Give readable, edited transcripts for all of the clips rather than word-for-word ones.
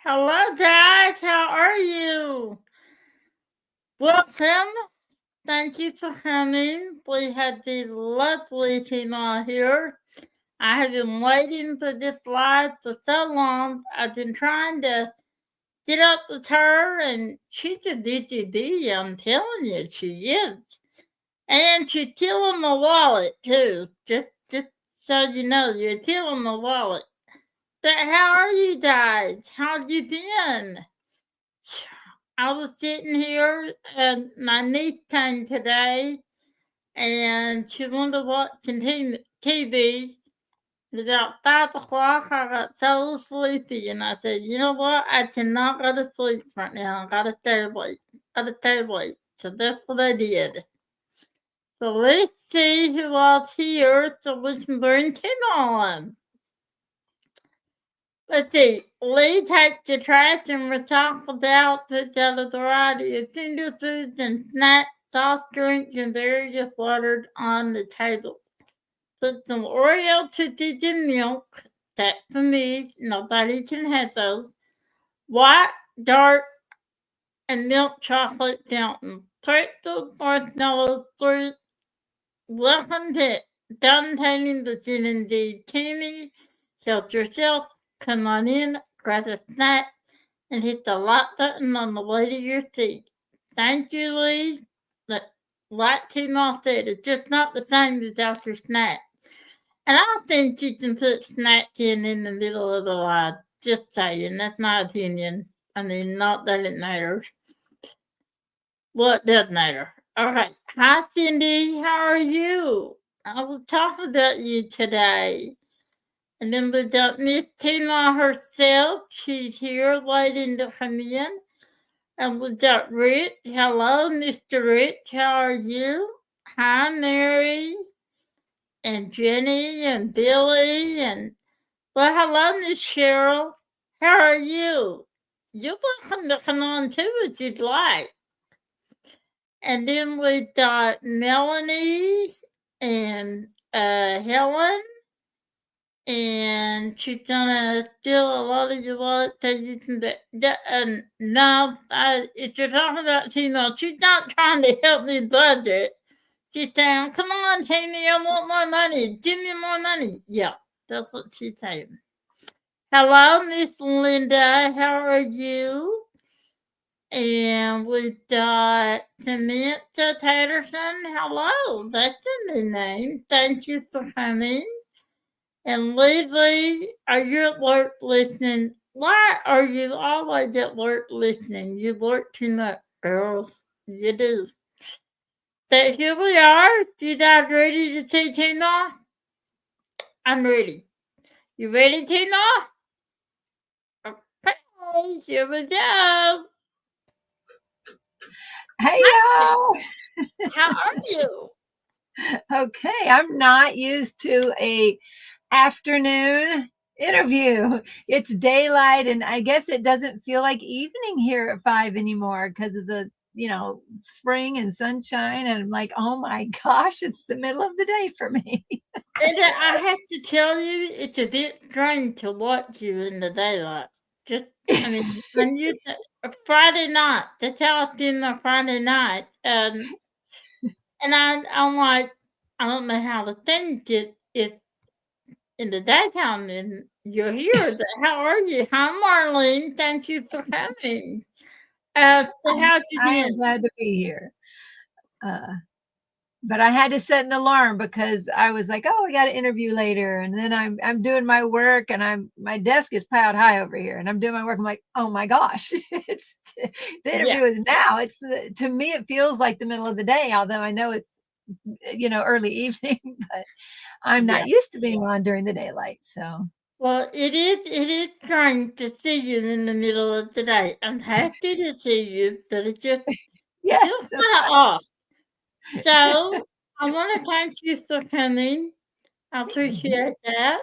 Hello, guys. How are you? Welcome. Thank you for coming. We had the lovely TeeMaw here. I have been waiting for this live for so long. I've been trying to get up with her, and she's a DTD. I'm telling you, she is. And she's killing the wallet, too. Just so you know, you're killing the wallet. But how are you guys? How you been? I was sitting here and my niece came today and she wanted to watch TV. It was about 5 o'clock. I got so sleepy and I said, you know what? I cannot go to sleep right now. I gotta stay awake. Gotta stay awake. So that's what I did. So let's see who all's here so we can learn on. Let's see. Lee takes the trash and we talk about the variety of finger foods and snacks, soft drinks, and various water on the table. Put some Oreo cookies in milk. That's for me. Nobody can have those. White, dark, and milk chocolate fountain. Pretzels, marshmallows, fruit. Welcome to Downtown the G&D Candy. Help yourself. Come on in, grab a snack, and hit the like button on the way to your seat. Thank you, Lee. Like TeeMaw said, it's just not the same without your snack. And I think you can put snacks in the middle of the live. Just saying, that's my opinion. I mean, not that it matters. Well, it does matter. Okay. Hi, Cindy. How are you? I was talking about you today. And then we got Miss TeeMaw herself. She's here waiting to come in. And we got Rich. Hello, Mr. Rich. How are you? Hi, Mary. And Jenny and Billy. And, well, hello, Miss Cheryl. How are you? You're welcome to come on too if you'd like. And then we got Melanie and Helen. And she's gonna steal a lot of your wallet so you can no, if you're talking about TeeMaw, she's not trying to help me budget. She's saying, come on, Tammy, I want more money. Give me more money. Yeah, that's what she's saying. Hello, Miss Linda. How are you? And we got Samantha Patterson. Hello, that's a new name. Thank you for coming. And Leslie, are you at work listening? Why are you always at work listening? You work too much, girls. You do. But here we are. You guys ready to see TeeMaw? I'm ready. You ready, TeeMaw? Okay, here we go. Hey y'all. How are you? Okay, I'm not used to a afternoon interview. It's daylight and I guess it doesn't feel like evening here at 5 anymore because of the, spring and sunshine, and I'm like, "Oh my gosh, it's the middle of the day for me." And I have to tell you, it's a bit strange to watch you in the daylight. I mean, when you Friday night, that's how it's been the Friday night, and I'm like, I don't know how to think it in the daytime, and you're here. How are you? Hi, Marlene. Thank you for coming. So how'd you I am been? glad to be here. Uh, but I had to set an alarm because I was like, "Oh, I got an interview later," and then I'm doing my work, and my desk is piled high over here, and I'm doing my work. I'm like, "Oh my gosh, the Yeah, interview is now." To me, it feels like the middle of the day, although I know it's early evening, but I'm yeah. not used to being on during the daylight. So Well, it is strange to see you in the middle of the day. I'm happy to see you, but it yes, feels that's kind of off. So I want to thank you for coming. I right. appreciate that.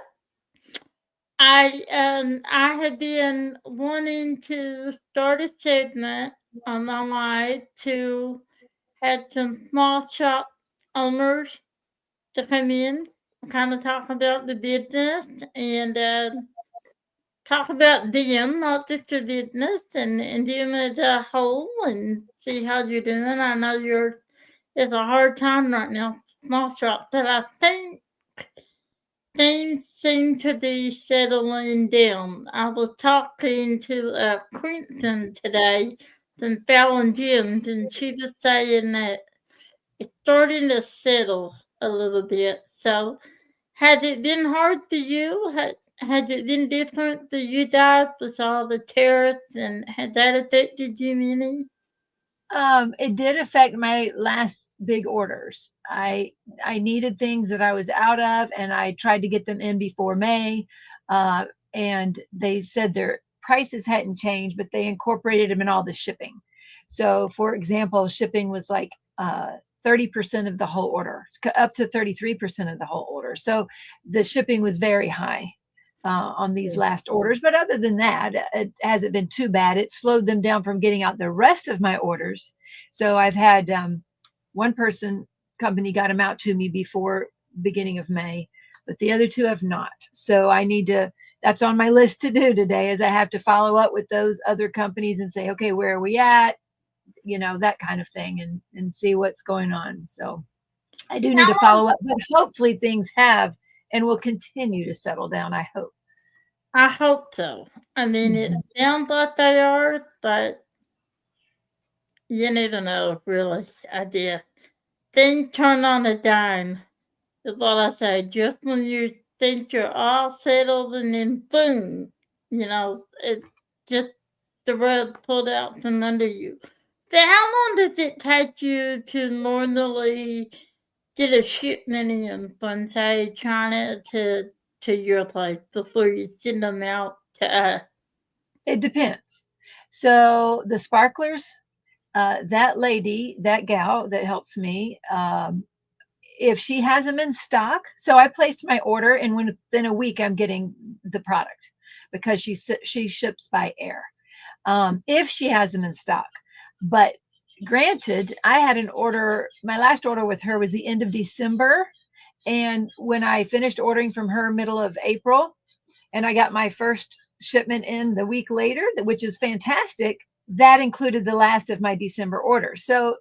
I have been wanting to start a segment on my life to have some small shop owners to come in, kind of talk about the business and talk about them, not just your business, and them as a whole, and see how you're doing. I know it's a hard time right now, small shop, but I think things seem to be settling down. I was talking to Quentin today from Fallon Gyms, and she was saying that it's starting to settle a little bit. So, has it been hard for you? Has it been different for you guys with all the tariffs, and has that affected you any? It did affect my last big orders. I needed things that I was out of, and I tried to get them in before May. Uh, and they said their prices hadn't changed, but they incorporated them in all the shipping. So, for example, shipping was like 30% of the whole order, up to 33% of the whole order. So the shipping was very high on these last orders. But other than that, it hasn't been too bad. It slowed them down from getting out the rest of my orders. So I've had one company got them out to me before beginning of May, but the other two have not. So I need to, that's on my list to do today, is I have to follow up with those other companies and say, okay, where are we at? That kind of thing, and see what's going on. So I do need to follow up, but hopefully things have and will continue to settle down. I hope. I hope so. I mean, it sounds like they are, but you never know, really. I guess things turn on a dime. Is what I say. Just when you think you're all settled, and then boom, it just the rug pulled out from under you. So, how long does it take you to normally get a shipment in from, say, China to your place before you send them out to us? It depends. So the sparklers, that lady, that gal that helps me, if she has them in stock, so I placed my order, and within a week I'm getting the product because she ships by air. If she has them in stock, but granted, I had an order. My last order with her was the end of December, and when I finished ordering from her middle of April, and I got my first shipment in the week later, which is fantastic. That included the last of my December order. So,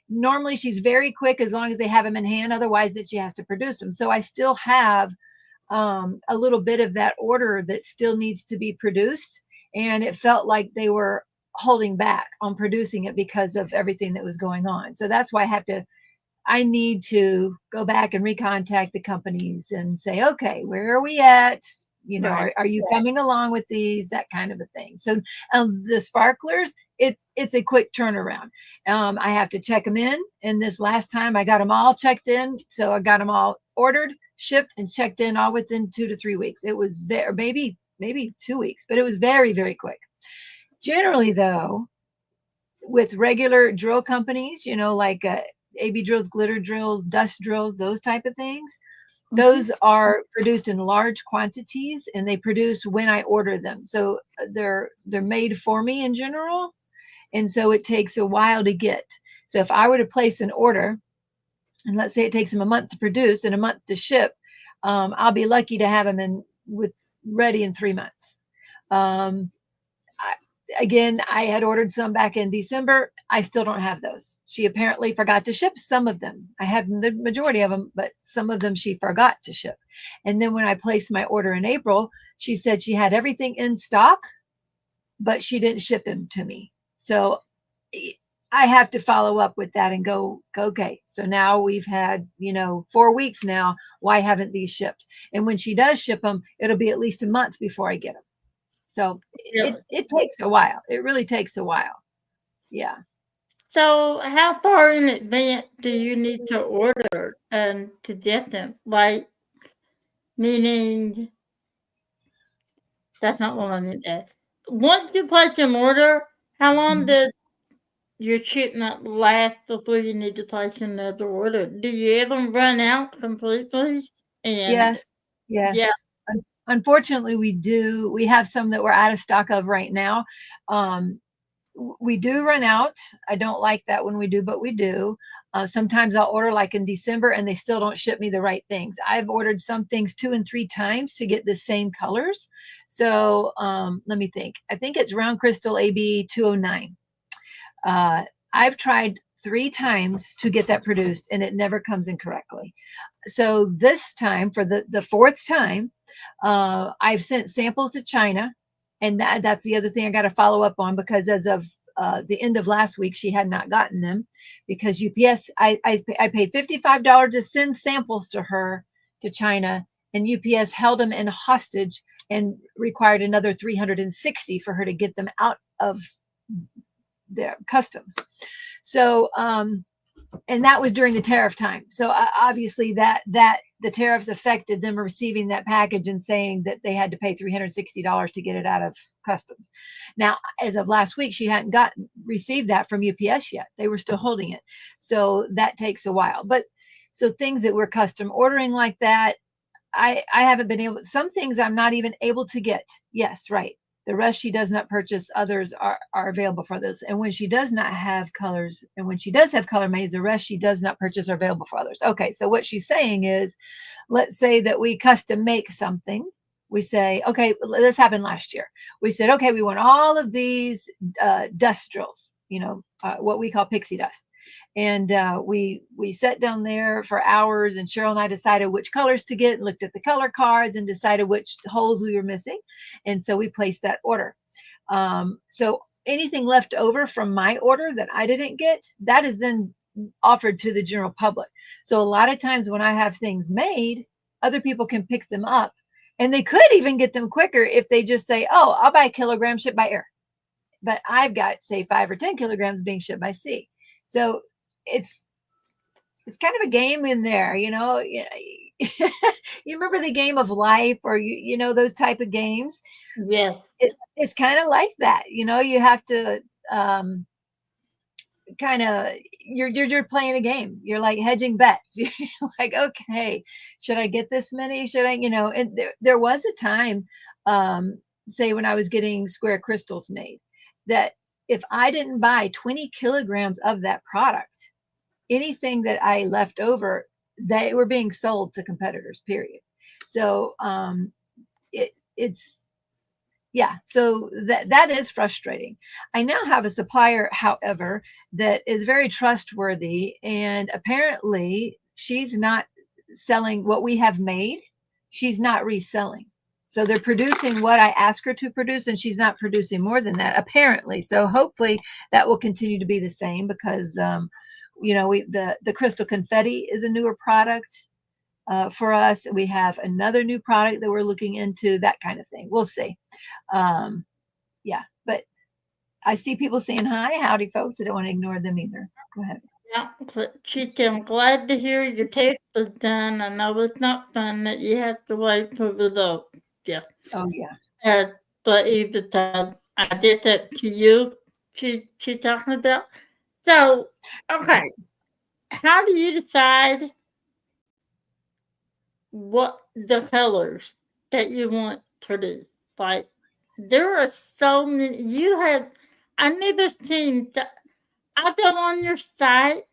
normally she's very quick as long as they have them in hand. Otherwise, that she has to produce them. So I still have a little bit of that order that still needs to be produced. And it felt like they were holding back on producing it because of everything that was going on. So that's why I need to go back and recontact the companies and say, okay, where are we at? Right. Are you coming along with these? That kind of a thing. So the sparklers, it's a quick turnaround. I have to check them in. And this last time I got them all checked in. So I got them all ordered, shipped, and checked in all within 2 to 3 weeks. It was maybe 2 weeks, but it was very, very quick. Generally, though, with regular drill companies, like AB drills, glitter drills, dust drills, those type of things, those are produced in large quantities, and they produce when I order them. So they're made for me in general, and so it takes a while to get. So if I were to place an order, and let's say it takes them a month to produce and a month to ship, I'll be lucky to have them ready in 3 months. Again, I had ordered some back in December. I still don't have those. She apparently forgot to ship some of them. I have the majority of them, but some of them she forgot to ship. And then when I placed my order in April, she said she had everything in stock, but she didn't ship them to me. So I have to follow up with that and go, okay, so now we've had, 4 weeks now. Why haven't these shipped? And when she does ship them, it'll be at least a month before I get them. So it takes a while. It really takes a while. Yeah. So, how far in advance do you need to order and to get them? Like, meaning, that's not what I meant to ask. Once you place an order, how long does your shipment last before you need to place another order? Do you ever run out completely? And Yes. yeah, Yes. Unfortunately, we do. We have some that we're out of stock of right now. We do run out. I don't like that when we do, but we do. Sometimes I'll order like in December and they still don't ship me the right things. I've ordered some things 2 and 3 times to get the same colors. So let me think. I think it's round crystal AB 209. I've tried 3 times to get that produced and it never comes in correctly. So this time, for the fourth time, I've sent samples to China, and that's the other thing I got to follow up on, because as of the end of last week, she had not gotten them because UPS. I paid $55 to send samples to her to China, and UPS held them in hostage and required another 360 for her to get them out of their customs. So and that was during the tariff time. So obviously that the tariffs affected them receiving that package and saying that they had to pay $360 to get it out of customs. Now, as of last week, she hadn't received that from UPS yet. They were still holding it. So that takes a while. But so things that we're custom ordering like that, I haven't been able, some things I'm not even able to get. Yes, right. The rest she does not purchase, others are available for those. And when she does not have colors, and when she does have color maids, the rest she does not purchase are available for others. Okay, so what she's saying is, let's say that we custom make something. We say, okay, this happened last year. We said, okay, we want all of these dust drills, what we call pixie dust. And we sat down there for hours, and Cheryl and I decided which colors to get, and looked at the color cards and decided which holes we were missing. And so we placed that order. So anything left over from my order that I didn't get, that is then offered to the general public. So a lot of times when I have things made, other people can pick them up, and they could even get them quicker if they just say, oh, I'll buy a kilogram shipped by air. But I've got, say, 5 or 10 kilograms being shipped by sea. So it's kind of a game in there, You remember the game of life, or those type of games? Yes. It's kind of like that. You have to kind of, you're playing a game. You're like hedging bets. You're like, okay, should I get this many? Should I, and there was a time, say when I was getting square crystals made, that if I didn't buy 20 kilograms of that product, anything that I left over, they were being sold to competitors, period. So it's yeah, so that is frustrating. I now have a supplier, however, that is very trustworthy, and apparently she's not selling what we have made. She's not reselling. So they're producing what I ask her to produce, and she's not producing more than that, apparently. So hopefully that will continue to be the same, because the crystal confetti is a newer product for us. We have another new product that we're looking into, that kind of thing. We'll see. Yeah, but I see people saying hi. Howdy, folks. I don't want to ignore them either. Go ahead. Yeah, but Chica, I'm glad to hear your taste is done. I know it's not fun that you have to wait for results. Yeah. Oh, yeah. But either time, I did that to you. She talking about. So, okay, how do you decide what the colors that you want to produce? Like, there are so many. I never seen that. I go on your site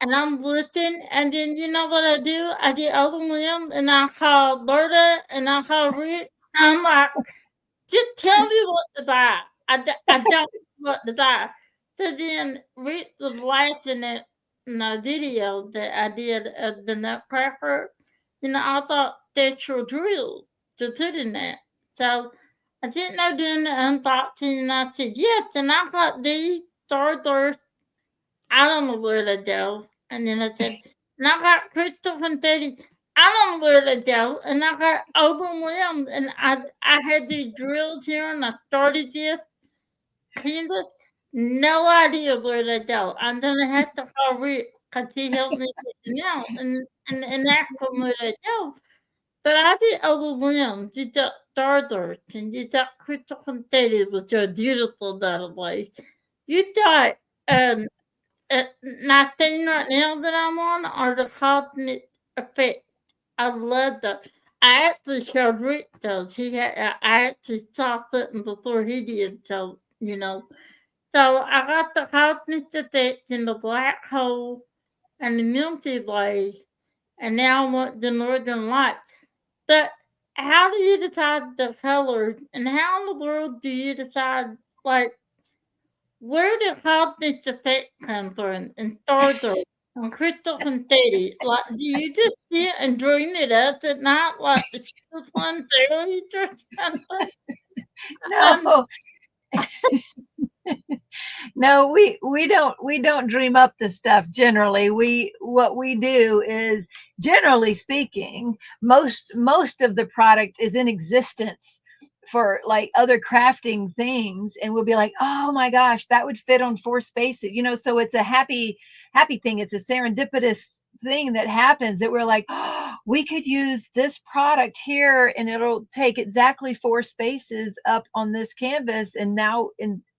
and I'm looking, and then you know what I do? I get overwhelmed, and I call Berta, and I call Rick. I'm like, just tell me what to buy. I don't know what to buy. So then Rick was laughing at my video that I did of the Nutcracker. I thought that's your drill to put in that. So I didn't know doing the unboxing, and I said, yes, and I got these starters. I don't know where to go. And then I said, and I got crystal confetti. I don't know where to go. And I got overwhelmed. And I had these drills here, and I started this. Candace, no idea where to go. I'm going to have to call Rick because he helped me get out and ask him where to go. But I get overwhelmed. You got Stardust, and you got crystal confetti, which are beautiful, by the way. You got um my thing right now that I'm on are the cosmic effects. I love them. I actually showed Rick those. I actually saw something before he did, so. So I got the cosmic effects in the black hole, and the Milky Way, and now I want the Northern Lights. But how do you decide the colors, and how in the world do you decide, like, where did cosmic effect come from, and stardust, and crystal confetti? Like, do you just sit and dream it up at night like the Shield One theory or something? Um, No, no, we don't dream up the stuff generally. What we do is, generally speaking, most of the product is in existence for like other crafting things, and we'll be like, oh my gosh, that would fit on 4 spaces, so it's a happy thing. It's a serendipitous thing that happens, that we're like, oh, we could use this product here and it'll take exactly 4 spaces up on this canvas, and now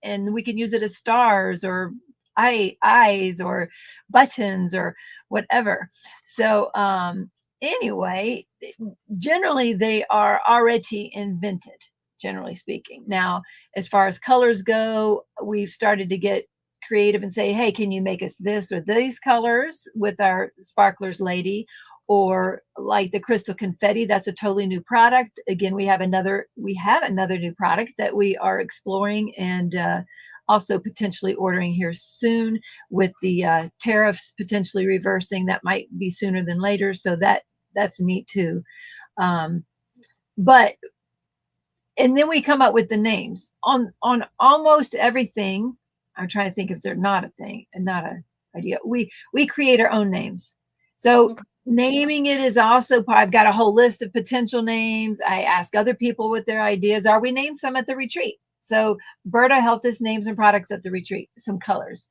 and we can use it as stars or eyes or buttons or whatever. So anyway, generally they are already invented, generally speaking. Now, as far as colors go, we've started to get creative and say, hey, can you make us this or these colors with our sparklers lady? Or like the crystal confetti, that's a totally new product. Again, we have another new product that we are exploring, and also potentially ordering here soon, with the tariffs potentially reversing. That might be sooner than later, so that's neat too. um, but and then we come up with the names on almost everything. I'm trying to think if they're not a thing and not a idea. We create our own names. So naming it is also part. I've got a whole list of potential names. I ask other people what their ideas are. We named some at the retreat. So Berta helped us name some products at the retreat, some colors.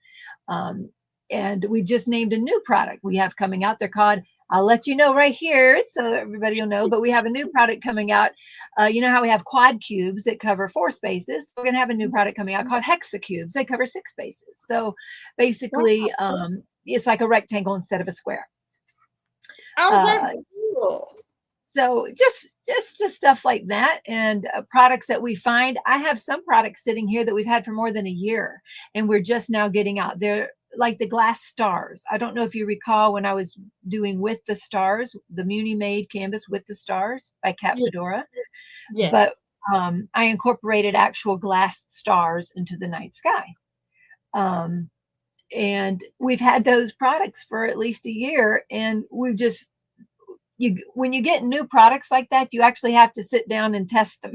And we just named a new product we have coming out. They're called, I'll let you know right here so everybody will know, but we have a new product coming out. You know how we have quad cubes that cover 4 spaces? We're going to have a new product coming out called hexacubes. They cover 6 spaces. So basically, it's like a rectangle instead of a square. Oh, that's cool. So just stuff like that, and products that we find. I have some products sitting here that we've had for more than a year, and we're just now getting out. They're like the glass stars. I don't know if you recall when I was doing With the Stars, the Muni made canvas With the Stars by Cat Fedora. Yes. But I incorporated actual glass stars into the night sky. And we've had those products for at least a year, and we've just, when you get new products like that, you actually have to sit down and test them.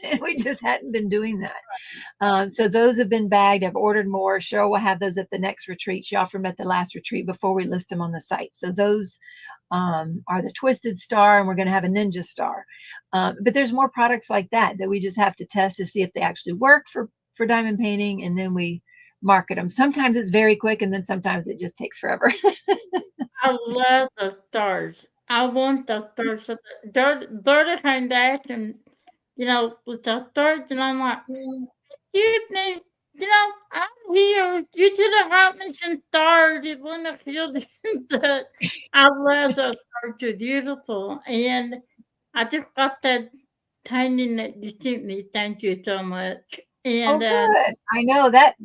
And we just hadn't been doing that. So those have been bagged. I've ordered more. Cheryl will have those at the next retreat. She offered them at the last retreat before we list them on the site. So those are the Twisted Star, and we're going to have a Ninja Star. But there's more products like that we just have to test to see if they actually work for diamond painting, and then we market them. Sometimes it's very quick, and then sometimes it just takes forever. I love the stars. I want the stars. They're the kind that can, with the stars, and I'm like, excuse me, I'm here. You should have helped me some stars. It wouldn't have killed you. But I love those stars. They're beautiful. And I just got that painting that you sent me. Thank you so much. Oh, And good. I know that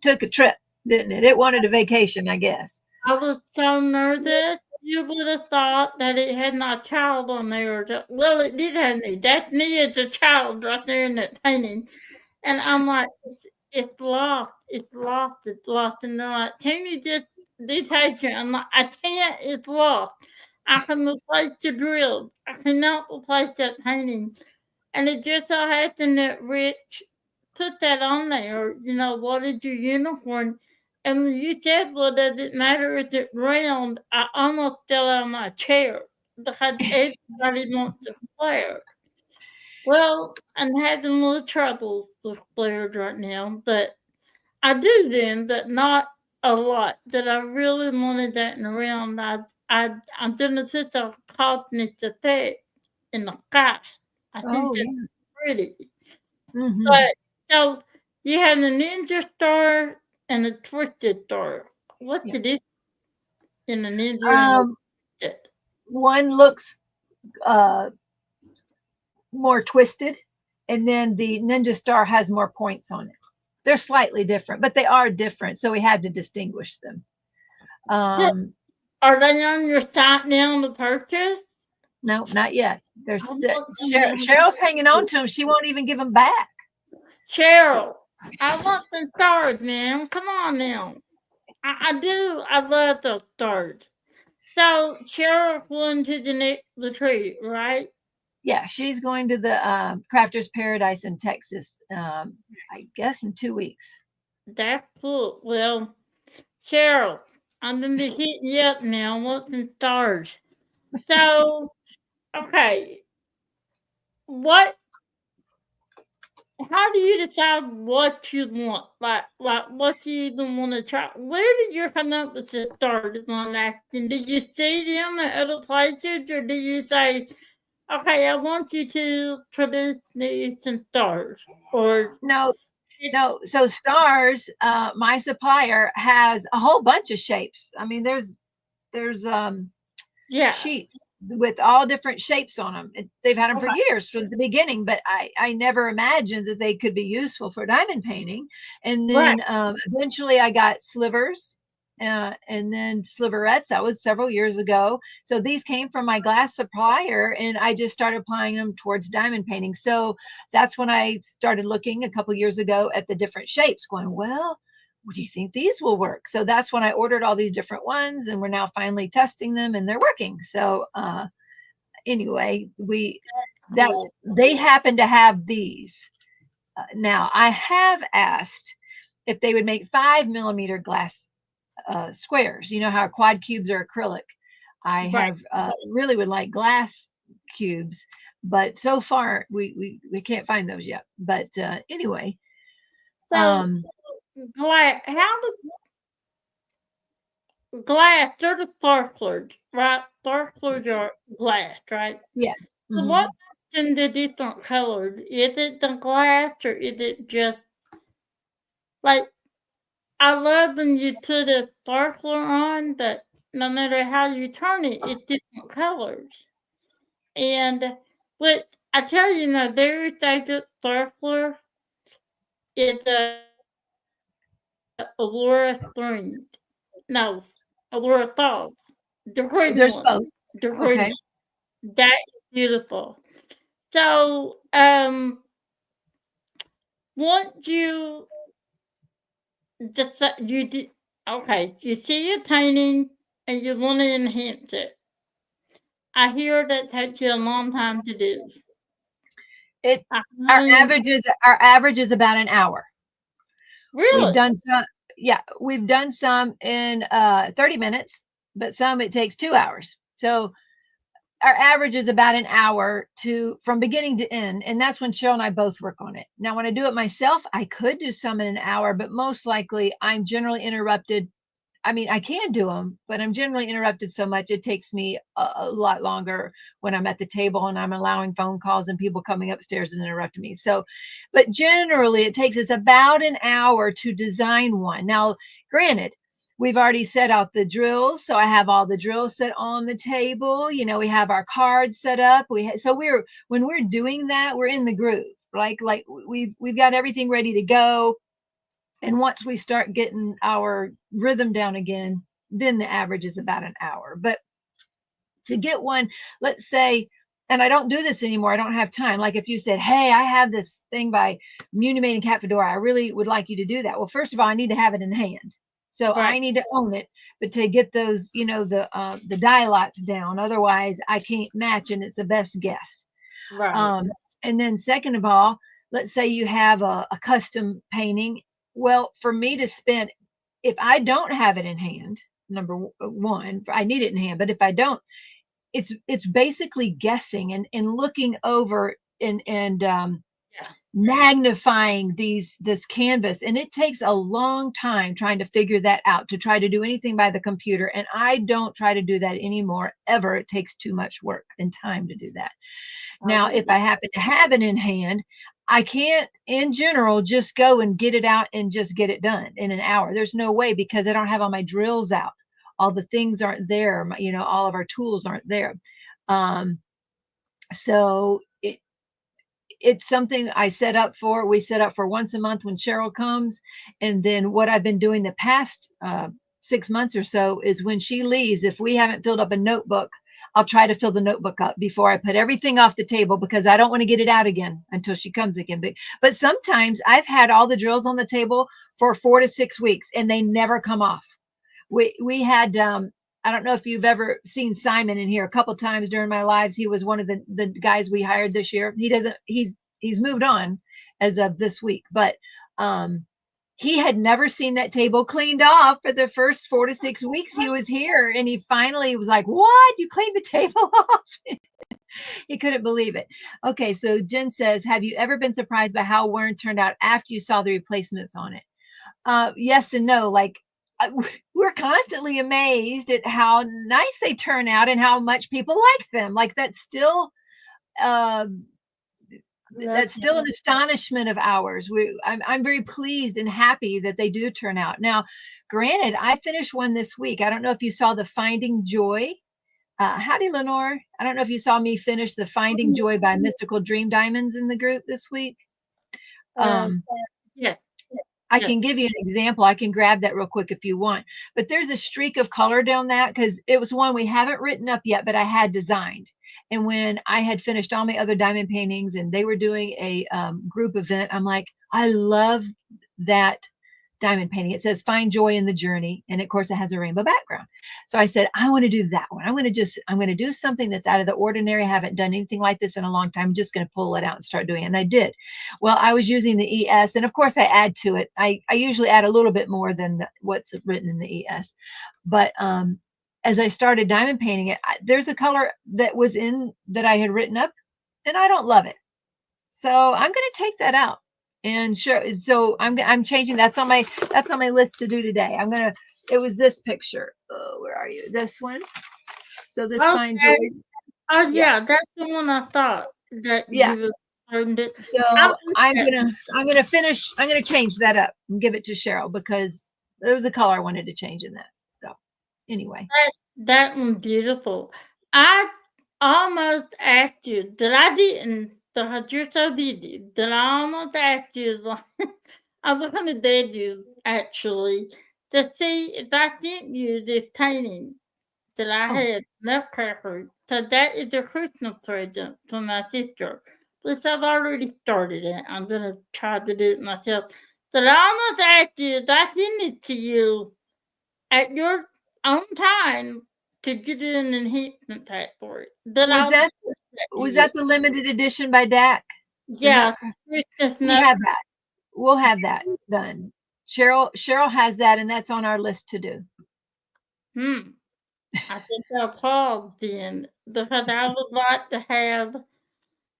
took a trip, didn't it? It wanted a vacation, I guess. I was so nervous. You would have thought that it had my child on there. Well, it did have me. That's me as a child right there in that painting. And I'm like, it's lost. It's lost. It's lost. And they're like, can you just detach it? I'm like, I can't. It's lost. I can replace the drill. I cannot replace that painting. And it just so happened that Rich put that on there, what is your unicorn? And when you said, well, does it matter if it's round? I almost fell out of my chair because everybody wants a square. Well, I'm having a little troubles with squares right now, but I do them, but not a lot. That I really wanted that in the round. I'm gonna put a cosmic effect in the sky. I think Oh, that's yeah. pretty. Hmm. But so you have the Ninja Star and the Twisted Star. What's Yeah. the difference in the Ninja and the Um, Twisted? one looks uh, more twisted, and then the Ninja Star has more points on it. They're slightly different, but they are different, so we had to distinguish them. So Um, Are they on your site now to purchase? No, not yet. I There's want them down Cheryl's hanging on to them. She won't even give them back. Cheryl, I want the stars, man. Come on now. I do. I love those stars. So Cheryl's going to the next retreat, right? Yeah, she's going to the Crafters Paradise in Texas. I guess in 2 weeks. That's cool. Well, Cheryl, I'm gonna be hitting you up now. I want some stars. So, okay, what how do you decide what you want? Like what you even want to try? Where did you come up with the stars on acting? Did you see them at other places, or do you say, "Okay, I want you to produce me some stars," or No, it, no. So Stars, my supplier, has a whole bunch of shapes. I mean, there's yeah, sheets with all different shapes on them. They've had them for okay, years from the beginning, but I never imagined that they could be useful for diamond painting. And right, then eventually I got slivers. And then sliverettes. That was several years ago. So these came from my glass supplier, and I just started applying them towards diamond painting. So that's when I started looking a couple years ago at the different shapes, going, well, do you think these will work? So that's when I ordered all these different ones, and we're now finally testing them, and they're working. So anyway, we that cool, they happen to have these. Now I have asked if they would make 5 millimeter glass squares. You know how quad cubes are acrylic. I right. have really would like glass cubes, but so far we can't find those yet. But anyway, So um, glass, how the glass? They're the sparklers, right? Sparklers are glass, right? yes. So Mhm. what in the different colors? Is it the glass or is it just like I love when you put a sparkler on, but no matter how you turn it, it's different colors. And but I tell you, my very favorite sparkler is the Aurora Spring. No, Aurora Falls. The green There's one. both. The green Okay. one. That is beautiful. So, once you you did okay, you see a painting and you want to enhance it. I hear that takes you a long time to do. It I highly our average is about an hour. We've really done some, yeah, we've done some in 30 minutes, but some it takes 2 hours. So our average is about an hour to from beginning to end, and that's when Cheryl and I both work on it. Now, when I do it myself, I could do some in an hour, but most likely I'm generally interrupted. I mean, I can do them, but I'm generally interrupted so much it takes me a lot longer when I'm at the table and I'm allowing phone calls and people coming upstairs and interrupting me. So, but generally it takes us about an hour to design one. Now, granted, we've already set out the drills, so I have all the drills set on the table. You know, we have our cards set up. So we're when we're doing that, we're in the groove. Like we've got everything ready to go, and once we start getting our rhythm down again, then the average is about an hour. But to get one, let's say, and I don't do this anymore, I don't have time. Like if you said, hey, I have this thing by Munimate and Cat Fedora, I really would like you to do that. Well, first of all, I need to have it in hand. So right, I need to own it, but to get those, the die lots down, otherwise I can't match, and it's a best guess. right, Um, and then second of all, let's say you have a custom painting. Well, for me to spend, if I don't have it in hand, number one, I need it in hand. But if I don't, it's basically guessing and looking over and yeah, magnifying this canvas, and it takes a long time trying to figure that out, to try to do anything by the computer, and I don't try to do that anymore ever. It takes too much work and time to do that. I Now, get if it. I happen to have it in hand, I can't, in general, just go and get it out and just get it done in an hour. There's no way, because I don't have all my drills out. All the things aren't there. All of our tools aren't there. Um, so it's something we set up for once a month when Cheryl comes. And then what I've been doing the past 6 months or so is when she leaves. If we haven't filled up a notebook, I'll try to fill the notebook up before I put everything off the table because I don't want to get it out again until she comes again. But sometimes I've had all the drills on the table for 4 to 6 weeks and they never come off. We had I don't know if you've ever seen Simon in here a couple times during my lives. He was one of the guys we hired this year. He's moved on as of this week, but he had never seen that table cleaned off for the first 4 to 6 weeks he was here. And he finally was like, what? You cleaned the table off? He couldn't believe it. Okay, so Jen says, have you ever been surprised by how Wern turned out after you saw the replacements on it? Yes and no. Like, we're constantly amazed at how nice they turn out and how much people like them. Like, that's still an astonishment of ours. I'm very pleased and happy that they do turn out. Now, granted, I finished one this week. I don't know if you saw the Finding Joy. Howdy, Lenore. I don't know if you saw me finish the Finding Joy by Mystical Dream Diamonds in the group this week. Yeah. I can give you an example. I can grab that real quick if you want. But there's a streak of color down that because it was one we haven't written up yet, but I had designed. And when I had finished all my other diamond paintings and they were doing a group event, I'm like, I love that diamond painting. It says find joy in the journey. And of course it has a rainbow background. So I said, I want to do that one. I'm going to do something that's out of the ordinary. I haven't done anything like this in a long time. I'm just going to pull it out and start doing it. And I did. Well, I was using the ES and of course I add to it. I usually add a little bit more than what's written in the ES. But as I started diamond painting it, there's a color that was in that I had written up and I don't love it. So I'm going to take that out. And sure, so I'm changing. That's on my list to do today. It was this picture. Oh, where are you? This one. So this Find Joy. Oh yeah, that's the one I thought that you learned it. So I'm gonna finish. I'm gonna change that up and give it to Cheryl because there was a color I wanted to change in that. So anyway, that one's beautiful. I almost asked you that I didn't. Because you're so busy that I almost asked you, I was going to date you actually to see if I sent you this painting that I had Nutcracker. So that is a Christmas present for my sister, which I've already started it. I'm going to try to do it myself. So I almost asked you if I send it to you at your own time to get an enhancement tag for it. Was that the limited edition by Dak? Yeah. We have that. We'll have that done. Cheryl has that, and that's on our list to do. I think I'll pause then because I would like to have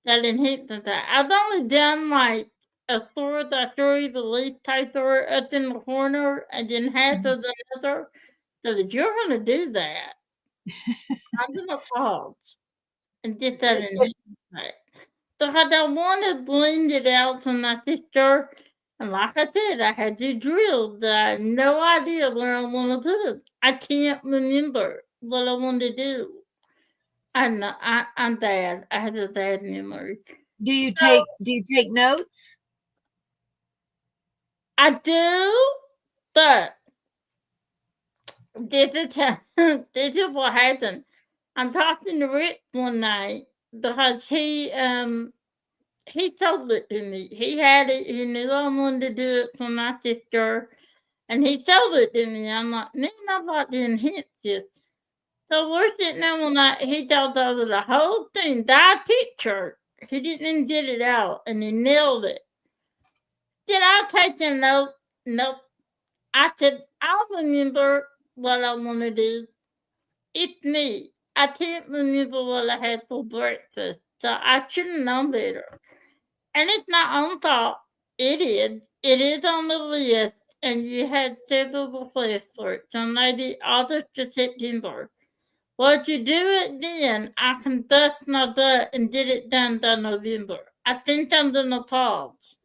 that enhancement tag. I've only done like a sword that threw the leaf type sword up in the corner and then half of the other. So that you're going to do that, I'm going to pause and get that enhancement tag. Because I want to blend it out to my sister. And like I said, I had to drill that I had no idea where I want to put it. I can't remember what I want to do. I'm bad. I have a bad memory. Do you take notes? I do, but this is what happened. I'm talking to Rick one night because he told it to me. He had it. He knew I wanted to do it for my sister, and he told it to me. I'm like, man, I'd like to enhance this. So we're sitting there one night. He told over the whole thing, die picture. He didn't even get it out, and he nailed it. Did I take a note? Nope. I said, I'll remember what I want to do. It's me. I can't remember what I had for breakfast, so I should have known better. And it's not on top. It is. It is on the list, and you had several requests for it. So maybe August to September. Well, if you do it then, I can bust my butt and get it done by November. I think I'm gonna pause.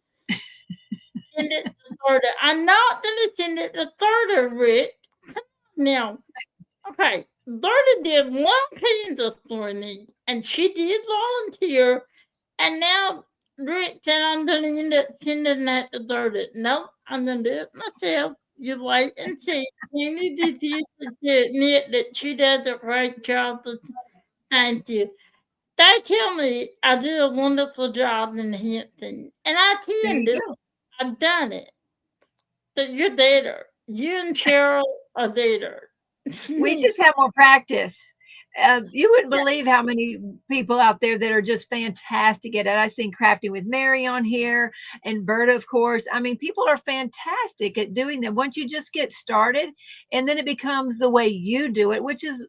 Send it to Florida. I'm not gonna send it to Florida, Rick. Now, okay, Florida did one Kansas for me, and she did volunteer, and now Rick said I'm gonna end up sending that to Florida. Nope, I'm gonna do it myself. You wait and see. Amy refuses to admit that she does a great job. Thank you. They tell me I do a wonderful job in Hampton, and I There can you do it. go. I've done it. But you're there. You and Cheryl are there. We just have more practice. You wouldn't believe how many people out there that are just fantastic at it. I've seen Crafting with Mary on here and Berta, of course. I mean, people are fantastic at doing them once you just get started, and then it becomes the way you do it, which is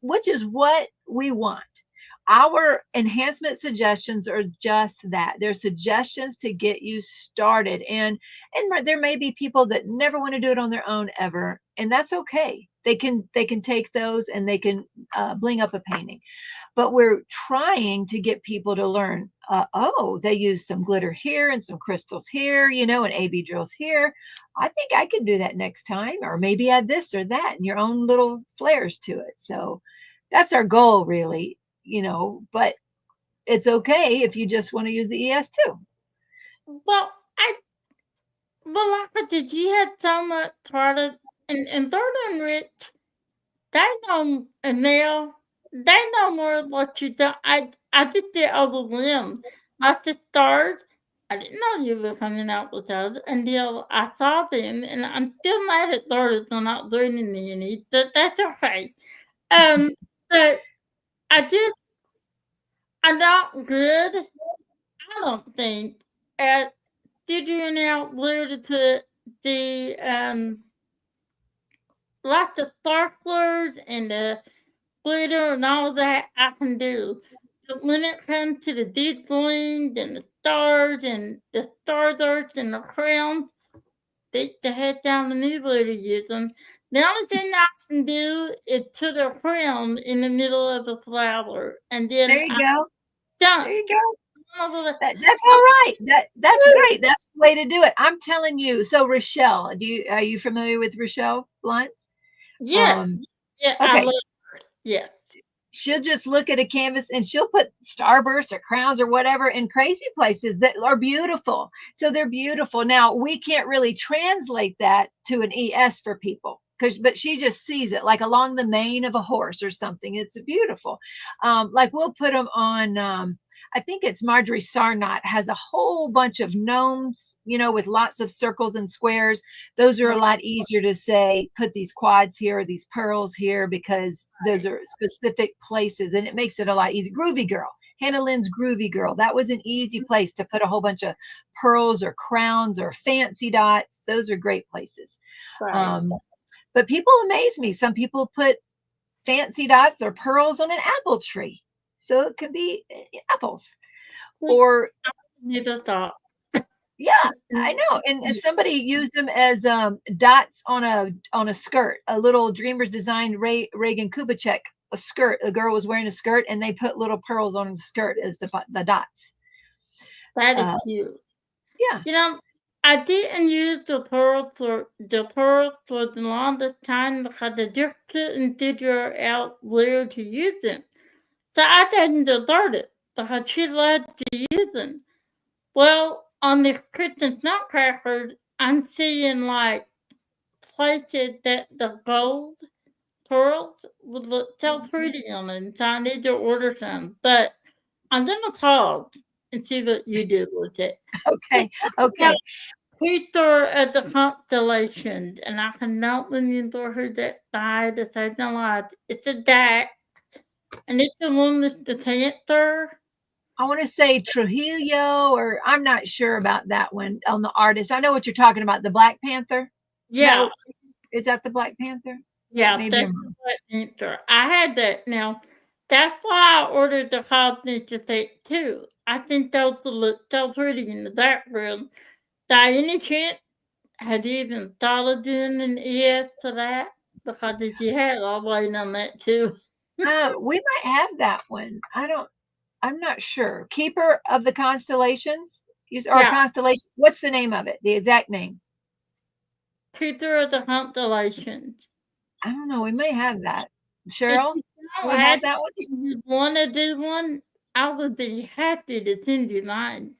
what we want. Our enhancement suggestions are just that. They're suggestions to get you started. And there may be people that never want to do it on their own ever, and that's okay. They can take those and they can bling up a painting. But we're trying to get people to learn. Oh, they use some glitter here and some crystals here, and AB drills here. I think I can do that next time, or maybe add this or that and your own little flares to it. So that's our goal, really. But it's okay if you just want to use the ES too. Well, I well, like I did. You had so much product, and Third and Rich, they know, and now they know more what you do. I just get overwhelmed. Like the stars, I didn't know you were coming out with those until I saw them, and I'm still mad at Third for not learning any. That's okay. Um, but I just I'm not good. I don't think at figuring out where to put the like the sparklers and the glitter and all that I can do. But when it comes to the deep gleams and the stars and the stardust and the crowns, take the head down the needle to use them. The only thing I can do is put a crown in the middle of the flower, and then There you I go. done. There you go. I'm able to- That's all right. That's great. That's the way to do it. I'm telling you. So Rochelle, are you familiar with Rochelle Blunt? Yeah, Um, yeah, I okay. love her. Yeah. She'll just look at a canvas and she'll put starbursts or crowns or whatever in crazy places that are beautiful. So they're beautiful. Now we can't really translate that to an ES for people, but she just sees it like along the mane of a horse or something. It's beautiful. Like we'll put them on. I think it's Marjorie Sarnot has a whole bunch of gnomes, with lots of circles and squares. Those are a lot easier to say, put these quads here, or these pearls here, because those are specific places and it makes it a lot easier. Groovy Girl, Hannah Lynn's Groovy Girl. That was an easy place to put a whole bunch of pearls or crowns or fancy dots. Those are great places. Right. But people amaze me. Some people put fancy dots or pearls on an apple tree. So it could be apples. Or Neither thought. yeah, I know. And somebody used them as dots on a skirt, a little Dreamers Design Reagan Kubitschek a skirt. A girl was wearing a skirt, and they put little pearls on the skirt as the dots. That is cute. Yeah. I didn't use the pearl for the longest time because I just couldn't figure out where to use them. So I didn't start it because she loved to use them. Well, on the Christmas nutcrackers, I'm seeing like places that the gold pearls would look so pretty on it, so I need to order some. But I'm gonna pause and see what you do with it. Okay. Now, Okay. Peter at the constellations, and I cannot remember who that guy that said no lie. It's a dad, and it's the one with the panther. I want to say Trujillo, or I'm not sure about that one on the artist. I know what you're talking about. The Black Panther. Yeah, No, is that the Black Panther? yeah, Maybe that's I'm the wrong. Black Panther. I had that now. That's why I ordered the cosmetic tape too. I think those will look so pretty in the background. By any chance, had you even thought of doing an ES to that? Because if you had, I'll wait on that too. We might have that one. I'm not sure. Keeper of the Constellations? Or Yeah, Constellation. What's the name of it? The exact name? Creature of the constellations. I don't know. We may have that. If Cheryl, you do don't we have have that one? if you want to do one, I would be happy to send you mine.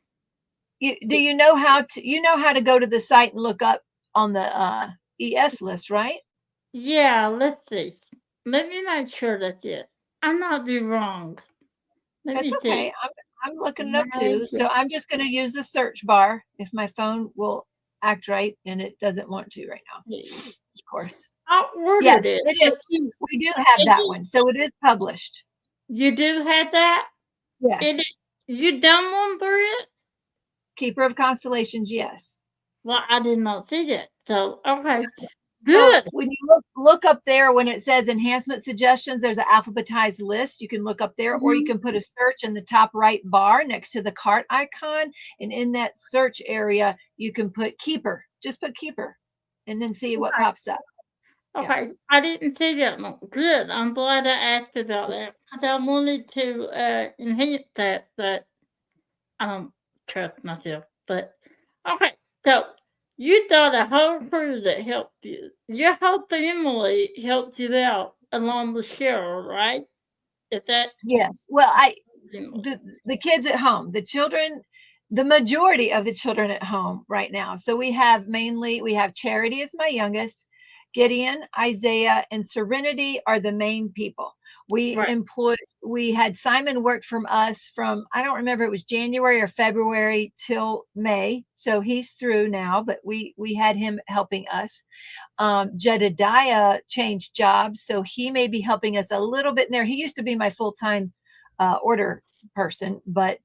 Do you know how to go to the site and look up on the ES list, right? Yeah, let's see. Let me make sure that's it. I might be wrong. Let It's me okay. see. I'm looking it up too. Major. So I'm just going to use the search bar if my phone will act right, and it doesn't want to right now. Of course. I ordered Yes, it, it but is. We do have it that is, one. So it is published. you do have that? It Yes. is, you done one for it? Keeper of Constellations, yes. Well, I did not see that. So, okay. So Good. when you look up there, when it says enhancement suggestions, there's an alphabetized list. You can look up there, or you Mhm. can put a search in the top right bar next to the cart icon. And in that search area, you can put keeper. Just put keeper and then see what Okay. pops up. Yeah. Okay. I didn't see that one. Good. I'm glad I asked about that. 'Cause I wanted to enhance that, but I don't trust myself. But okay. So you got a whole crew that helped you. Your whole family helped you out along with Cheryl, right? Is that Yes. Well, family? the kids at home, the children, the majority of the children at home right now. So we have Charity is my youngest, Gideon, Isaiah, and Serenity are the main people. Right. We had Simon work from us from, I don't remember, it was January or February till May. So he's through now, but we had him helping us. Jedediah changed jobs, so he may be helping us a little bit in there. He used to be my full-time order person, but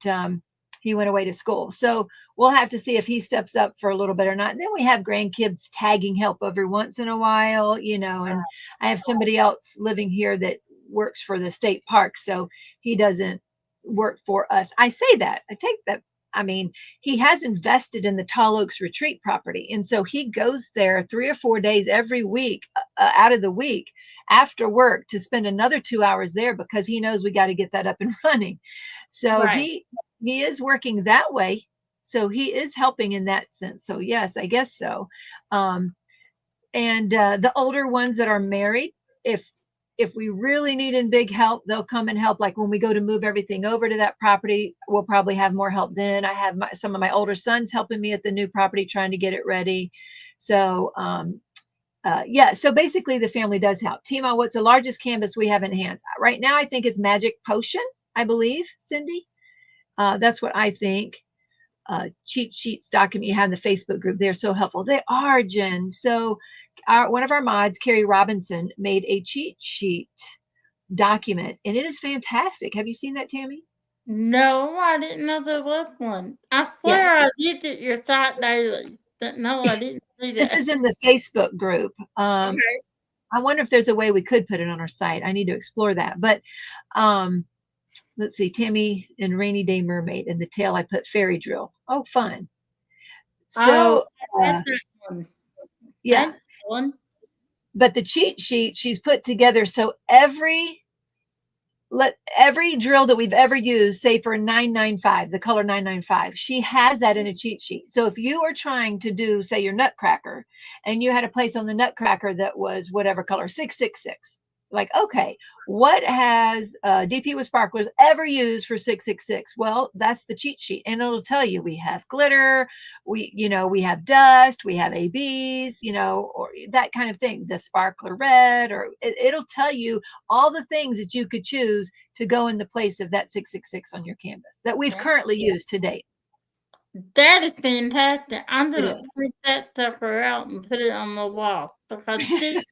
he went away to school. So we'll have to see if he steps up for a little bit or not. And then we have grandkids tagging help every once in a while, and I have somebody else living here that works for the state park, so he doesn't work for us. I say that, I take that. I mean, he has invested in the Tall Oaks retreat property. And so he goes there 3 or 4 days every week out of the week after work to spend another 2 hours there because he knows we got to get that up and running. So Right. he is working that way. So he is helping in that sense. So yes, I guess so. Um, and the older ones that are married, if we really need in big help, they'll come and help. Like when we go to move everything over to that property, we'll probably have more help then. I have some of my older sons helping me at the new property, trying to get it ready. So yeah, so basically the family does help. TeeMaw, what's the largest canvas we have in hands right now? I think it's Magic Potion, I believe, Cindy. That's what I think. Cheat sheets document you have in the Facebook group. They're so helpful. They are, Jen. So one of our mods, Carrie Robinson, made a cheat sheet document, and it is fantastic. Have you seen that, Tammy? No, I didn't know there was one. I Yes. swear I visit your site daily, but no, I didn't see This that. is in the Facebook group. Okay. I wonder if there's a way we could put it on our site. I need to explore that. But um, let's see, Tammy and Rainy Day Mermaid, and the tail I put fairy drill. Oh, fun. Oh, So that's that one. yeah, That's one. but the cheat sheet she's put together so every drill that we've ever used, say for 995, the color 995, she has that in a cheat sheet. So if you are trying to do, say, your nutcracker, and you had a place on the nutcracker that was whatever color, 666, like, okay, what has DP with sparklers ever used for 666? Well, that's the cheat sheet, and it'll tell you we have glitter, we have dust, we have ABs, or that kind of thing, the sparkler red, or it'll tell you all the things that you could choose to go in the place of that 666 on your canvas that we've currently used to date. That is fantastic. I'm It gonna is. print that sucker out and put it on the wall because see, it's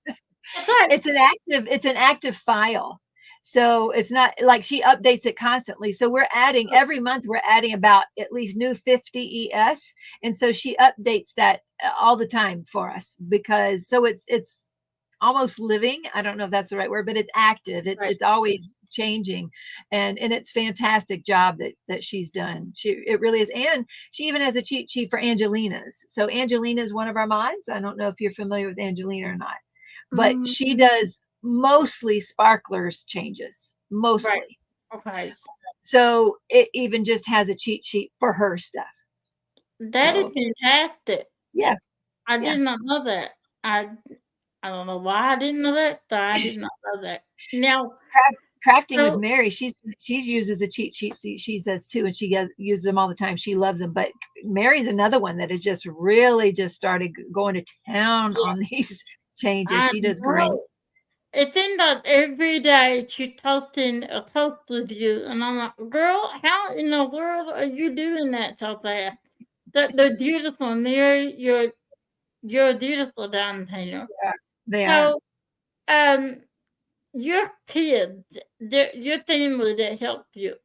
like It's an active file. So it's not like she updates it constantly. So we're adding every month, we're adding about at least new 50 ES. And so she updates that all the time for us because so it's almost living. I don't know if that's the right word, but it's active. right. It's always changing. And it's fantastic job that she's done. It really is. And she even has a cheat sheet for Angelina's. So Angelina is one of our mods. I don't know if you're familiar with Angelina or not, but Mm, she does mostly sparklers changes, right. mostly. Okay. So it even just has a cheat sheet for her stuff. That is So fantastic. yeah, I yeah. did not know that. I I don't know why I didn't know that, but I did not know that. Now, Crafting with So Mary, she uses a cheat sheet. She says too, and she uses them all the time. She loves them. But Mary's another one that has just really just started going to town yeah, on these changes. I She does great. know. It seems like every day she posting a post with you, and I'm like, girl, how in the world are you doing that so fast? They're beautiful, Mary. You're beautiful down here. Yeah, they are. So, um, your kids, your family that helped you,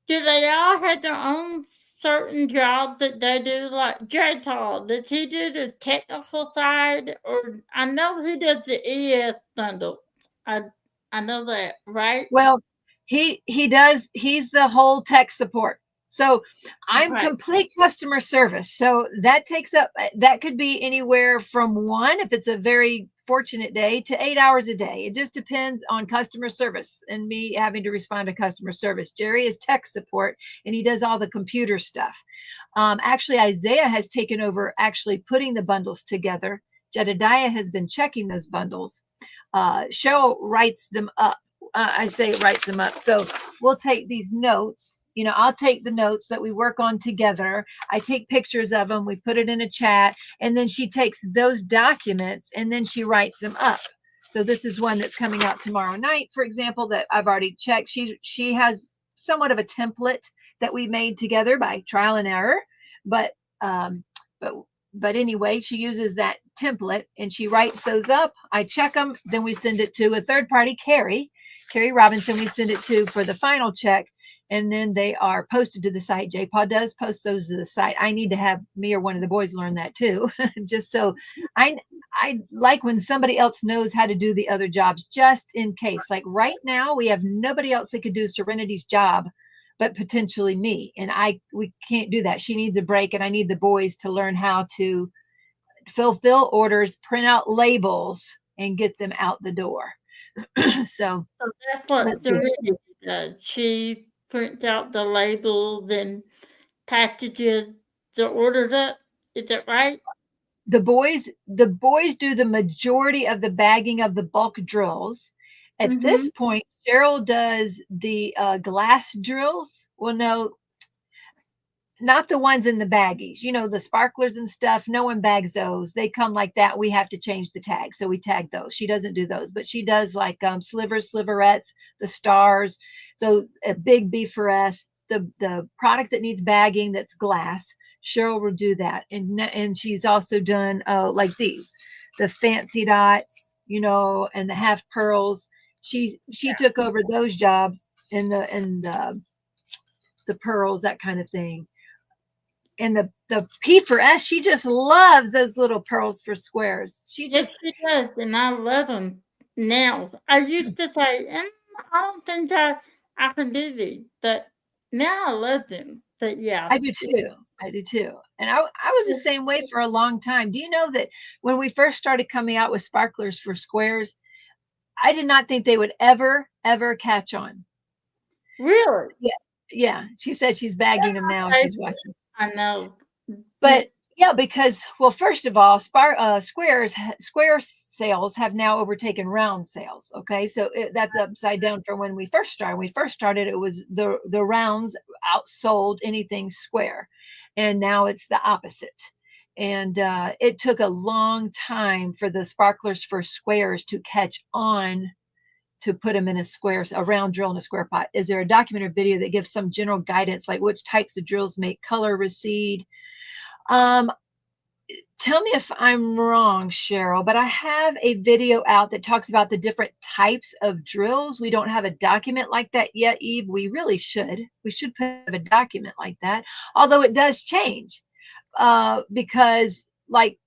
do they all have their own certain jobs that they do? Like J Paul, does he do the technical side, or I know he does the ES bundle. I I know that, right? Well, he does. He's the whole tech support. So I'm Okay. complete customer service. So that takes up, that could be anywhere from one, if it's a very fortunate day, to 8 hours a day. It just depends on customer service and me having to respond to customer service. Jerry is tech support and he does all the computer stuff. Actually, Isaiah has taken over actually putting the bundles together. Jedediah has been checking those bundles. Cheryl writes them up. I say writes them up. So we'll take these notes. I'll take the notes that we work on together. I take pictures of them. We put it in a chat. And then she takes those documents and then she writes them up. So this is one that's coming out tomorrow night, for example, that I've already checked. She has somewhat of a template that we made together by trial and error. But um, but but anyway, she uses that template and she writes those up. I check them, then we send it to a third party, Carrie Robinson. We send it to for the final check, and then they are posted to the site. JPaw does post those to the site. I need to have me or one of the boys learn that too, just so I like when somebody else knows how to do the other jobs, just in case. Like right now, we have nobody else that could do Serenity's job but potentially me. And we can't do that. She needs a break, and I need the boys to learn how to fulfill orders, print out labels, and get them out the door. So So that's what let's see. Serenity does. She prints out the labels and packages the orders up. Is that right? The boys do the majority of the bagging of the bulk drills. At Mm-hmm. this point, Cheryl does the glass drills. Well, no, not the ones in the baggies, the sparklers and stuff. No one bags those. They come like that. We have to change the tag. So we tag those. She doesn't do those, but she does like slivers, sliverettes, the stars. So a big B for us, the product that needs bagging that's glass, Cheryl will do that. And she's also done like these, the fancy dots, and the half pearls. She took over those jobs and the pearls, that kind of thing. And the P for S, she just loves those little pearls for squares. She Yes, just she does, and I love them now. I used to say, I don't think I can do these, but now I love them. But yeah, I do too. I do too. And I was the same way for a long time. Do you know that when we first started coming out with sparklers for squares, I did not think they would ever catch on. really, Yeah. Yeah. She said she's bagging them now and she's watching. I know. But yeah, because well, first of all, square sales have now overtaken round sales. Okay, so that's upside down from when we first started. When we first started, it was the rounds outsold anything square, and now it's the opposite. And it took a long time for the sparklers for squares to catch on, to put them in a round drill in a square pot. Is there a document or video that gives some general guidance, like which types of drills make color recede? Um, Tell me if I'm wrong, Cheryl, but I have a video out that talks about the different types of drills. We don't have a document like that yet, Eve. We really should. We should put a document like that, although it does change because like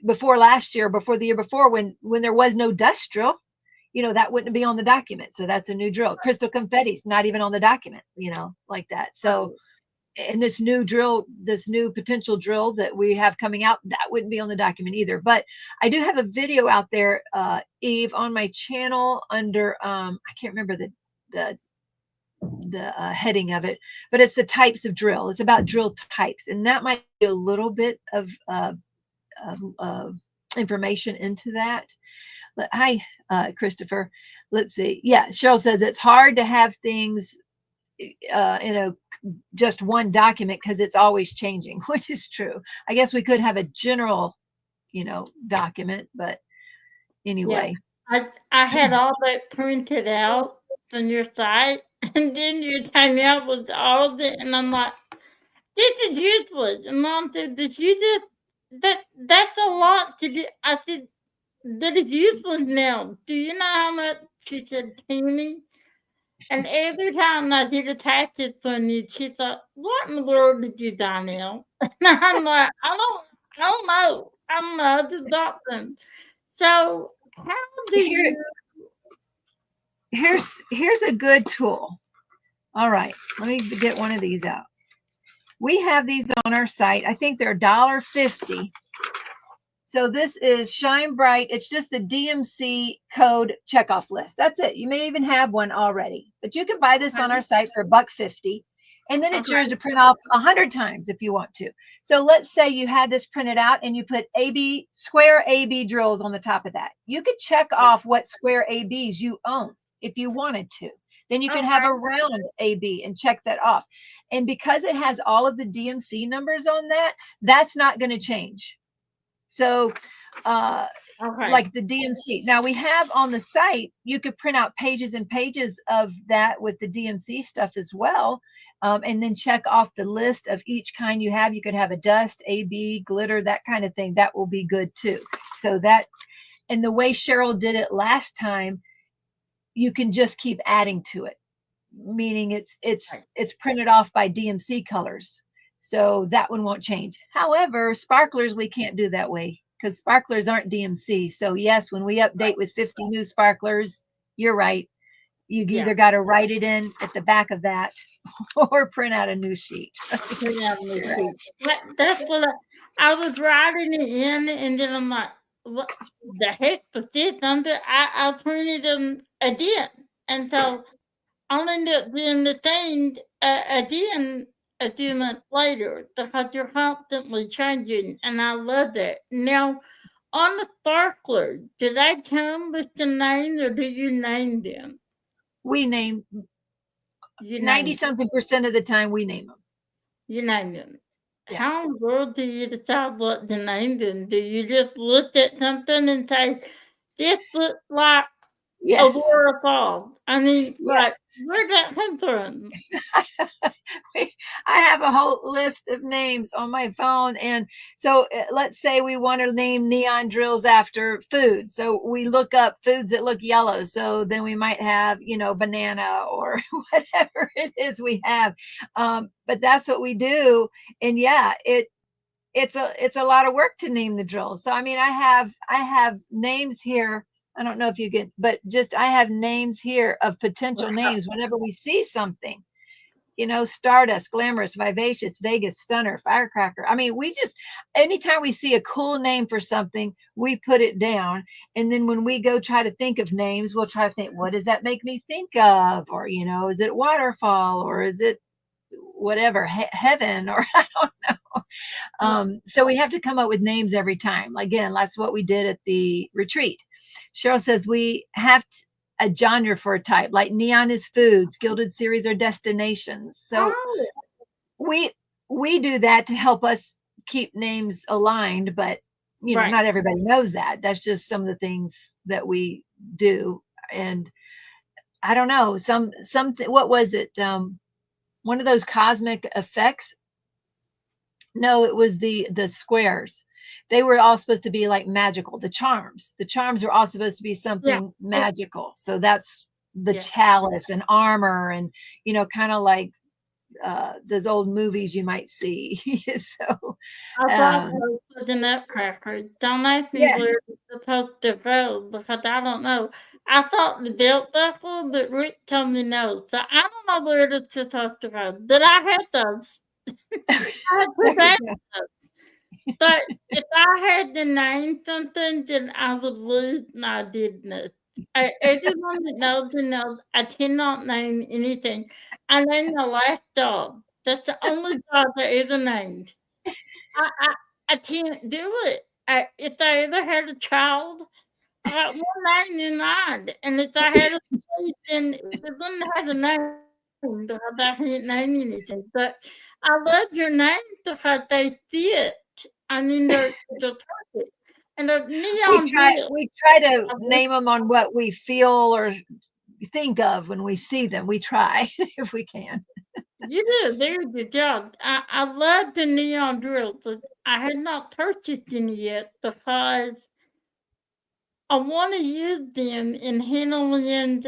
before last year, before the year before, when there was no dust drill, that wouldn't be on the document. So that's a new drill. Crystal confetti's not even on the document, like that. So and this new potential drill that we have coming out, that wouldn't be on the document either. But I do have a video out there, Eve, on my channel under I can't remember the heading of it, but it's the types of drill. It's about drill types, and that might be a little bit of information into that. Hi, Christopher. Let's see. Yeah, Cheryl says it's hard to have things in a just one document because it's always changing, which is true. I guess we could have a general, document, but Yeah. anyway. I had all that printed out on your site, and then you came out with all of it, and I'm like, this is useless. And Mom said, did you just, that's a lot to do. I said, that is useless now. Do you know how much? She said, teeny. And every time I did attach it from you, she thought, what in the world did you do now? And I'm like, I don't know. I don't know. I just got them. So how do Here, you here's a good tool. All right, let me get one of these out. We have these on our site. I think they're $1.50. So this is Shine Bright. It's just the DMC code checkoff list. That's it. You may even have one already, but you can buy this on our site for $1.50. And then it's okay. yours to print off 100 times if you want to. So let's say you had this printed out and you put AB square AB drills on the top of that. You could check off what square ABs you own if you wanted to. Then you could have a round AB and check that off. And because it has all of the DMC numbers on that, that's not going to change. So like the DMC. Now we have on the site, you could print out pages and pages of that with the DMC stuff as well. And then check off the list of each kind you have. You could have a dust, AB, glitter, that kind of thing. That will be good too. So that, and the way Cheryl did it last time, you can just keep adding to it, meaning it's printed off by DMC colors. So that one won't change. However, sparklers, we can't do that way because sparklers aren't DMC. So yes, when we update with 50 new sparklers, you're right. You either got to write it in at the back of that or print out a new sheet. Print out a new sheet. That's what I was writing it in, and then I'm like, what the heck with this? I printed them again. And so I'll end up doing the thing again a few months later because you're constantly changing, and I love that. Now, on the sparkler, do they come with the name, or do you name them? We name You 90 name something percent of the time we name them. you name them. Yeah. How in the world do you decide what to name them? Do you just look at something and say, "This looks like a Yes. waterfall"? I mean, like, Yes. where'd that come from? I have a whole list of names on my phone. And so let's say we want to name neon drills after food. So we look up foods that look yellow. So then we might have, banana or whatever it is we have. But that's what we do. And yeah, it's a lot of work to name the drills. So I mean, I have names here. I don't know if you get, but just I have names here of potential names whenever we see something. Stardust, glamorous, vivacious, Vegas, stunner, firecracker. I mean, we just, anytime we see a cool name for something, we put it down. And then when we go try to think of names, we'll try to think, what does that make me think of? Or, is it waterfall or is it whatever, heaven, or I don't know. So we have to come up with names every time. Again, that's what we did at the retreat. Cheryl says we have a genre for a type, like neon is foods, gilded series are destinations. So we do that to help us keep names aligned, but not everybody knows that. That's just some of the things that we do. And I don't know, something, what was it? One of those cosmic effects. No, it was the squares. They were all supposed to be like magical. The charms were all supposed to be something magical. So that's the chalice and armor and kind of like those old movies you might see. So I thought I was for the nutcracker. Don't ask me where it's supposed to go because I don't know. I thought the belt buckle, but Rick told me no. So I don't know where it's supposed to go. Did I have those? I had to say those. But if I had to name something, then I would lose my didn't. Everyone that knows I cannot name anything. I named my last dog. That's the only dog I ever named. I I I can't do it. If I ever had a child, I got 199, and if I had a space, and it wouldn't have a name because I can't name anything. But I love your name because they see it. I mean, they're perfect, and the neon drill. We try I to love, name them on what we feel or think of when we see them. We try if we can. you did a very good job. I love the neon drills. But I had not purchased any yet because I want to use them in handling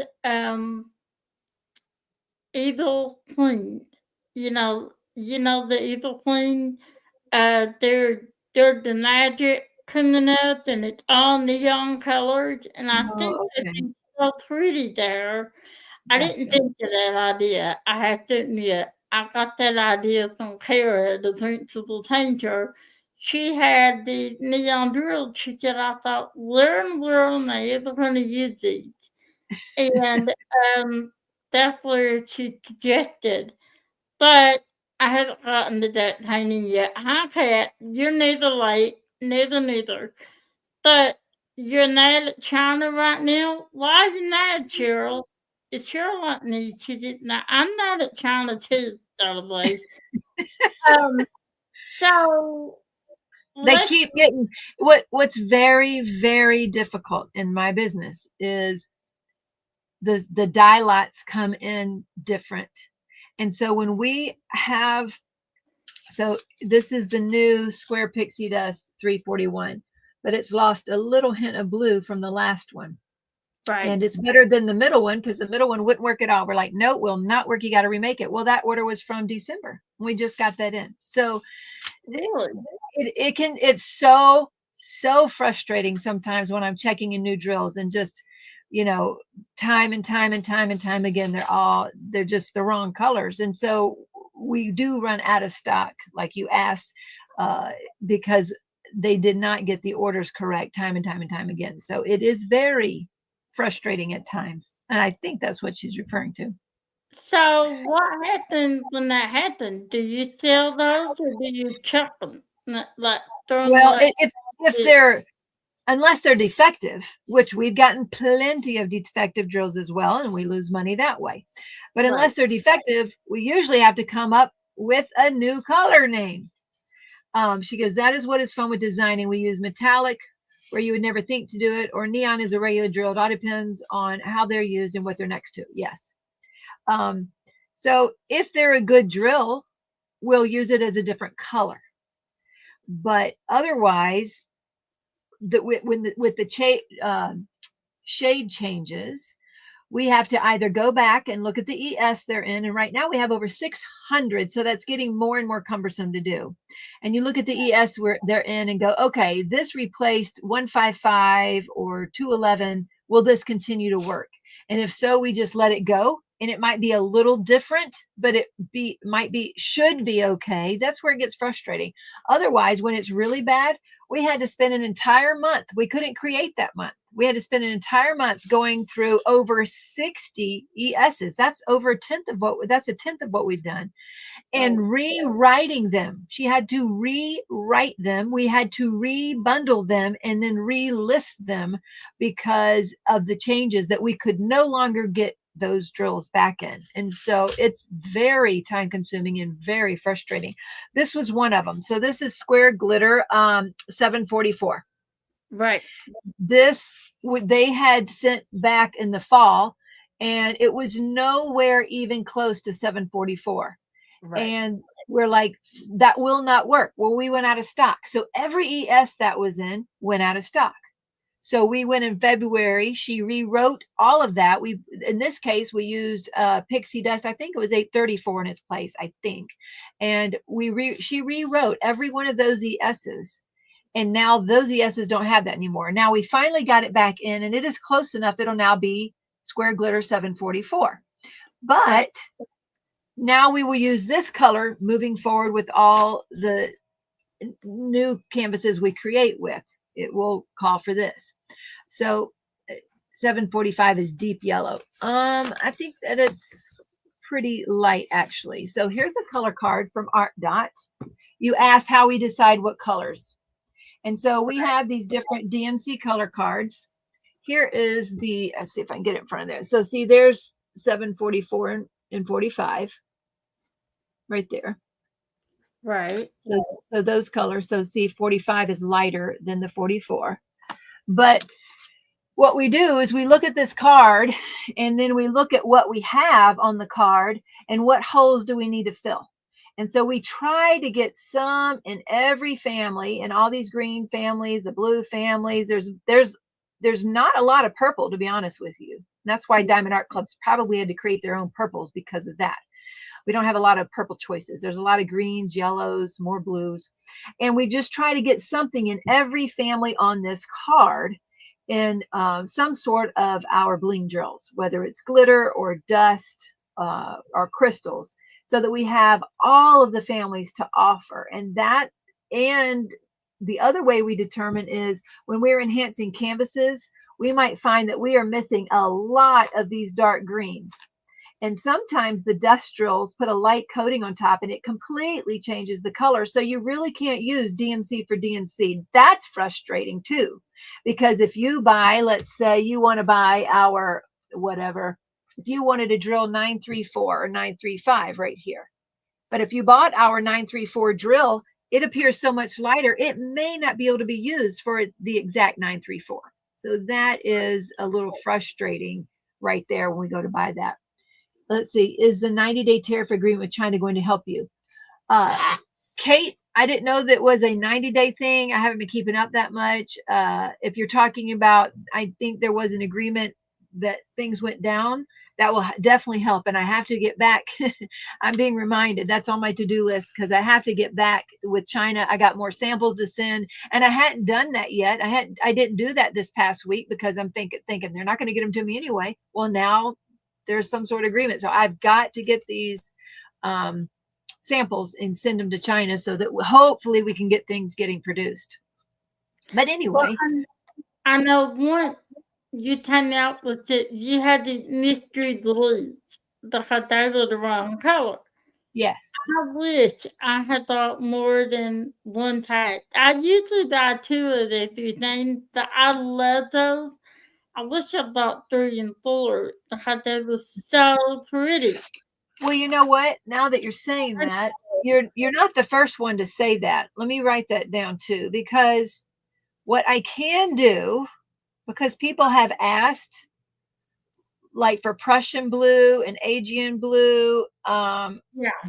Eagle Queen. The Eagle Queen. They're the magic criminals, and it's all neon colors, and I think Oh, that'd okay. be so pretty there. I didn't Gotcha. think of that idea. I have to admit, I got that idea from Kara, the principal painter. She had the neon drill. She said, I thought, where in the world am I ever going to use these? And that's where she suggested. But I haven't gotten to that painting yet. Hi, Kat. You're neither late, neither. But you're mad at China right now? Why are you mad, Cheryl? It's Cheryl like me. She did not. I'm mad at China too, by the way. Um, so They let's keep getting what's very, very difficult in my business is the dye lots come in different. And so when we have, so this is the new Square Pixie Dust 341, but it's lost a little hint of blue from the last one. right. And it's better than the middle one because the middle one wouldn't work at all. We're like, no, it will not work. You got to remake it. Well, that order was from December. We just got that in. So Really? it's so frustrating sometimes when I'm checking in new drills and just time and time again they're just the wrong colors, and so we do run out of stock like you asked, because they did not get the orders correct time and time again. So it is very frustrating at times, and I think that's what she's referring to. So what happens when that happens? Do you sell those or do you chuck them? Like throw them Well, away? if they're unless they're defective, which we've gotten plenty of defective drills as well, and we lose money that way. But Right. unless they're defective, we usually have to come up with a new color name. She goes, that is what is fun with designing. We use metallic, where you would never think to do it, or neon is a regular drill. It all depends on how they're used and what they're next to. Yes. Um, so if they're a good drill, we'll use it as a different color. But otherwise, with the shade changes, we have to either go back and look at the ES they're in. And right now we have over 600. So that's getting more and more cumbersome to do. And you look at the ES where they're in and go, okay, this replaced 155 or 211. Will this continue to work? And if so, we just let it go. And it might be a little different, but should be okay. That's where it gets frustrating. Otherwise, when it's really bad, we had to spend an entire month. We couldn't create that month. We had to spend an entire month going through over 60 ESs. That's a tenth of what we've done, Right. and rewriting them. She had to rewrite them. We had to rebundle them and then relist them because of the changes that we could no longer get those drills back in. And so it's very time consuming and very frustrating. This was one of them. So this is Square Glitter 744. Right. This they had sent back in the fall, and it was nowhere even close to 744. Right. And we're like, that will not work. Well, we went out of stock. So every ES that was in went out of stock. So we went in February. She rewrote all of that. In this case, we used Pixie Dust. I think it was 834 in its place, I think. And she rewrote every one of those ESs. And now those ESs don't have that anymore. Now we finally got it back in, and it is close enough. It'll now be Square Glitter 744. But Right. now we will use this color moving forward with all the new canvases we create with. It will call for this. So 745 is deep yellow. I think that it's pretty light actually. So here's a color card from Art Dot. You asked how we decide what colors. And so we have these different DMC color cards, here is the, let's see if I can get it in front of there. So see, there's 744 and 45 right there. Right. So those colors. So see, 45 is lighter than the 44. But what we do is we look at this card and then we look at what we have on the card and what holes do we need to fill. And so we try to get some in every family, and all these green families, the blue families. There's not a lot of purple, to be honest with you. And that's why Diamond Art Clubs probably had to create their own purples, because of that. We don't have a lot of purple choices. There's a lot of greens, yellows, more blues. And we just try to get something in every family on this card in some sort of our bling drills, whether it's glitter or dust or crystals, so that we have all of the families to offer. And the other way we determine is when we're enhancing canvases, we might find that we are missing a lot of these dark greens. And sometimes the dust drills put a light coating on top and it completely changes the color. So you really can't use DMC for DNC. That's frustrating too, because if you buy, let's say you want to buy our whatever, if you wanted to drill 934 or 935 right here, but if you bought our 934 drill, it appears so much lighter, it may not be able to be used for the exact 934. So that is a little frustrating right there when we go to buy that. Let's see, is the 90-day tariff agreement with China going to help you? Kate, I didn't know that was a 90-day thing. I haven't been keeping up that much. If you're talking about, I think there was an agreement that things went down, that will definitely help. And I have to get back. I'm being reminded. That's on my to-do list, because I have to get back with China. I got more samples to send, and I hadn't done that yet. I didn't do that this past week because I'm thinking they're not going to get them to me anyway. Well, now there's some sort of agreement. So I've got to get these samples and send them to China so that hopefully we can get things getting produced. But anyway. Well, I know one you turned out with it, you had the mystery leaves because they were the wrong color. Yes. I wish I had thought more than one type. I usually buy 2 of the 3 things, but I love those. I wish I bought 3 and 4 because they were so pretty. Well, you know what? Now that you're saying that, you're not the first one to say that. Let me write that down too, because what I can do, because people have asked, like for Prussian blue and Aegean blue,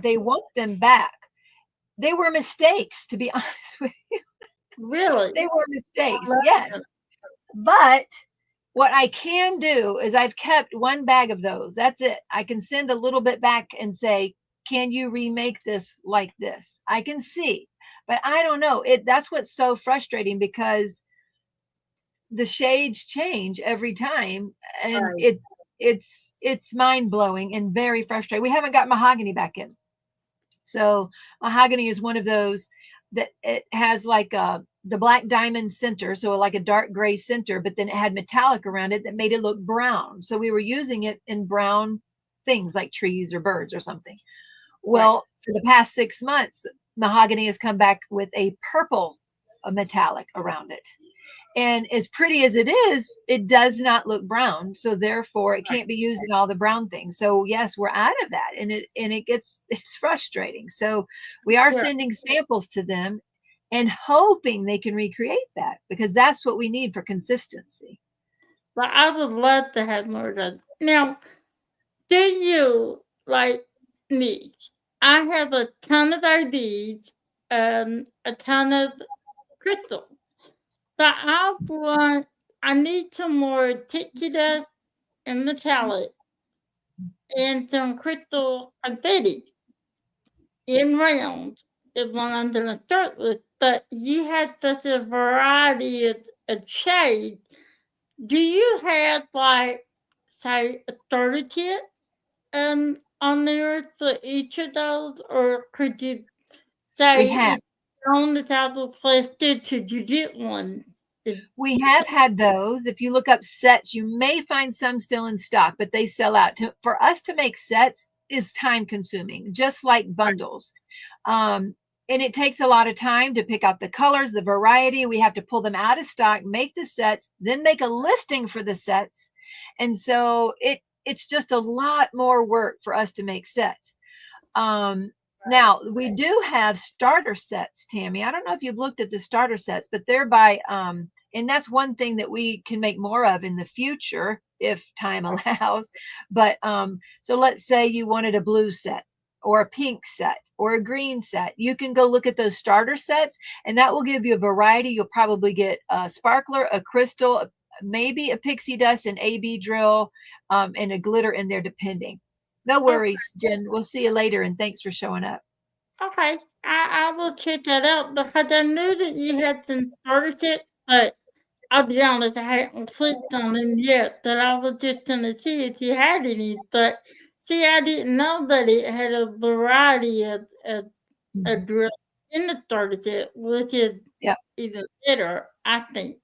they want them back. They were mistakes, to be honest with you. Really? They were mistakes, yes. But what I can do is I've kept 1 bag of those. That's it. I can send a little bit back and say, can you remake this like this? I can see, but I don't know. That's what's so frustrating, because the shades change every time, and Right. it's mind-blowing and very frustrating. We haven't got mahogany back in. So mahogany is one of those that it has like the black diamond center, so like a dark gray center, but then it had metallic around it that made it look brown. So we were using it in brown things like trees or birds or something. Well, for the past 6 months, mahogany has come back with a purple metallic around it. And as pretty as it is, it does not look brown. So therefore it can't be used in all the brown things. So yes, we're out of that. And it's frustrating. So we are sending samples to them and hoping they can recreate that, because that's what we need for consistency. But I would love to have more of that. Now, do you like needs? I have a ton of IDs and a ton of crystals. But I need some more tiki dust and metallic and some crystal confetti in rounds is what I'm going to start with. But you have such a variety of shades. Do you have, like, say, a starter kit on there for each of those? Or could you We say have. if you're on the top of listed, could you get one? We have had those. If you look up sets, you may find some still in stock, but they sell out. For us to make sets is time consuming, just like bundles. and it takes a lot of time to pick out the colors, the variety. We have to pull them out of stock, make the sets, then make a listing for the sets. And so it's just a lot more work for us to make sets. Now we do have starter sets, Tammy. I don't know if you've looked at the starter sets, but they're by and that's one thing that we can make more of in the future if time allows. But so let's say you wanted a blue set or a pink set or a green set. You can go look at those starter sets, and that will give you a variety. You'll probably get a sparkler, a crystal, maybe a pixie dust, an AB drill, and a glitter in there, depending. No worries, Jen. We'll see you later, and thanks for showing up. Okay, I will check that out because I knew that you had some starter kit, but I'll be honest, I hadn't clicked on them yet. That I was just gonna see if you had any, but see, I didn't know that it had a variety of drills in the starter kit, which is Yep. even better, I think.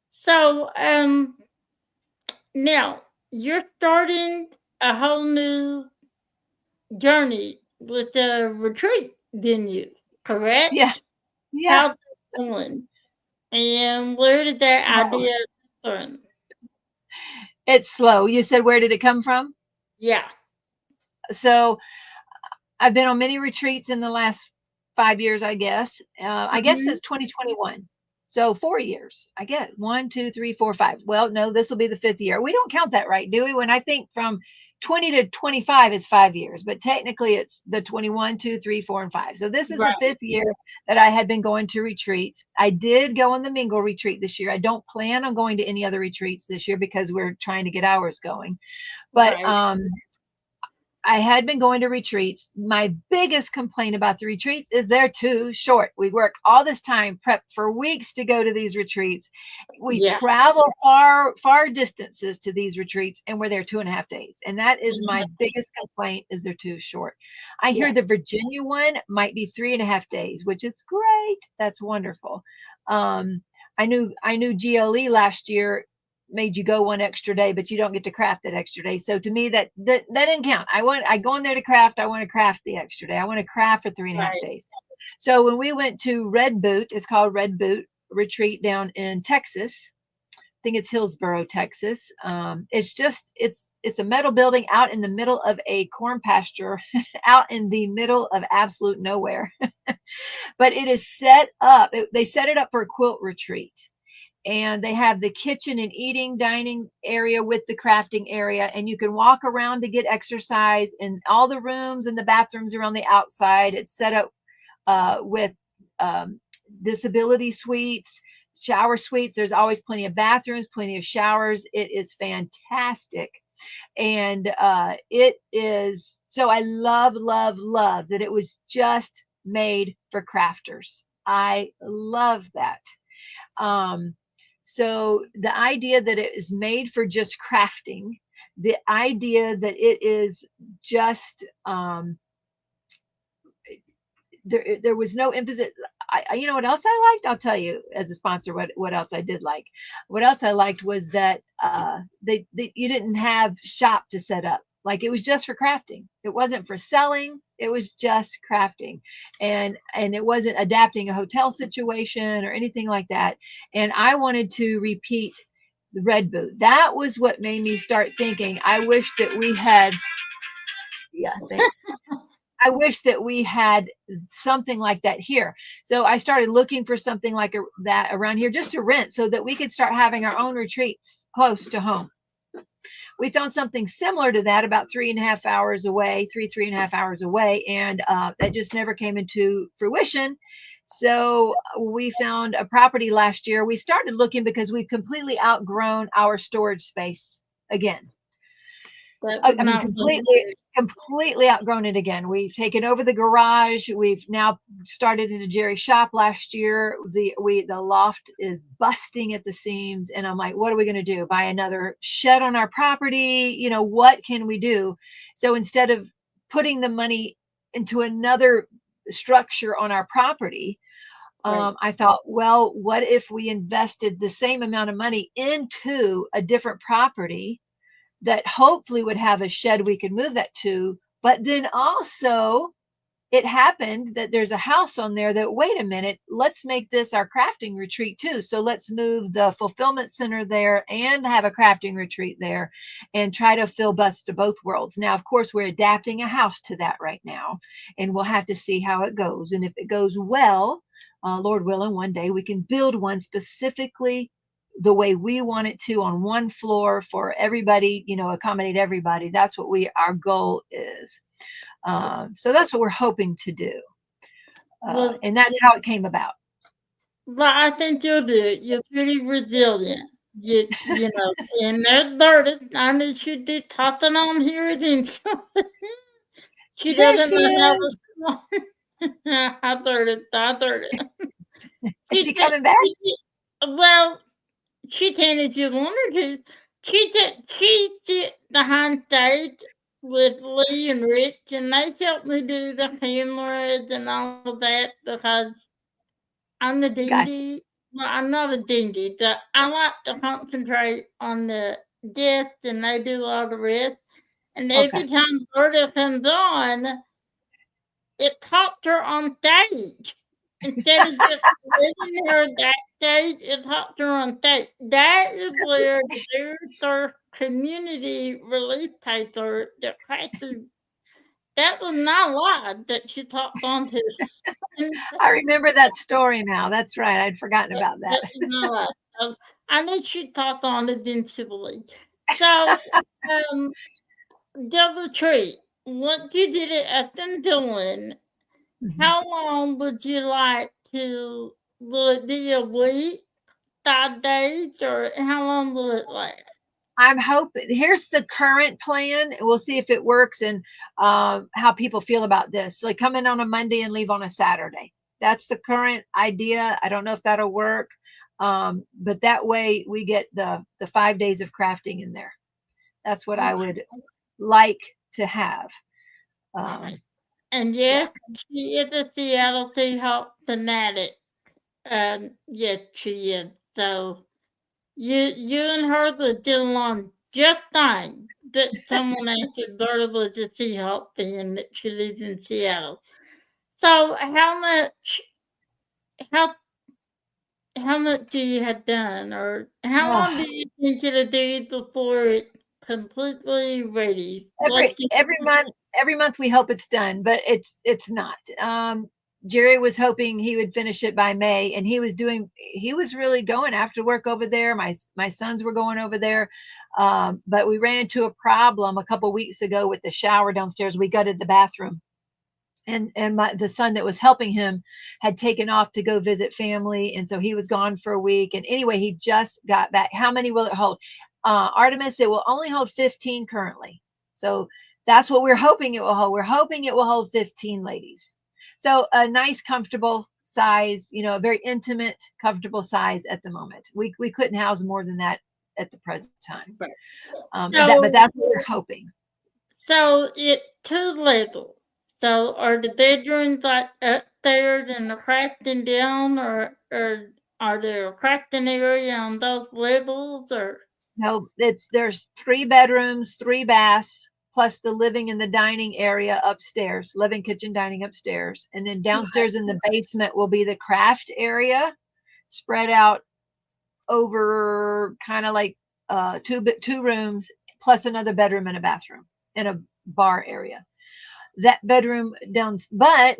So, now you're starting a whole new journey with the retreat, didn't you? Correct? Yeah. Yeah. How's it going? And where did that Slow. idea come from? It's slow. You said, where did it come from? Yeah. So I've been on many retreats in the last 5 years, I guess. I guess Mhm. since 2021. So 4 years. I get 1, 2, 3, 4, 5. Well, no, this will be the fifth year. We don't count that right, do we? When I think from 20 to 25 is 5 years, but technically it's the 21, 2, 3, 4, and 5. So this is the Right. fifth year that I had been going to retreats. I did go on the Mingle retreat this year. I don't plan on going to any other retreats this year because we're trying to get ours going. But Right. I had been going to retreats. My biggest complaint about the retreats is they're too short. We work all this time, prep for weeks to go to these retreats. We Yeah. travel far distances to these retreats, and we're there 2.5 days. And that is my Yeah. biggest complaint, is they're too short. I hear Yeah. the Virginia one might be 3.5 days, which is great. That's wonderful. I knew GLE last year made you go one extra day, but you don't get to craft that extra day. So to me, that didn't count. I go in there to craft. I want to craft the extra day. I want to craft for 3.5 Right. days. So when we went to Red Boot, it's called Red Boot Retreat down in Texas. I think it's Hillsboro, Texas. It's a metal building out in the middle of a corn pasture, out in the middle of absolute nowhere. But it is set up. They set it up for a quilt retreat, and they have the kitchen and eating dining area with the crafting area, and you can walk around to get exercise, and all the rooms and the bathrooms are on the outside. It's set up with disability suites, shower suites. There's always plenty of bathrooms, plenty of showers. It is fantastic. And it is, so I love that it was just made for crafters. I love that. So the idea that it is made for just crafting, the idea that it is just there was no emphasis. You know what else I liked? I'll tell you as a sponsor what else I did like. What else I liked was that you didn't have shop to set up. Like, it was just for crafting. It wasn't for selling. It was just crafting, and it wasn't adapting a hotel situation or anything like that. And I wanted to repeat the Red Boot. That was what made me start thinking, I wish that we had, yeah, thanks. I wish that we had something like that here. So I started looking for something like that around here, just to rent, so that we could start having our own retreats close to home. We found something similar to that about 3.5 hours away, 3.5 hours away, and that just never came into fruition. So we found a property last year. We started looking because we've completely outgrown our storage space again. That I was mean, not completely outgrown it again. We've taken over the garage. We've now started in a Jerry shop last year. The loft is busting at the seams, and I'm like, what are we going to do? Buy another shed on our property? You know, what can we do? So instead of putting the money into another structure on our property, right. I thought, well, what if we invested the same amount of money into a different property that hopefully would have a shed we could move that to, but then also it happened that there's a house on there that, wait a minute, let's make this our crafting retreat too. So let's move the fulfillment center there and have a crafting retreat there and try to fill butts to both worlds. Now, of course, we're adapting a house to that right now, and we'll have to see how it goes. And if it goes well, Lord willing, one day we can build one specifically the way we want it to on one floor for everybody, accommodate everybody. That's what our goal is. So that's what we're hoping to do. Well, And that's how it came about. well, I think you'll do it. You're pretty resilient. And that dirty. I knew she'd do tossing on here, didn't she? There Doesn't she know is. how to. I dirty. Is she coming back? Well, she can if you want her to. She did behind stage with Lee and Rich, and they helped me do the cameras and all of that because I'm the Gotcha. dingy. Well, I'm not a dingy. I like to concentrate on the guests, and they do all the rest. And every Okay. time Berta comes on, it talks her on stage. Instead of just letting her backstage, it talks her on stage. That is where their community release paper that Kathy, that was not live that she talked on to. And I remember that story now. That's right. I'd forgotten that, about that. that was not live. So I knew she talked on it eventually. So, um, Double Tree, once you did it at Dillon, how long would you like to? Will it be a week, 5 days, or how long will it last? I'm hoping here's the current plan. We'll see if it works and how people feel about this. Like come in on a Monday and leave on a Saturday. That's the current idea. I don't know if that'll work, but that way we get the 5 days of crafting in there. That's what I would like to have. And yes, she is a Seattle Seahawks fanatic. Yes, she is. So you and her would get along just fine. That someone answered Berta was a Seahawks fan that she lives in Seattle. So how how much do you have done, or how long do Oh, you think it'll be before it's completely ready? every month we hope it's done, but it's not. Jerry was hoping he would finish it by May, and he was really going after work over there. My sons were going over there, but we ran into a problem a couple weeks ago with the shower downstairs. We gutted the bathroom, and the son that was helping him had taken off to go visit family, and so he was gone for a week. And anyway, he just got back. How many will it hold? Artemis, it will only hold 15 currently. So that's what we're hoping it will hold. We're hoping it will hold 15 ladies. So a nice, comfortable size, a very intimate, comfortable size at the moment. We couldn't house more than that at the present time. Right. But that's what we're hoping. So it's 2 levels. So are the bedrooms like upstairs and the crafting down, or are there a crafting area on those levels, or? No, there's 3 bedrooms, 3 baths, plus the living and the dining area upstairs, living, kitchen, dining upstairs. And then downstairs in the basement will be the craft area spread out over kind of like 2 rooms, plus another bedroom and a bathroom and a bar area. That bedroom down, but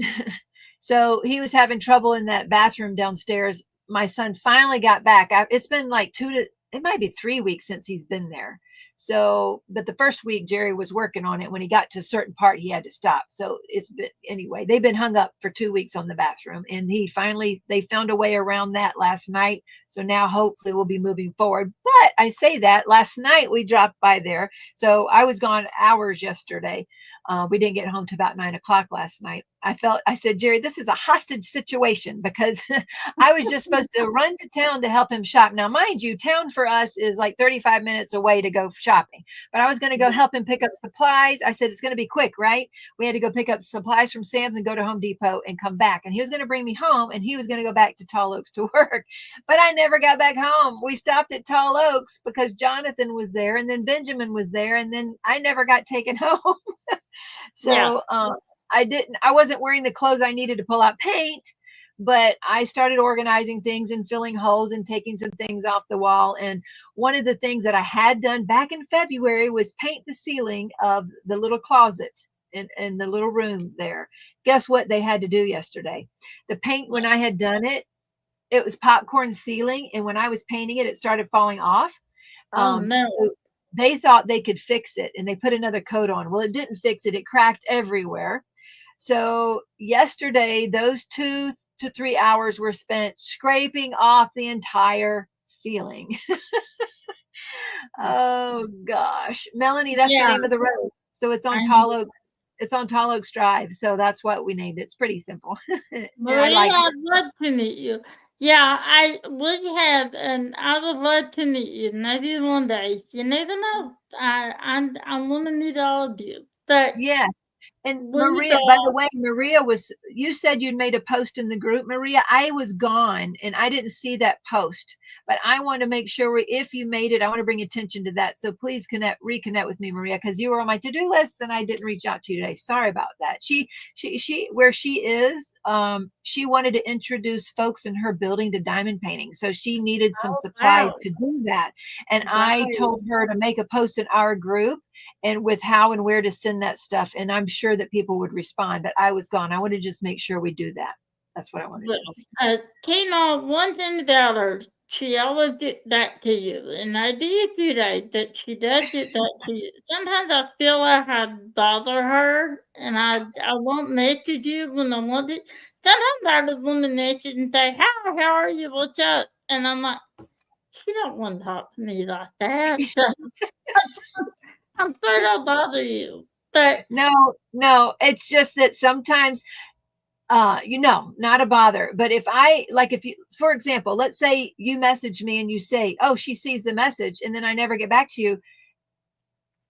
so he was having trouble in that bathroom downstairs. My son finally got back. It's been like it might be 3 weeks since he's been there. So, but the first week Jerry was working on it. When he got to a certain part, he had to stop. So it's been, anyway, they've been hung up for 2 weeks on the bathroom, and they found a way around that last night. So now hopefully we'll be moving forward. But I say that last night we dropped by there. So I was gone hours yesterday. We didn't get home till about 9 o'clock last night. I said, Jerry, this is a hostage situation because I was just supposed to run to town to help him shop. Now, mind you, town for us is like 35 minutes away to go shopping, but I was going to go help him pick up supplies. I said, it's going to be quick, right? We had to go pick up supplies from Sam's and go to Home Depot and come back. And he was going to bring me home, and he was going to go back to Tall Oaks to work. But I never got back home. We stopped at Tall Oaks because Jonathan was there, and then Benjamin was there, and then I never got taken home. So, I wasn't wearing the clothes I needed to pull out paint, but I started organizing things and filling holes and taking some things off the wall. And one of the things that I had done back in February was paint the ceiling of the little closet in the little room there. Guess what they had to do yesterday? The paint, when I had done it, it was popcorn ceiling, and when I was painting it, it started falling off. Oh no. So they thought they could fix it, and they put another coat on. Well, it didn't fix it. It cracked everywhere. So yesterday, those 2 to 3 hours were spent scraping off the entire ceiling. Oh gosh, Melanie, that's the Yeah, name of the road. So it's on I Tall Oak. It's on Tall Oaks Drive. So that's what we named it. It's pretty simple, and I Maria, like I'd it. love to meet you. Yeah, we have, and I would love to meet you. Maybe one day. You never know. I'm gonna meet all of you. But Yeah. And we Maria, by the don't. way, Maria was, you said you'd made a post in the group. Maria, I was gone and I didn't see that post, but I want to make sure if you made it, I want to bring attention to that. So please reconnect with me, Maria, because you were on my to-do list and I didn't reach out to you today. Sorry about that. Where she is, she wanted to introduce folks in her building to diamond painting. So she needed some Oh supplies wow! to do that. And I Right, told her to make a post in our group and with how and where to send that stuff. And I'm sure that people would respond, but I was gone. I want to just make sure we do that. That's what I want to but do. TeeMaw, one thing about her, she always did that to you, and I do today that she does get that to you. Sometimes I feel like I bother her, and I won't message you when I want it. Sometimes I just want to message and say, "Hi, how are you? What's up?" And I'm like, she don't want to talk to me like that. So I'm sorry to bother you, but No, no, it's just that sometimes not a bother. But if you, for example, let's say you message me and you say, oh, she sees the message, and then I never get back to you,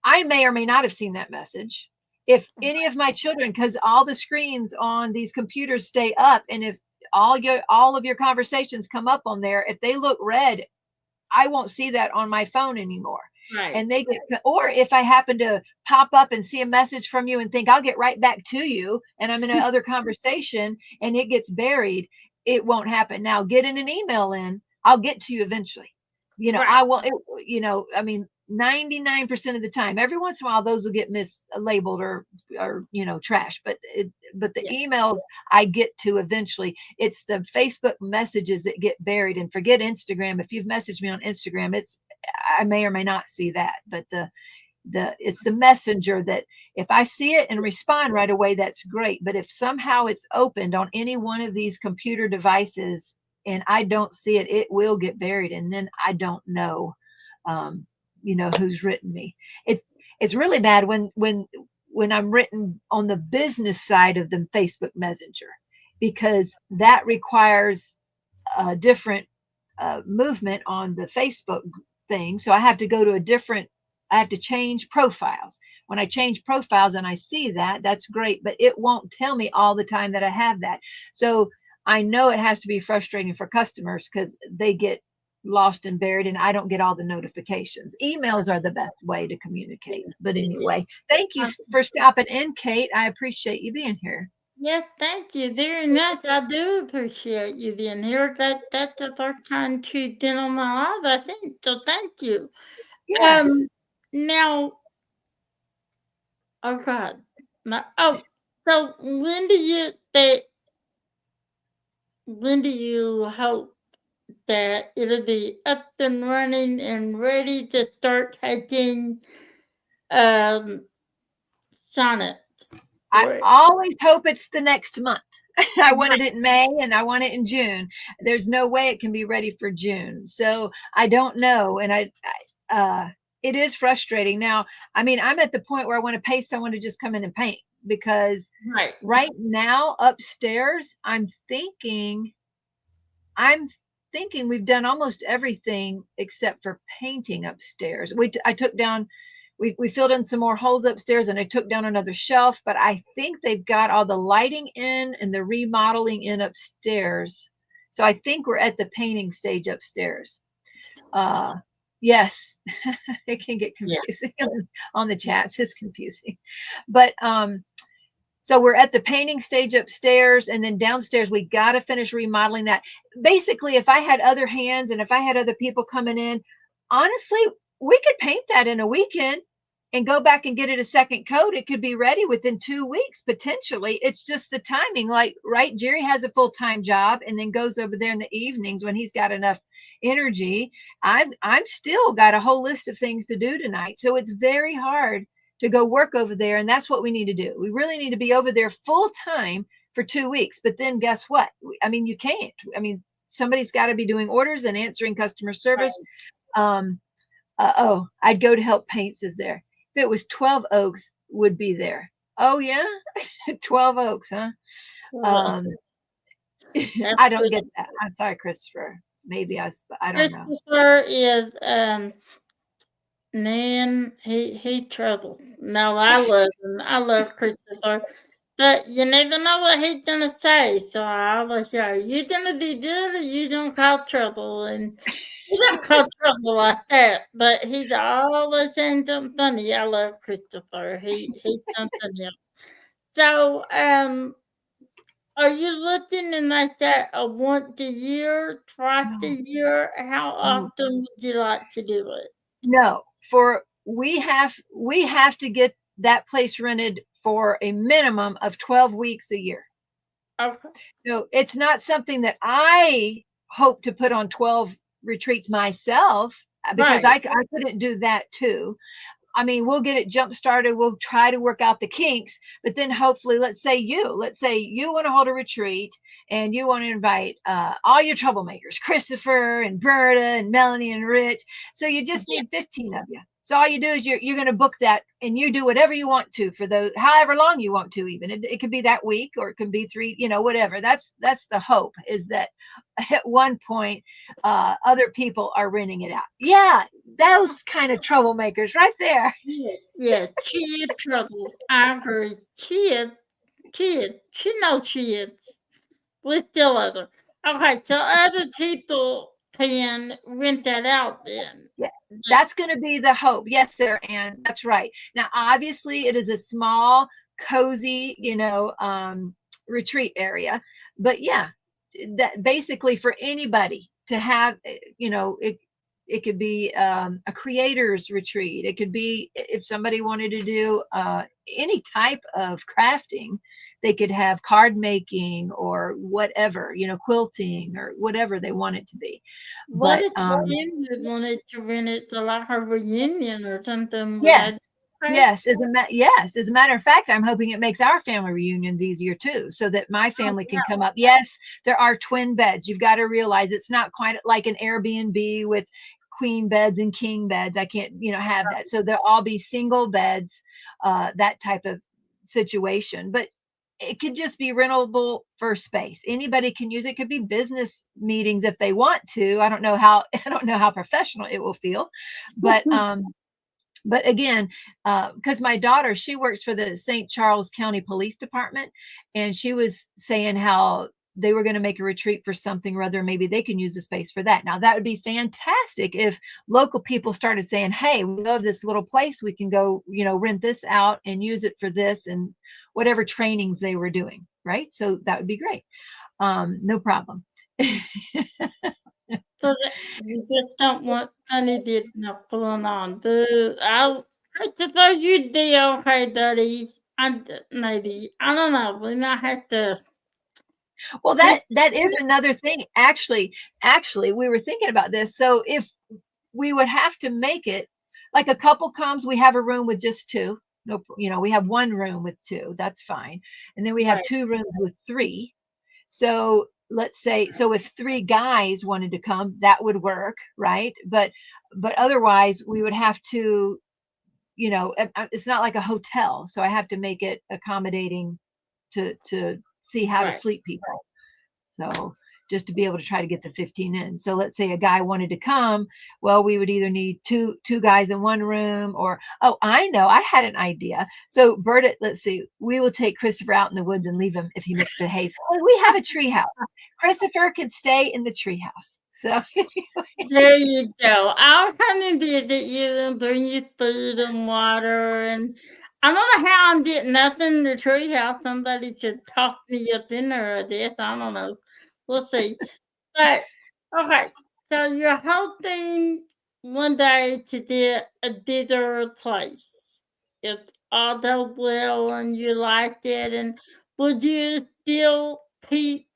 I may or may not have seen that message. If any of my children, because all the screens on these computers stay up, and if all of your conversations come up on there, if they look red, I won't see that on my phone anymore. right, And or if I happen to pop up and see a message from you and think I'll get right back to you, and I'm in another conversation and it gets buried, it won't happen. Now, getting an email in, I'll get to you eventually. right, I will, I mean, 99% of the time, every once in a while, those will get mislabeled or, trash, but the yeah, emails I get to eventually. It's the Facebook messages that get buried. And forget Instagram. If you've messaged me on Instagram, I may or may not see that, but it's the messenger that if I see it and respond right away, that's great. But if somehow it's opened on any one of these computer devices and I don't see it, it will get buried, and then I don't know, um, who's written me. It's really bad when I'm written on the business side of the Facebook Messenger, because that requires a different movement on the Facebook thing. So I have to go to I have to change profiles. When I change profiles and I see that, that's great, but it won't tell me all the time that I have that. So I know it has to be frustrating for customers because they get lost and buried and I don't get all the notifications. Emails are the best way to communicate. But yeah. anyway, thank you for stopping in, Kate. I appreciate you being here. Yes, thank you very much. I do appreciate you being here. That's the first time she's been on my live, I think. So thank you. Yes. Um now oh God. So when do you hope that it'll be up and running and ready to start taking um sonnets I for it? always hope it's the next month. I wanted Right. it in May and I want it in June. There's no way it can be ready for June. So I don't know. And it is frustrating. Now, I mean, I'm at the point where I want to pay someone to just come in and paint, because Right. right now upstairs, I'm thinking we've done almost everything except for painting upstairs. I took down, we filled in some more holes upstairs and I took down another shelf, but I think they've got all the lighting in and the remodeling in upstairs. So I think we're at the painting stage upstairs. Uh, yes, it can get Yeah. confusing on the Yeah. chats. It's confusing, but So we're at the painting stage upstairs, and then downstairs we got to finish remodeling that. Basically, if I had other hands and if I had other people coming in, honestly, we could paint that in a weekend and go back and get it a second coat. It could be ready within 2 weeks potentially. It's just the timing. Like, right, Jerry has a full-time job and then goes over there in the evenings when he's got enough energy. I'm still got a whole list of things to do tonight, so it's very hard to go work over there. And that's what we need to do. We really need to be over there full time for 2 weeks. But then guess what? I mean, you can't. I mean, somebody's got to be doing orders and answering customer service. I'd go to help paints is there. If it was 12 Oaks, would be there. Oh yeah, 12 Oaks, huh? I don't get that. I'm sorry, Christopher. Maybe I don't know. Christopher is man, he trouble. No, I love him. I love Christopher. But you never know what he's gonna say. So I always say, you gonna do good or you don't cause trouble, and he don't cause trouble like that, but he's always saying something funny. I love Christopher. He's something else. So are you looking in like that once a year, twice a year? How often would you like to do it? No, we have to get that place rented for a minimum of 12 weeks a year. Okay. So it's not something that I hope to put on 12 retreats myself, because I couldn't do that too. I mean, we'll get it jump started. We'll try to work out the kinks, but then hopefully, let's say you want to hold a retreat and you want to invite all your troublemakers, Christopher and Berta and Melanie and Rich. So you just need 15 of you. So all you do is you're going to book that, and you do whatever you want to for those, however long you want to. Even it could be that week, or it could be 3, whatever. That's the hope, is that at one point other people are renting it out. Yeah, those kind of troublemakers right there. Yeah, she is trouble. I agree. She knows she is. We still other. Okay, so other people can rent that out then. Yeah, that's going to be the hope. Yes, sir. And that's right. Now, obviously, it is a small, cozy, retreat area. But yeah, that basically for anybody to have, it could be a creator's retreat. It could be if somebody wanted to do any type of crafting, they could have card making or whatever, quilting or whatever they want it to be. What But if you wanted to rent it to like a reunion or something? yes, yes. As a matter of fact, I'm hoping it makes our family reunions easier too, so that my family can come up. Yes, there are twin beds. You've got to realize it's not quite like an Airbnb with queen beds and king beds. I can't, have that. So there'll all be single beds, that type of situation. But it could just be rentable for space. Anybody can use it. It could be business meetings if they want to. I don't know how professional it will feel, but but again, because my daughter, she works for the St. Charles County Police Department, and she was saying how they were going to make a retreat for something or other. Maybe they can use the space for that. Now, that would be fantastic if local people started saying, hey, we love this little place. We can go, rent this out and use it for this and whatever trainings they were doing. Right. So that would be great. No problem. So you just don't want any did not going on. I'll Christopher, you do okay, Daddy. And maybe I don't know. We might have to. Well, that is another thing. Actually, we were thinking about this. So if we would have to make it like a couple comes, we have a room with just 2. No, we have one room with 2. That's fine. And then we have 2 rooms with 3. So let's say, if 3 guys wanted to come, that would work, right? But otherwise, we would have to, it's not like a hotel, so I have to make it accommodating to see how to sleep people. So just to be able to try to get the 15 in. So let's say a guy wanted to come, well, we would either need two guys in one room, or, oh, I know, I had an idea. So Berta, let's see, we will take Christopher out in the woods and leave him if he misbehaves. We have a tree house. Christopher can stay in the tree house. So there you go. I'll come and visit you and bring you food and water, and I don't know how I'm getting nothing in the treehouse. Somebody should talk me up in there or this. I don't know. We'll see. But okay, so you're hoping one day to get a bigger place. If all goes well and you like it, and would you still keep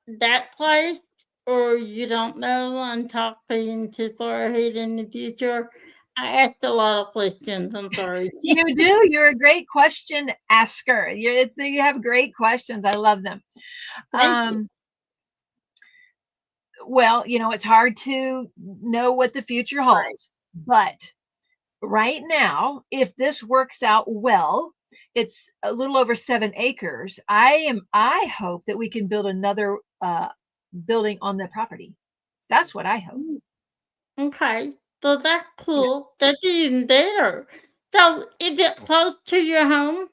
that place, or you don't know? I'm talking too far ahead in the future. I asked a lot of questions. I'm sorry. You do. You're a great question asker. You have great questions. I love them. Thank you. Well, it's hard to know what the future Right. holds, but right now, if this works out well, it's a little over 7 acres. I hope that we can build another building on the property. That's what I hope. Mm, okay. So that's Yeah, cool. That's even better. So is it close to your home?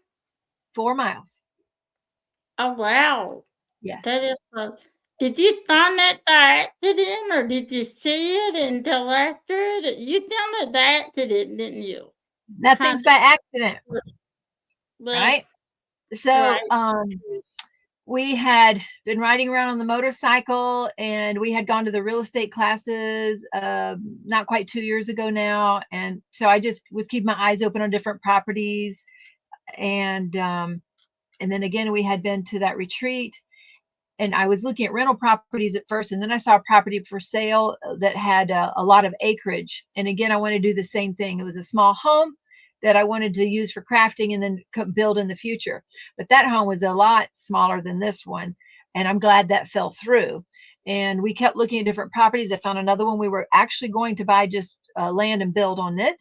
4 miles. Oh wow. That Yes. is close. Did you find that by accident or did you see it until after it? You found it by accident, didn't you? Kind Nothing's by accident, of. Well, right? So, right. we had been riding around on the motorcycle and we had gone to the real estate classes not quite 2 years ago now, and so I just was keeping my eyes open on different properties, and then again we had been to that retreat, and I was looking at rental properties at first, and then I saw a property for sale that had a lot of acreage. And again, I want to do the same thing. It was a small home that I wanted to use for crafting and then build in the future. But that home was a lot smaller than this one, and I'm glad that fell through. And we kept looking at different properties. I found another one we were actually going to buy just land and build on it,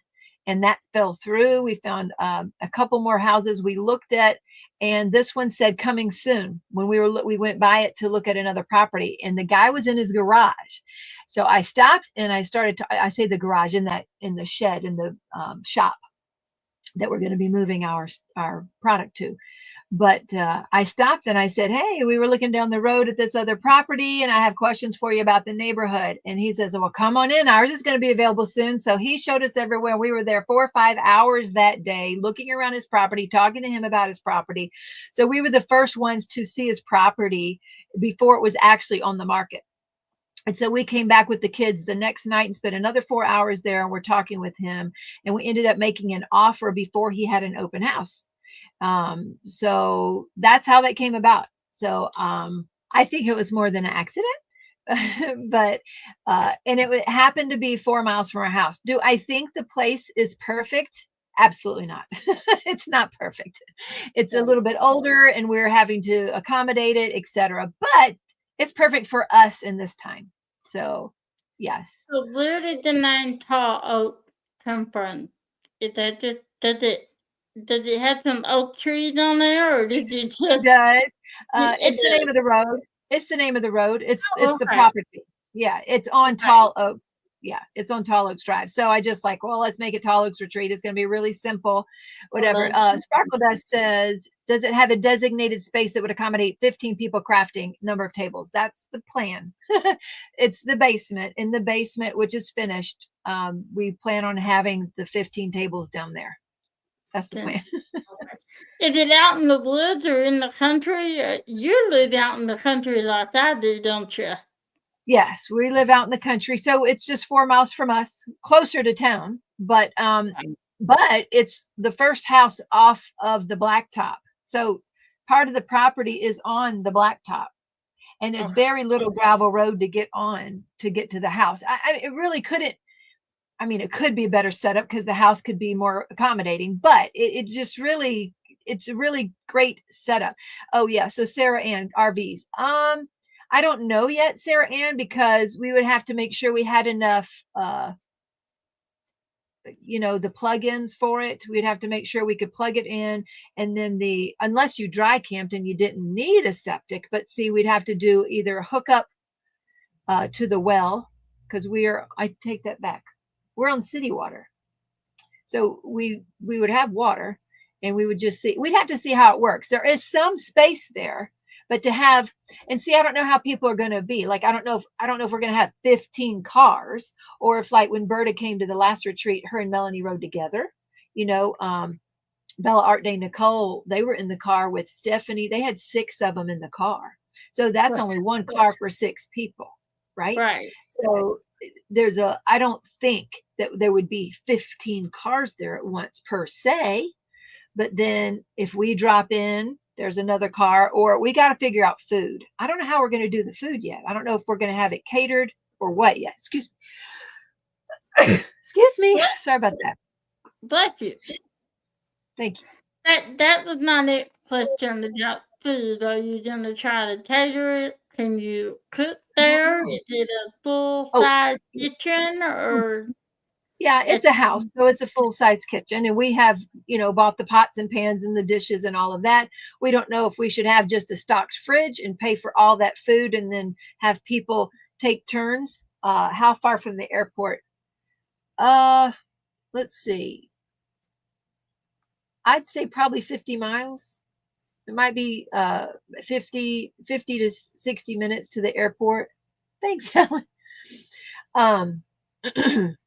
and that fell through. We found a couple more houses we looked at, and this one said coming soon. When we went by it to look at another property, and the guy was in his garage. So I stopped and I started to, I say the garage, in the shed, in the shop that we're going to be moving our product to. But I stopped and I said, "Hey, we were looking down the road at this other property, and I have questions for you about the neighborhood." And he says, "Well, come on in. Ours is going to be available soon." So he showed us everywhere. We were there 4 or 5 hours that day, looking around his property, talking to him about his property. So we were the first ones to see his property before it was actually on the market. And so we came back with the kids the next night and spent another 4 hours there, and we're talking with him. And we ended up making an offer before he had an open house. So that's how that came about. So I think it was more than an accident, but and it happened to be 4 miles from our house. Do I think the place is perfect? Absolutely not. It's not perfect. It's a Right. little bit older, and we're having to accommodate it, etc. But it's perfect for us in this time. So yes, So where did the name tall oak come from? Is that just does it have some oak trees on there, or did you just it does. it It's the name does? of the road. It's the name of the road. It's Oh, the okay, property. Yeah, it's on okay. Tall Oak. Yeah, it's on Tall Oaks Drive. So I just like, well, let's make it Tall Oaks Retreat. It's going to be really simple, Well, whatever. that's Sparkle Dust says, does it have a designated space that would accommodate 15 people crafting number of tables? That's the plan. It's the basement. In the basement, which is finished, we plan on having the 15 tables down there. That's the sense. plan. Okay. Is it out in the woods or in the country? You live out in the country like I do, don't you? Yes, we live out in the country, so it's just 4 miles from us, closer to town, but it's the first house off of the blacktop. So part of the property is on the blacktop, and there's Okay. very little gravel road to get on to get to the house. It really couldn't. I mean, it could be a better setup because the house could be more accommodating, but it just really, it's a really great setup. Oh yeah, so Sarah Ann RVs. I don't know yet, Sarah Ann, because we would have to make sure we had enough the plugins for it. We'd have to make sure we could plug it in, and then the unless you dry camped and you didn't need a septic, but see, we'd have to do either a hookup to the well, because I take that back. We're on city water. So we would have water, and we would just see. We'd have to see how it works. There is some space there, but to have and see, I don't know how people are going to be. Like I don't know if we're going to have 15 cars, or if, like when Berta came to the last retreat, her and Melanie rode together. You know, Bella, Art Day, Nicole, they were in the car with Stephanie. They had 6 of them in the car. So that's only one car for 6 people, right? Right. So I don't think that there would be 15 cars there at once per se. But then if we drop in, there's another car, or we got to figure out food. I don't know how we're going to do the food yet. I don't know if we're going to have it catered or what yet. Excuse me. Excuse me. Sorry about that. Bless you. Thank you. That was my next question about food. Are you gonna try to cater it? Can you cook there? Is it a full size kitchen or yeah, it's a house, so it's a full-size kitchen, and we have, bought the pots and pans and the dishes and all of that. We don't know if we should have just a stocked fridge and pay for all that food and then have people take turns. How far from the airport? Let's see. I'd say probably 50 miles. It might be 50 to 60 minutes to the airport. Thanks, Helen.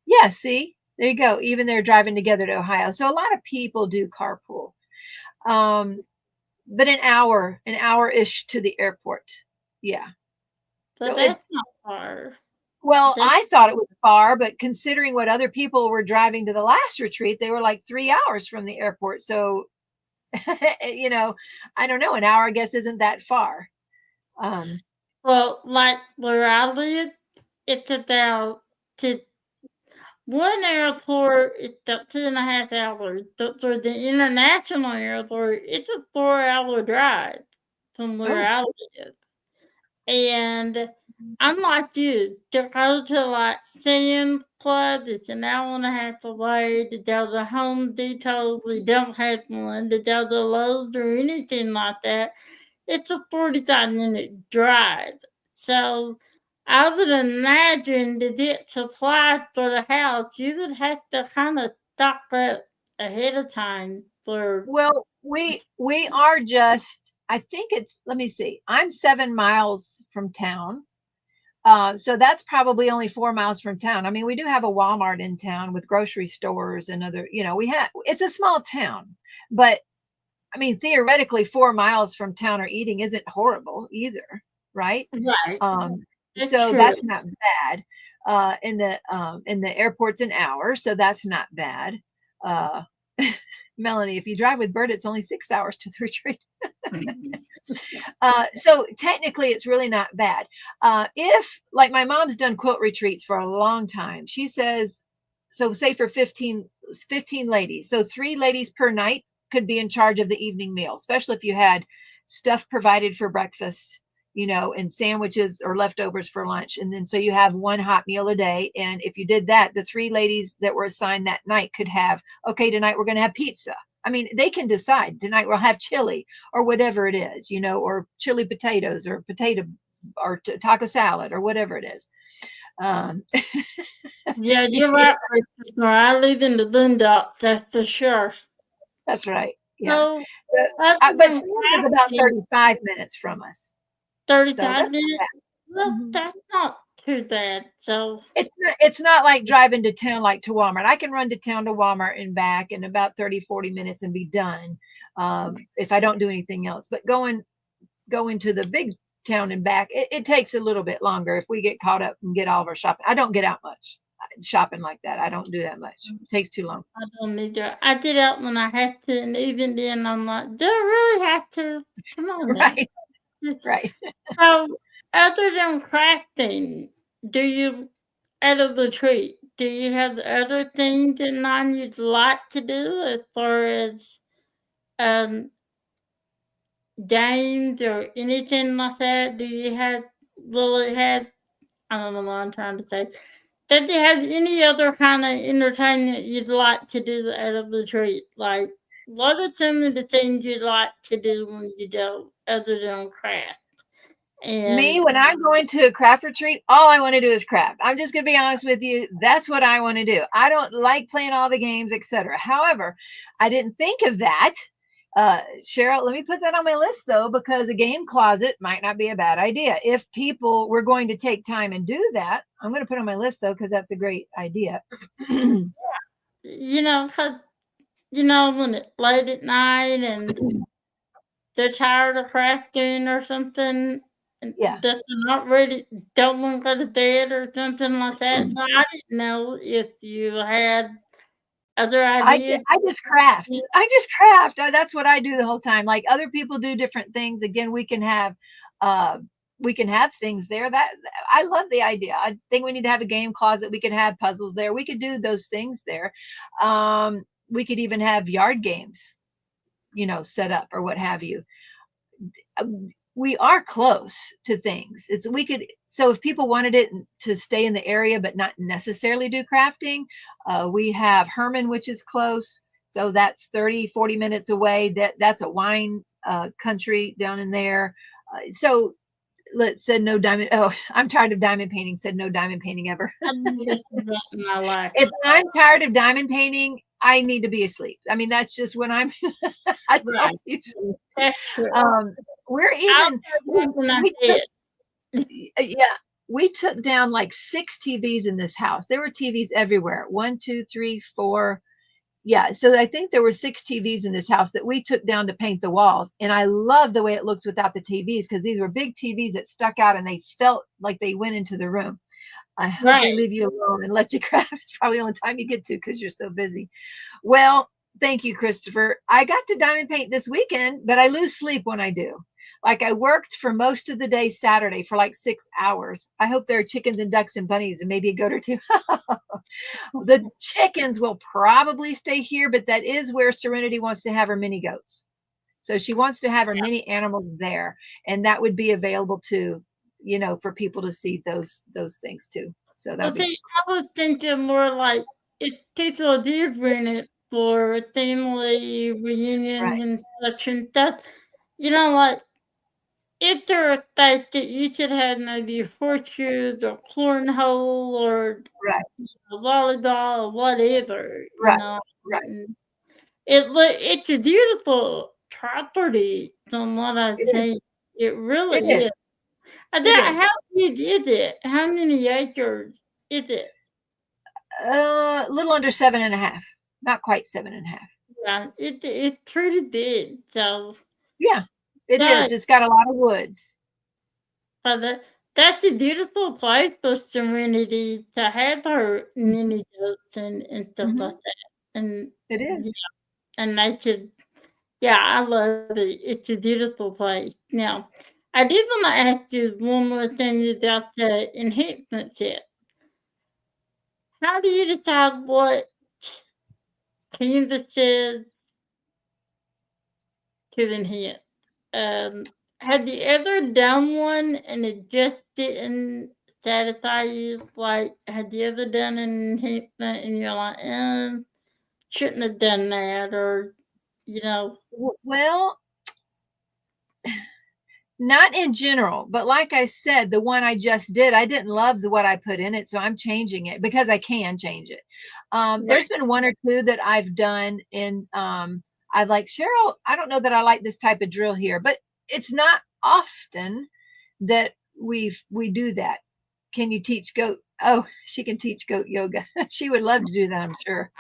Yeah, see, there you go. Even they're driving together to Ohio. So a lot of people do carpool. But an hour-ish to the airport. Yeah. So that's not far. Well, I thought it was far, but considering what other people were driving to the last retreat, they were like 3 hours from the airport. So, I don't know. An hour, I guess, isn't that far. Well, like where I live, it's about one airport. It's about 2.5 hours. But for the international airport, it's a 4-hour drive from where I live. And I'm like you, to go to like Sam's Club, it's an hour and a half away. To go to Home Depot, we don't have one. To go to Lowe's or anything like that, it's a 45-minute drive. So I would imagine to get supplies for the house, you would have to kind of stock up ahead of time for. Well, we are just, I think it's, let me see, I'm 7 miles from town. So that's probably only 4 miles from town. I mean, we do have a Walmart in town with grocery stores and other, it's a small town, but I mean, theoretically 4 miles from town or eating isn't horrible either. Right. Right. So that's not bad. In the airport's an hour. So that's not bad. Melanie, if you drive with Bert, it's only 6 hours to the retreat. So technically it's really not bad. If like my mom's done quilt retreats for a long time, she says, so say for 15 ladies, so 3 ladies per night could be in charge of the evening meal, especially if you had stuff provided for breakfast, and sandwiches or leftovers for lunch. And then so you have 1 hot meal a day. And if you did that, the 3 ladies that were assigned that night could have, okay, tonight we're going to have pizza. I mean, they can decide tonight we'll have chili or whatever it is, or chili potatoes or potato or taco salad or whatever it is. Yeah, you're right. I live in the boondocks, that's for sure. That's right. Yeah. So, but Sam's is about 35 minutes from us. 35 minutes? Well, that's not too bad. So it's not like driving to town like to Walmart. I can run to town to Walmart and back in about 30-40 minutes and be done if I don't do anything else. But going to the big town and back, it takes a little bit longer if we get caught up and get all of our shopping. I don't get out much shopping like that. I don't do that much. It takes too long. I don't need to. I get out when I have to, and even then I'm like, do I really have to? Come on, right. Right. So, other than crafting, do you, at a retreat, do you have other things in mind you'd like to do as far as games or anything like that? Do you I don't know what I'm trying to say. Did you have any other kind of entertainment you'd like to do at a retreat? Like, what are some of the things you'd like to do when you do other than craft? Me, when I'm going to a craft retreat, all I want to do is craft. I'm just going to be honest with you. That's what I want to do. I don't like playing all the games, etc. However, I didn't think of that. Cheryl, let me put that on my list though, because a game closet might not be a bad idea. If people were going to take time and do that, I'm going to put on my list though, because that's a great idea. Yeah. Because when it's late at night and they're tired of crafting or something, and Yeah. that they're not ready, don't want to go to bed or something like that. So I didn't know if you had other ideas. I just craft. I just craft. That's what I do the whole time. Like other people do different things. Again, uh we can have things there. That I love the idea. I think we need to have a game closet. We could have puzzles there. We could do those things there. We could even have yard games, set up or what have you. We are close to things. It's we could so if people wanted it to stay in the area but not necessarily do crafting, we have Herman, which is close. So that's 30-40 minutes away. That's a wine country down in there. So let's said no diamond. Oh, I'm tired of diamond painting. Said no diamond painting ever. I never seen that in my life. If I'm tired of diamond painting, I need to be asleep. I mean, that's just when I'm. I Right. don't usually. That's true. We're I'll even. tell you when I We did. yeah, we took down like 6 TVs in this house. There were TVs everywhere. One, two, three, four. Yeah, so I think there were 6 TVs in this house that we took down to paint the walls. And I love the way it looks without the TVs because these were big TVs that stuck out and they felt like they went into the room. I hope they Right. leave you alone and let you craft. It's probably the only time you get to because you're so busy. Well, thank you, Christopher. I got to diamond paint this weekend, but I lose sleep when I do. Like I worked for most of the day Saturday for like 6 hours. I hope there are chickens and ducks and bunnies and maybe a goat or two. The chickens will probably stay here, but that is where Serenity wants to have her mini goats. So she wants to have her mini animals there, and that would be available to, for people to see those things too. So Well, that'd be see, I was thinking more like if people did rent it for family reunions right, and such and that, like if there are like that you should have maybe horseshoes or cornhole or right, volleyball or whatever, right, right. and it's a beautiful property from what I've It is. seen. It It really is. is. And It then is. how big is it? How many acres is it? A little under 7.5. Not quite 7.5. Yeah, it pretty big. So Yeah, it is. that It's got a lot of woods. but that's a beautiful place for Serenity to have her mini goats and stuff Hmm. like that. And It yeah, is. and they could yeah, I love it. It's a beautiful place. Now, I did want to ask you one more thing about the enhancement set. How do you decide what canvases to enhance? Have you ever done one and it just didn't satisfy you? Like, had you ever done an enhancement and you're like, shouldn't have done that, or you know, Well, not in general, but like I said, the one I just did, I didn't love what I put in it, so I'm changing it because I can change it. right, There's been one or two that I've done in I've like, Cheryl, I don't know that I like this type of drill here, but it's not often that we do that. Can you teach goat? Oh, she can teach goat yoga. She would love to do that, I'm sure.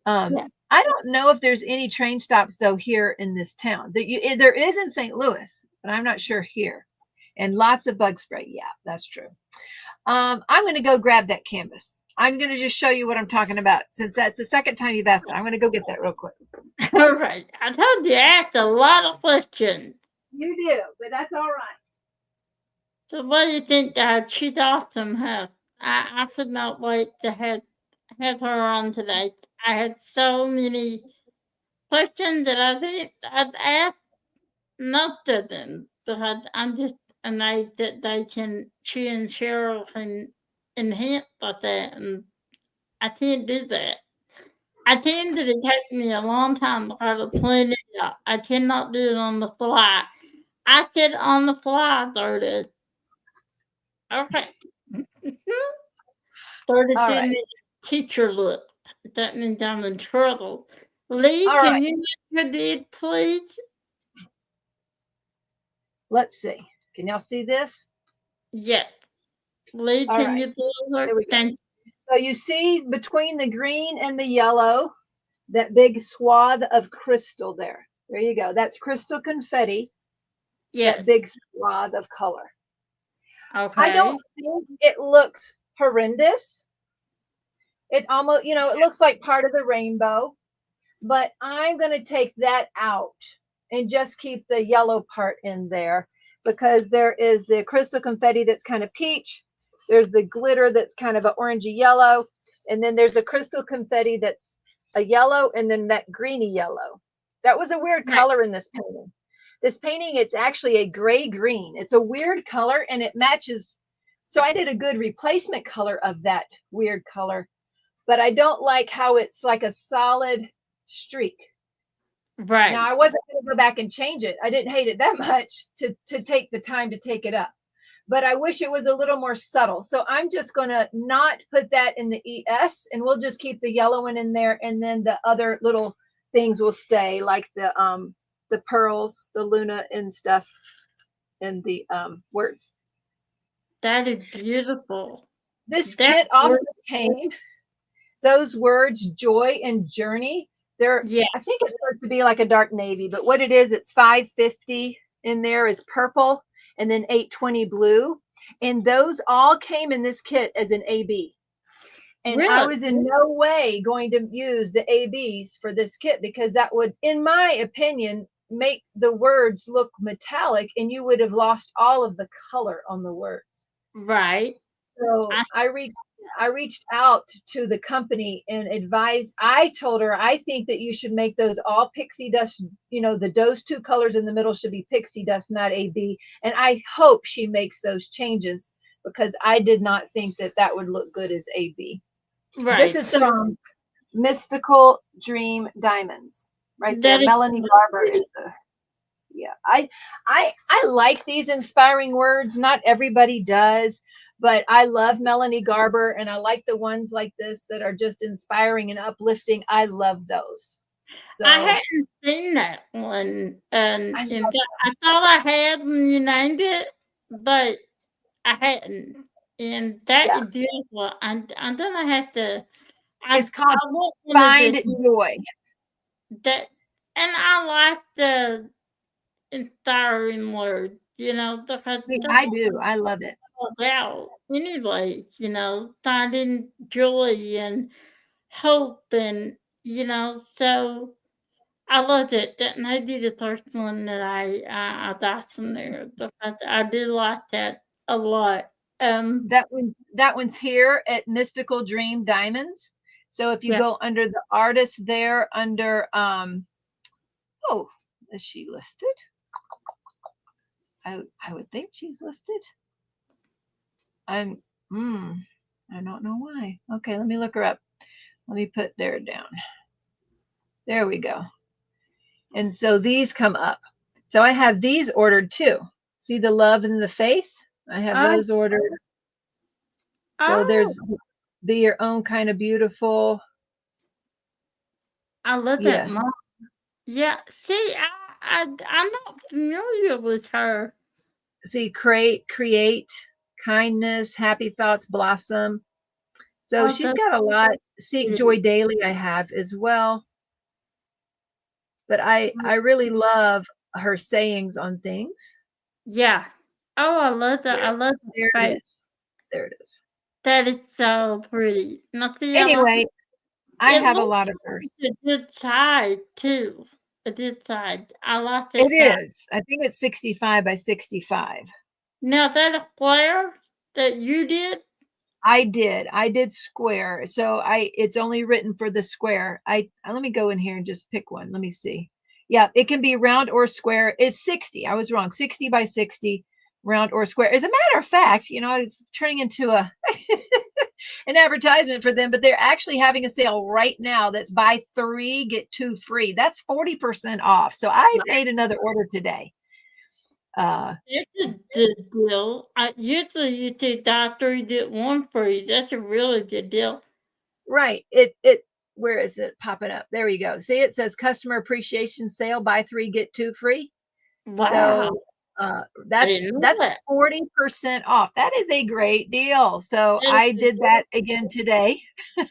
yeah, I don't know if there's any train stops though here in this town. There is in St. Louis, but I'm not sure here. And lots of bug spray. Yeah, that's true. I'm going to go grab that canvas. I'm going to just show you what I'm talking about since that's the second time you've asked it. I'm going to go get that real quick. all right. I told you I asked a lot of questions. You do, but that's all right. So what do you think? She's awesome, huh? I could not wait to have her on today. I had so many questions that I think I'd ask most of them because I'm just amazed that she and Cheryl can enhance like that, and I can't do that. I tend to take me a long time to try to plan it out. I cannot do it on the fly. I said on the fly, 30. Okay. 32 All right. minute teacher look. That means I'm in trouble. Lee, All right. can you make her did, please? Let's see. Can y'all see this? Yes. Lee, All can right. you do There her? we go. Thank So you see between the green and the yellow, that big swath of crystal there. There you go. That's crystal confetti, that Yes. big swath of color. I don't Okay. think it looks horrendous. It almost, it looks like part of the rainbow, but I'm going to take that out and just keep the yellow part in there because there is the crystal confetti that's kind of peach. There's the glitter that's kind of an orangey yellow. And then there's the crystal confetti that's a yellow and then that greeny yellow. That was a weird Right. color in this painting. This painting, it's actually a gray green. It's a weird color and it matches. So I did a good replacement color of that weird color, but I don't like how it's like a solid streak. Now Right. I wasn't going to go back and change it. I didn't hate it that much to take the time to take it up, but I wish it was a little more subtle. So I'm just going to not put that in the ES, and we'll just keep the yellow one in there, and then the other little things will stay, like the pearls, the Luna and stuff, and the words. That is beautiful. This That kit also word, came those words joy and journey. They're, yeah. I think it's supposed to be like a dark navy, but what it is, it's 550 in there is purple and then 820 blue. And those all came in this kit as an AB. And I Really? was in no way going to use the ABs for this kit because that would, in my opinion, make the words look metallic and you would have lost all of the color on the words. Right. So I, I reached out to the company and advised. I told her I think that you should make those all pixie dust. Those two colors in the middle should be pixie dust, not AB. And I hope she makes those changes because I did not think that that would look good as AB. This right. is So from Mystical Dream Diamonds, right there. that is Melanie so Garber pretty. is the yeah. I like these inspiring words. Not everybody does, but I love Melanie Garber and I like the ones like this that are just inspiring and uplifting. I love those. I So hadn't seen that one, and I in love fact, I thought I had when you named it, but I hadn't. And that yeah. is beautiful. I'm gonna have to. It's I called want one of Find the Joy. that, and I like the inspiring words. Because that's I do. I love it. all about anyway. Finding joy and hope, and so. I loved it. That might be the first one that I got from there because I did like that a lot. That one's here at Mystical Dream Diamonds. So if you Yeah. go under the artist there under oh, is she listed? I would think she's listed. I'm I don't know why. Okay, let me look her up. Let me put there down. There we go. And so these come up. So I have these ordered too. See the love and the faith? I have Oh, those ordered. So oh, there's Be Your Own Kind of Beautiful. I love that Yes. mom. Yeah. See, I'm not familiar with her. See, create, kindness, happy thoughts, blossom. So Oh, she's that's got a lot. Seek pretty. joy daily, I have as well. But I really love her sayings on things. Yeah. Oh, I love that. I There, love that there it face. is. There it is. That is so pretty. Now, see, I love Anyway, I it. have a Looks lot of like hers. it's a good side too. A good side. I like It that side. is. I think it's 65 by 65. Now that a flare that you did? I did. I did square. So it's only written for the square. Let me go in here and just pick one. Let me see. Yeah, it can be round or square. It's 60. I was wrong. 60 by 60, round or square. As a matter of fact, it's turning into a an advertisement for them, but they're actually having a sale right now that's buy 3 get 2 free. That's 40% off. So I made another order today. That's a good deal. Usually you take doctor, you get one free. That's a really good deal. Right. It where is it popping up? There we go. See, it says customer appreciation sale, buy 3 get 2 free. Wow. So That's didn't know that's that. 40% off. That is a great deal. So That I is did that again today.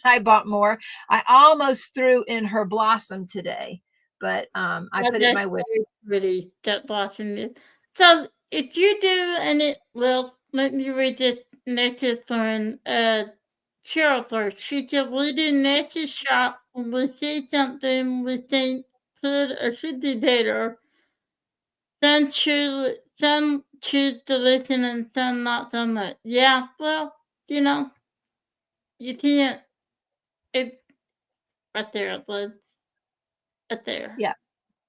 I bought more. I almost threw in her blossom today, but I yeah, put it in that's my wish. very pretty, that blossom is. So if you do any, well, let me read this message from Cheryl first. She said, we do nature shop when we see something we think could or should be better. Some choose to listen and some not so much. Yeah, well, you know, you can't. It right there, Liz. Right there. Yeah,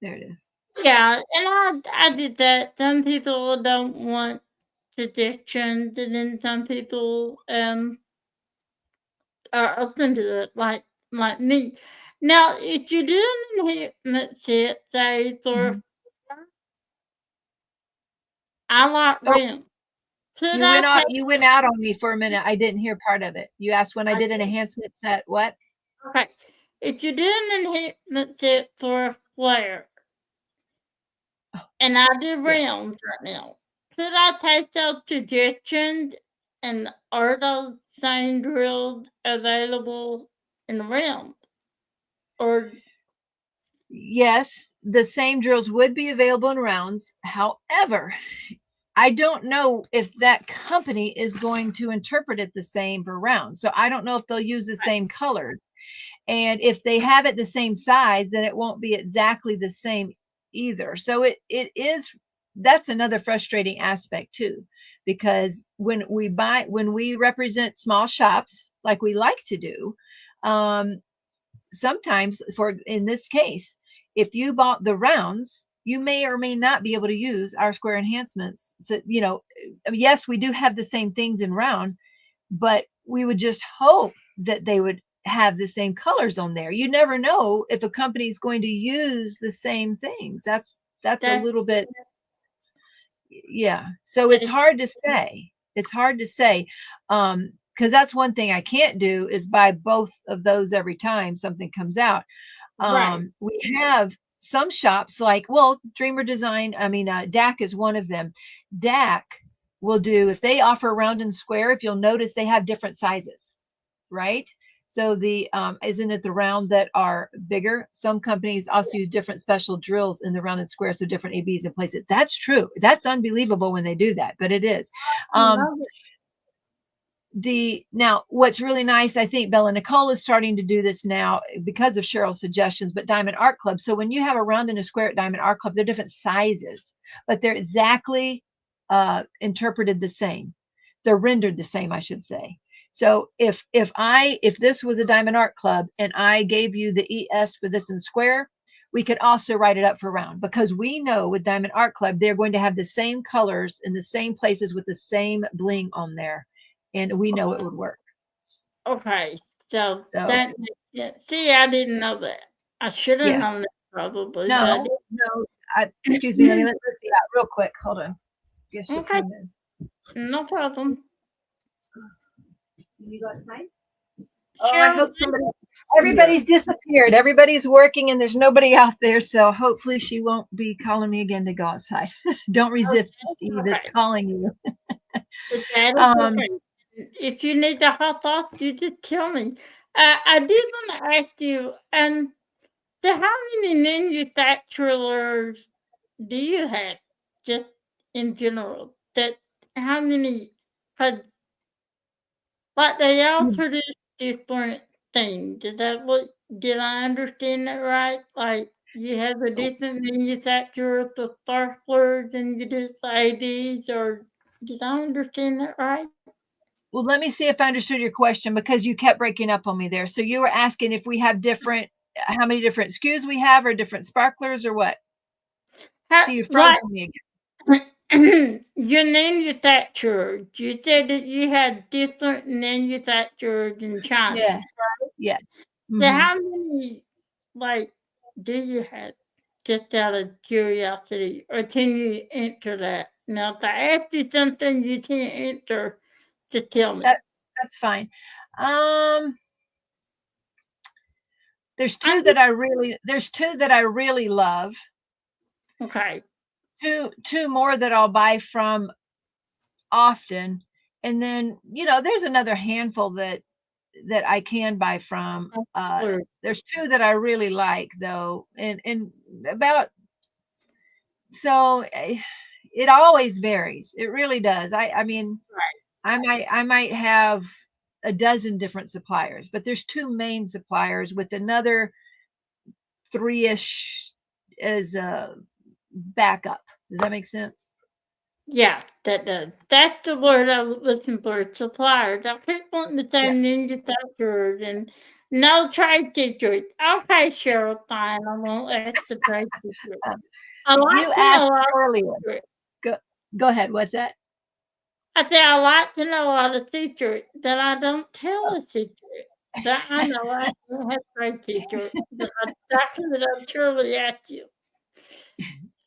there it is. Yeah, and I did that. Some people don't want suggestions, and then some people are open to it, like me. Now, if you do an enhancement set, say for Mhm. I like Oh, rim. Could I take you went out on me for a minute. I didn't hear part of it. You asked when I I did an did- enhancement set. What? okay. If you do an enhancement set for a flare, Oh, and I do yeah. rims right now, could I take those suggestions and are those same drills available in the rim? Or Yes, the same drills would be available in rounds. However, I don't know if that company is going to interpret it the same for rounds. So I don't know if they'll use the same colors. And if they have it the same size, then it won't be exactly the same either. So it is that's another frustrating aspect too, because when we represent small shops like we like to do, sometimes for in this case, if you bought the rounds, you may or may not be able to use our square enhancements. So, yes, we do have the same things in round, but we would just hope that they would have the same colors on there. You never know if a company is going to use the same things. That's a that little bit, yeah. So that it's is hard to say. It's hard to say. Because that's one thing I can't do is buy both of those every time something comes out. right. We have some shops like, well, Dreamer Design, I mean, DAC is one of them. DAC will do, if they offer round and square, if you'll notice they have different sizes, right? So isn't it the round that are bigger? Some companies also use different special drills in the round and square, so different ABs in places. That's true. That's unbelievable when they do that, but it is. Um, Love it. now what's really nice, I think Bella Nicole is starting to do this now because of Cheryl's suggestions, but Diamond Art Club, so when you have a round and a square at Diamond Art Club, they're different sizes, but they're exactly interpreted the same. They're rendered the same, I should say. So if this was a Diamond Art Club and I gave you the ES for this in square, we could also write it up for round, because we know with Diamond Art Club they're going to have the same colors in the same places with the same bling on there, and we know it would work. Okay, so So that makes sense. See, I didn't know that. I should have yeah, known that probably, but I no, no. Excuse me. Let me let Lucy out real quick. Hold on. Guess she'll okay, come in. no problem. You go outside? Oh, I Cheryl, hope somebody. here. Everybody's disappeared. Everybody's working, and there's nobody out there. So hopefully she won't be calling me again to go outside. Don't resist, Steve. It's Okay, calling you. that is Um, okay. If you need a hot dog, you just tell me. I did want to ask you, so how many manufacturers do you have, just in general? That how many? 'Cause but they all produce different things. Is that what? Did I understand that right? Like you have a different manufacturer for sparklers and you do IDs, or did I understand that right? well, let me see if I understood your question, because you kept breaking up on me there. So you were asking if we have how many different SKUs we have, or different sparklers, or what? How, See, you froze like on me again. your manufacturer, you said that you had different manufacturers in China. Yes, yes. So Hmm. how many, like, do you have? Just out of curiosity, or can you answer that? Now, if I ask you something you can't answer, just tell me. That that's fine. Um, I'm just there's two that I really love. okay. two more that I'll buy from often. And then, there's another handful that I can buy from. There's two that I really like though. And about, so it always varies. It really does. I mean, I might have a dozen different suppliers, but there's two main suppliers with another three-ish as a backup. Does that make sense? Yeah, that does. That's the word I was looking for, suppliers. I keep wanting to say Yeah. ninja suckers and no trade secrets. Okay, Cheryl, fine. I won't ask the trade secret. I You like to know asked all earlier. the secrets. Go ahead. What's that? I say I like to know all the secrets that I don't tell a secret. That I know I don't have trade secrets. That's what I'm truly at you.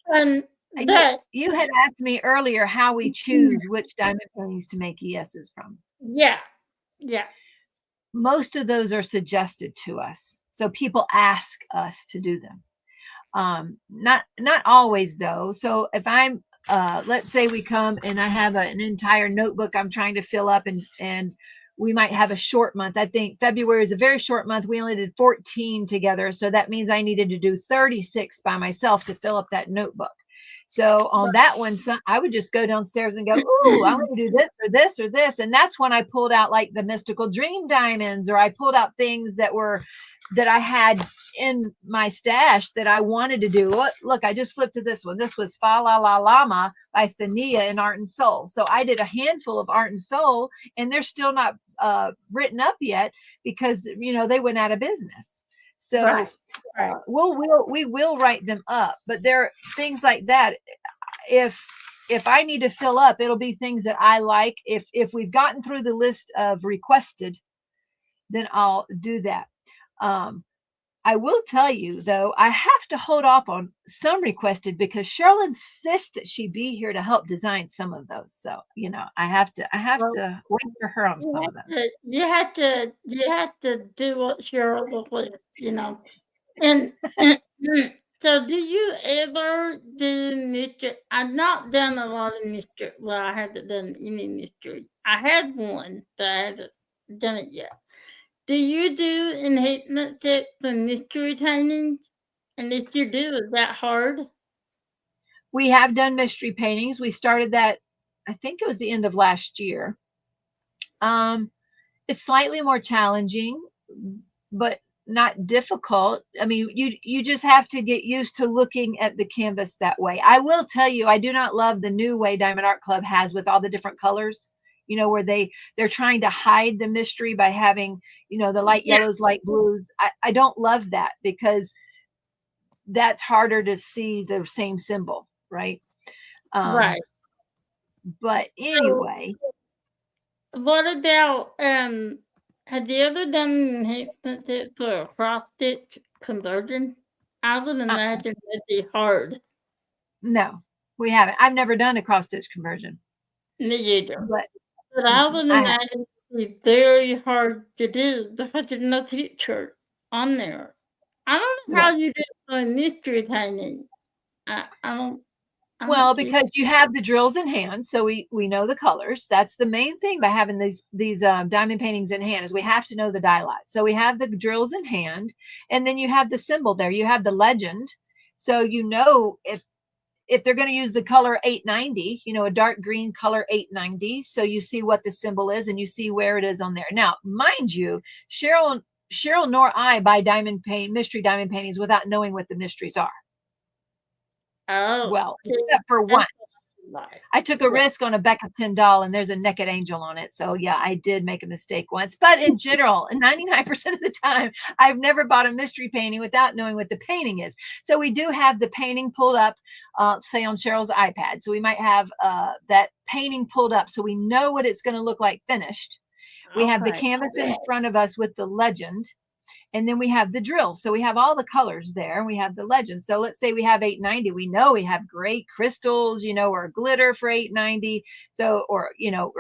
And You that, you had asked me earlier how we choose which diamond paintings to make ESs from. yeah, yeah. Most of those are suggested to us. So people ask us to do them. Not always though. So if I'm let's say we come and I have an entire notebook I'm trying to fill up, and we might have a short month. I think February is a very short month. We only did 14 together. So that means I needed to do 36 by myself to fill up that notebook. So on that one, I would just go downstairs and go, ooh, I want to do this or this or this. And that's when I pulled out like the mystical dream diamonds, or I pulled out things that I had in my stash that I wanted to do. Look, I just flipped to this one. This was Fa La La Llama by Thania in Art and Soul. So I did a handful of Art and Soul, and they're still not written up yet because they went out of business. So we will write them up, but there are things like that. If I need to fill up, it'll be things that I like. If we've gotten through the list of requested, then I'll do that. I will tell you though, I have to hold off on some requested because Cheryl insists that she be here to help design some of those. So, I have to wait for her on some of those. You have to do what Cheryl will, And so, do you ever do mystery? I've not done a lot of mystery. Well, I haven't done any mystery. I had one, but I haven't done it yet. Do you do enhancement tips and mystery paintings? And if you do, is that hard? We have done mystery paintings. We started that, I think it was the end of last year. It's slightly more challenging, but not difficult. I mean, you just have to get used to looking at the canvas that way. I will tell you, I do not love the new way Diamond Art Club has with all the different colors, where they're trying to hide the mystery by having, the light yellows, light blues. I don't love that because that's harder to see the same symbol, right? Right. But anyway. What about have you ever done enhancement tips for a cross stitch conversion? I would imagine that'd be hard. No, we haven't. I've never done a cross stitch conversion. Me either. But I would imagine it'd be very hard to do because there's no picture on there. I don't know how you do it for a mystery painting. I don't. Well, because you have the drills in hand, so we know the colors. That's the main thing by having these diamond paintings in hand, is we have to know the die lot. So we have the drills in hand, and then you have the symbol there. You have the legend, so if they're going to use the color 890, a dark green color 890, so you see what the symbol is and you see where it is on there. Now, mind you, Cheryl nor I buy mystery diamond paintings without knowing what the mysteries are. Oh, well, except for once. I took a risk on a Becca doll, and there's a naked angel on it. So yeah, I did make a mistake once. But in general, 99% of the time, I've never bought a mystery painting without knowing what the painting is. So we do have the painting pulled up, say on Cheryl's iPad. So we might have that painting pulled up so we know what it's going to look like finished. We have the canvas in front of us with the legend. And then we have the drill. So we have all the colors there, and we have the legend. So let's say we have 890. We know we have great crystals, or glitter for 890. So, or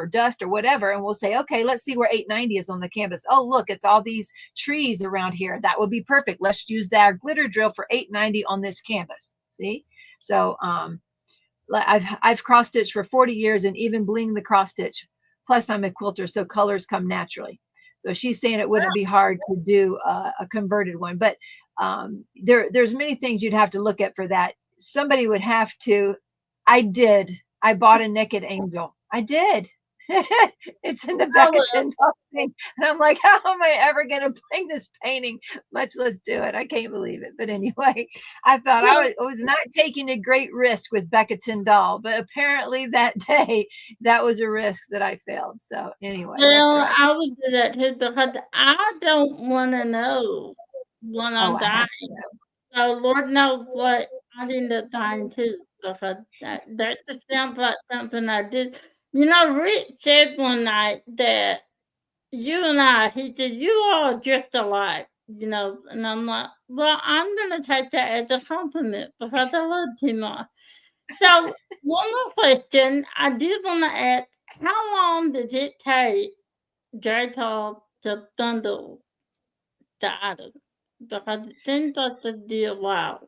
dust or whatever. And we'll say, okay, let's see where 890 is on the canvas. Oh, look, it's all these trees around here. That would be perfect. Let's use that glitter drill for 890 on this canvas. See? So, I've cross stitched for 40 years and even bling the cross stitch. Plus, I'm a quilter, so colors come naturally. So she's saying it wouldn't be hard to do a converted one, but there's many things you'd have to look at for that. Somebody would have to. I did. I bought a naked angel. I did. It's in the I back of will. $10 thing. And I'm like, how am I ever going to bring this painting, much less do it? I can't believe it. But anyway, I thought Well, I was not taking a great risk with Becca Tyndall, but apparently that day that was a risk that I failed. So anyway, that's well, right. I would do that too because I don't want to know when Oh, I'm I have dying. So Lord knows what I end up dying too because that just sounds like something I did. You know, Rick said one night that you and I, he said, you are just alike, you know, and I'm like, well, I'm going to take that as a compliment because I love TeeMaw. So, one more question I did want to ask, how long did it take J-Talk to bundle the item? Because it seems like to be a while.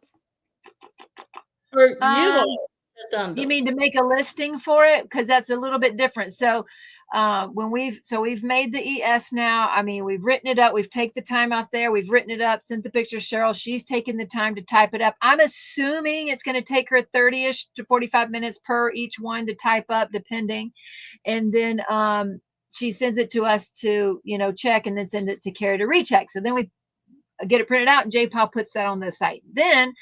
Or you Um, all to You bundle. mean to make a listing for it? Because that's a little bit different. So we've made the ES now. I mean, we've written it up. We've taken the time out there. We've written it up, sent the picture to Cheryl. She's taken the time to type it up. I'm assuming it's going to take her 30-ish to 45 minutes per each one to type up, depending. And then she sends it to us to, check and then send it to Carrie to recheck. So then we get it printed out and J-Paul puts that on the site. Then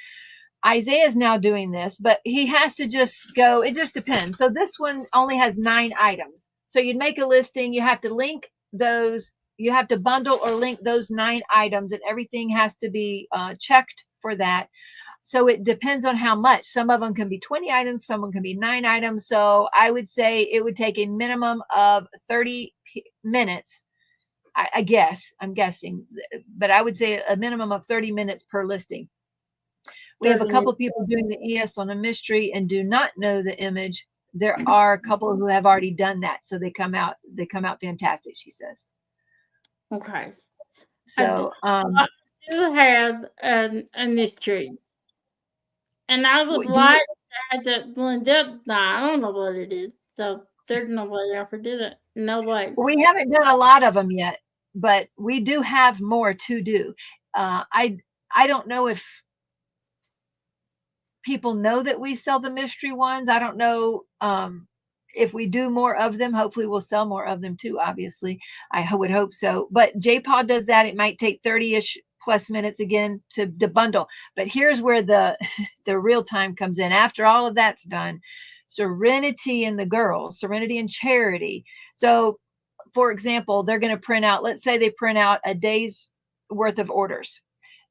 Isaiah's now doing this, but he has to just go. It just depends. So this one only has 9 items. So you'd make a listing. You have to link those. You have to bundle or link those 9 items, and everything has to be checked for that. So it depends on how much. Some of them can be 20 items, some of them can be 9 items. So I would say it would take a minimum of 30 minutes. I guess, I'm guessing, but I would say a minimum of 30 minutes per listing. We have a 30 minutes. couple people doing the ES on a mystery and do not know the image. There are a couple who have already done that, so they come out fantastic, she says. Okay. So I do have a mystery. And I would do you like to have that blend up. Nah, I don't know what it is. So there's no way I could do it. No way. we haven't done a lot of them yet, but we do have more to do. I don't know if people know that we sell the mystery ones. I don't know if we do more of them. Hopefully, we'll sell more of them too. Obviously, I would hope so. But JPaw does that. It might take 30-ish plus minutes again to bundle. But here's where the the real time comes in. After all of that's done, Serenity and the girls, Serenity and Charity. So, for example, they're going to print out. Let's say they print out a day's worth of orders.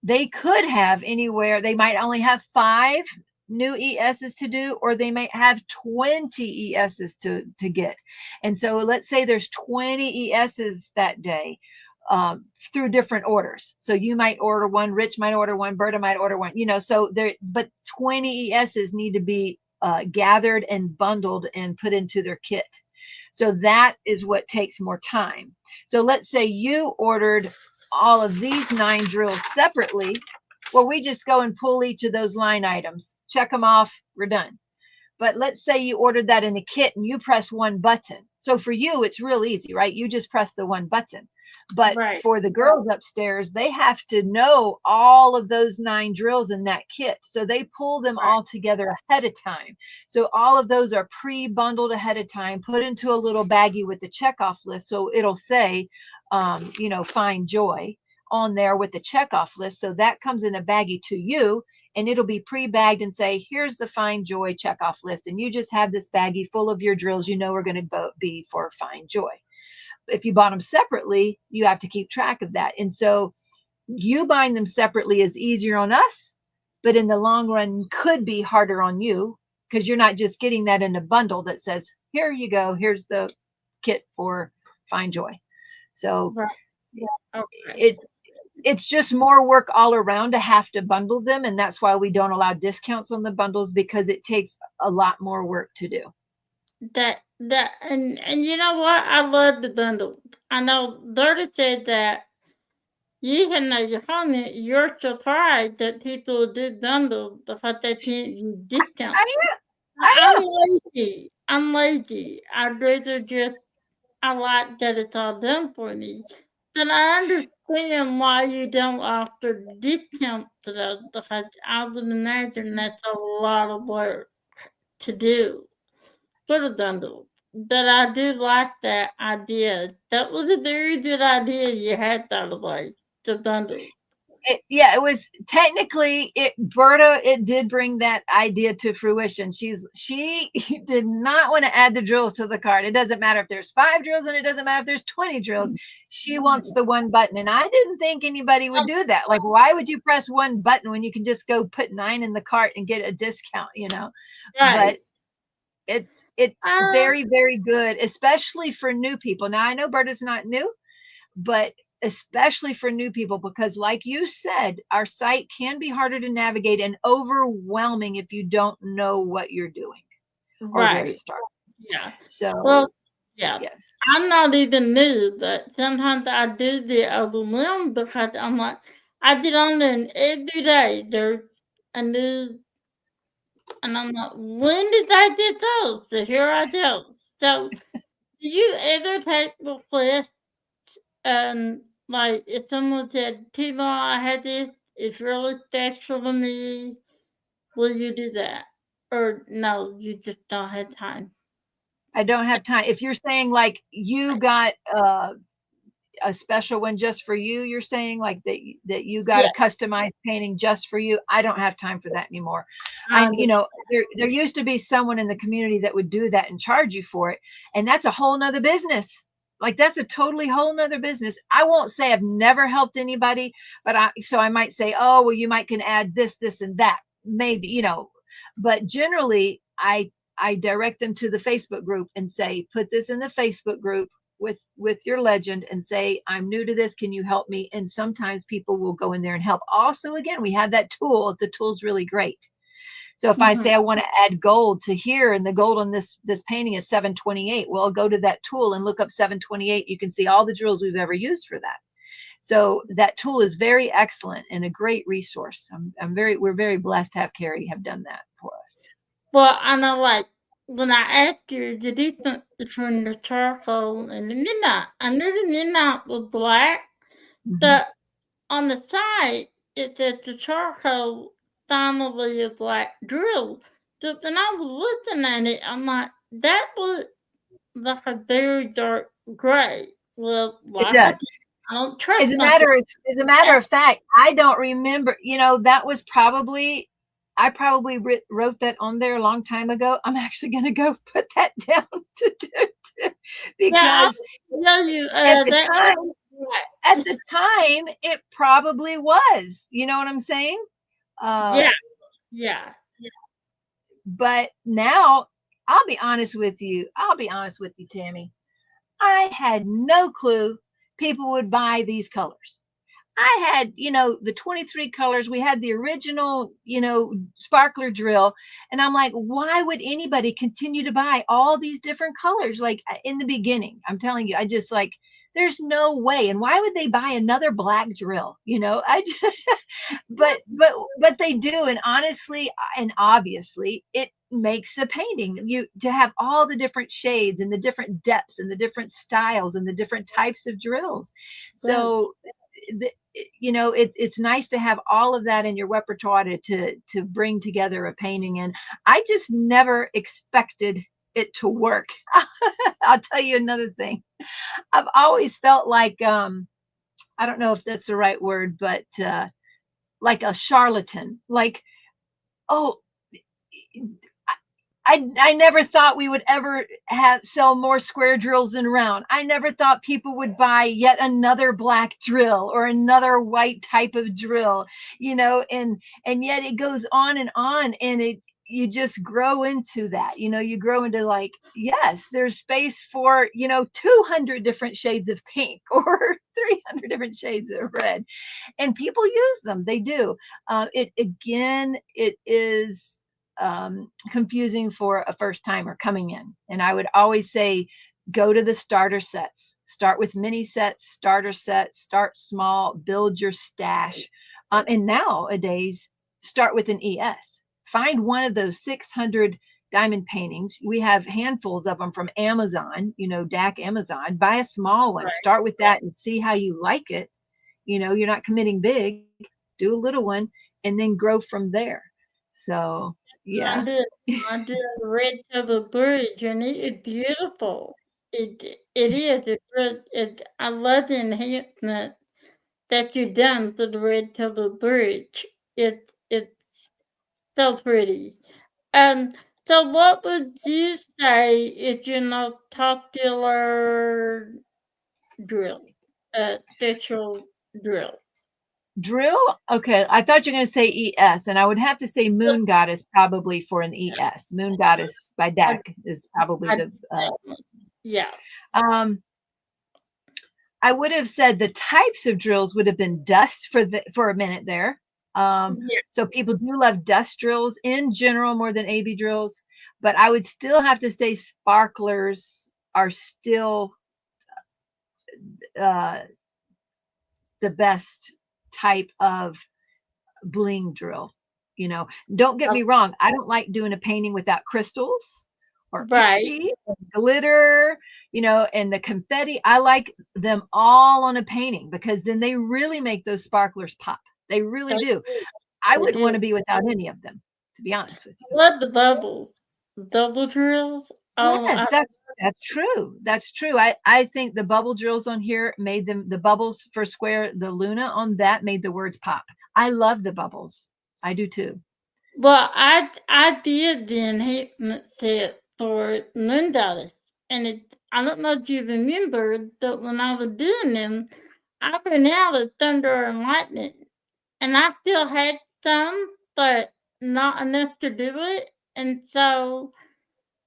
They could have anywhere, they might only have 5 new ESs to do, or they might have 20 ESs to get. And so let's say there's 20 ESs that day through different orders. So you might order one, Rich might order one, Berta might order one, so there, but 20 ESs need to be gathered and bundled and put into their kit. So that is what takes more time. So let's say you ordered all of these 9 drills separately. Well, we just go and pull each of those line items, check them off, we're done. But let's say you ordered that in a kit and you press one button. So for you, it's real easy, right? You just press the one button. But Right. for the girls upstairs, they have to know all of those 9 drills in that kit. So they pull them Right. all together ahead of time. So all of those are pre-bundled ahead of time, put into a little baggie with the checkoff list. So it'll say, find joy on there with the checkoff list. So that comes in a baggie to you, and it'll be pre-bagged and say, here's the Find Joy checkoff list. And you just have this baggie full of your drills are going to be for Find Joy. If you bought them separately, you have to keep track of that. And so you buying them separately is easier on us, but in the long run could be harder on you because you're not just getting that in a bundle that says, here you go, here's the kit for Find Joy. So Right. Okay. it's just more work all around to have to bundle them. And that's why we don't allow discounts on the bundles, because it takes a lot more work to do. And you know what? I love the bundle. I know Dirty said that you're funny, you're surprised that people do bundle because they can't use discount. I I I'm know. lazy. I'm lazy. I'd rather just, I like that it's all done for me. Then I understand why you don't offer discounts to those, because I would imagine that's a lot of work to do for the bundle. But I do like that idea. That was a very good idea you had that away, the bundle. Yeah, it was technically it. Berta, it did bring that idea to fruition. She did not want to add the drills to the cart. It doesn't matter if there's 5 drills, and it doesn't matter if there's 20 drills. She wants the one button, and I didn't think anybody would do that. Like, why would you press one button when you can just go put 9 in the cart and get a discount? But Right. it's Um, very, very good, especially for new people. Now I know Berta's not new, but especially for new people, because like you said, our site can be harder to navigate and overwhelming if you don't know what you're doing or where to right. start. Yeah. So Well, yeah. yes, I'm not even new, but sometimes I do get overwhelmed because I'm like, I get on there and every day there's a new, and I'm like, when did I get those? So here I go. So, do you ever take requests and, like, if someone said, "TeeMaw, I had this, it's really special to me," will you do that? Or no, you just don't have time? I don't have time. If you're saying like you got a special one just for you, you're saying like that you got a Yeah, customized painting just for you. I don't have time for that anymore. I There used to be someone in the community that would do that and charge you for it, and that's a whole nother business. Like, that's a totally whole nother business. I won't say I've never helped anybody, but I might say, oh well, you might can add this and that, maybe, but generally I direct them to the Facebook group and say, put this in the Facebook group with your legend and say, I'm new to this, can you help me? And sometimes people will go in there and help. Also, again, we have that tool. The tool's really great. So if I Mhm. say I want to add gold to here, and the gold on this painting is 728, well, I'll go to that tool and look up 728. You can see all the drills we've ever used for that. So that tool is very excellent and a great resource. We're very blessed to have Carrie have done that for us. Well, I know, like, when I asked you the difference between the charcoal and the midnight, I knew the midnight was black, Mhm. but on the side, it said the charcoal finally a black drill. So when I was looking at it, I'm like, that was like a very dark gray. Well, It like I does. said, I don't trust myself. As a matter of fact, I don't remember. That was probably I probably wrote that on there a long time ago. I'm actually going to go put that down to Yeah, I'll because tell you, at the that time, black. it probably was. You know what I'm saying? Uh, Yeah, yeah. but now, I'll be honest with you, Tammy. I had no clue people would buy these colors. I had, the 23 colors. We had the original, sparkler drill. And I'm like, why would anybody continue to buy all these different colors? Like, in the beginning, I'm telling you, I just like, there's no way. And why would they buy another black drill? I just, but they do. And honestly, and obviously, it makes a painting, you to have all the different shades and the different depths and the different styles and the different types of drills. Right. So it's nice to have all of that in your repertoire to bring together a painting. And I just never expected it to work. I'll tell you another thing. I've always felt like, I don't know if that's the right word, but like a charlatan. Like, oh, I never thought we would ever sell more square drills than round. I never thought people would buy yet another black drill or another white type of drill, and yet it goes on, and you just grow into that. You grow into, like, yes, there's space for 200 different shades of pink or 300 different shades of red, and people use them. They do. It is confusing for a first timer coming in. And I would always say, go to the starter sets. Start with mini sets, starter sets, start small, build your stash. And nowadays, start with an ES. Find one of those 600 diamond paintings. We have handfuls of them from Amazon, DAC Amazon. Buy a small one. Right. Start with that and see how you like it. You're not committing big. Do a little one and then grow from there. So, I yeah. did. I did Red to the Bridge, and it is beautiful. It is. I love the enhancement that you done to the Red to the Bridge. It's so pretty. Um. So, what would you say is your most popular drill? Sexual drill. Drill? Okay, I thought you were going to say ES, and I would have to say Moon Goddess probably for an ES. Moon Goddess by I, DAC is probably I the. that one. Yeah. Um, I would have said the types of drills would have been dust for a minute there. Yeah. So people do love dust drills in general more than AB drills, but I would still have to say sparklers are still uh, the best type of bling drill. Don't get me wrong. I don't like doing a painting without crystals or Right. pixie or glitter, and the confetti. I like them all on a painting because then they really make those sparklers pop. They really They do. do. I They wouldn't want to do. be without any of them, to be honest with I you. love the bubbles. Double drills. Oh, Yes, that's true. That's true. I think the bubble drills on here made them the bubbles for square, the Luna on that made the words pop. I love the bubbles. I do too. well, I did the enhancement set for Moondales, and I don't know if you remember that when I was doing them, I ran out of thunder and lightning, and I still had some, but not enough to do it, and so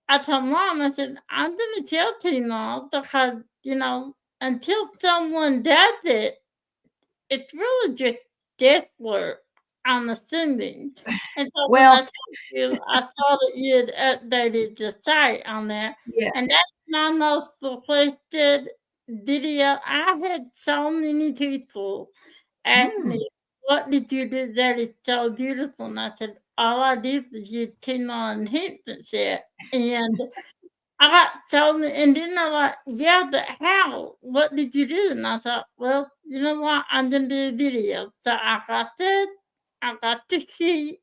I told mom, I said, I'm gonna tell TeeMaw because, until someone does it, it's really just guesswork, I'm assuming. And so when I Well, told you, I saw that you had updated the site on there, yeah. and that's my most requested video. I had so many people ask Hmm. me, what did you do that is so beautiful? And I said, all I did was use TeeMaw enhancement set. And I got told, and then they're like, "Yeah, but how? What did you do?" And I thought, "Well, you know what? I'm gonna do a video." So I got the sheet,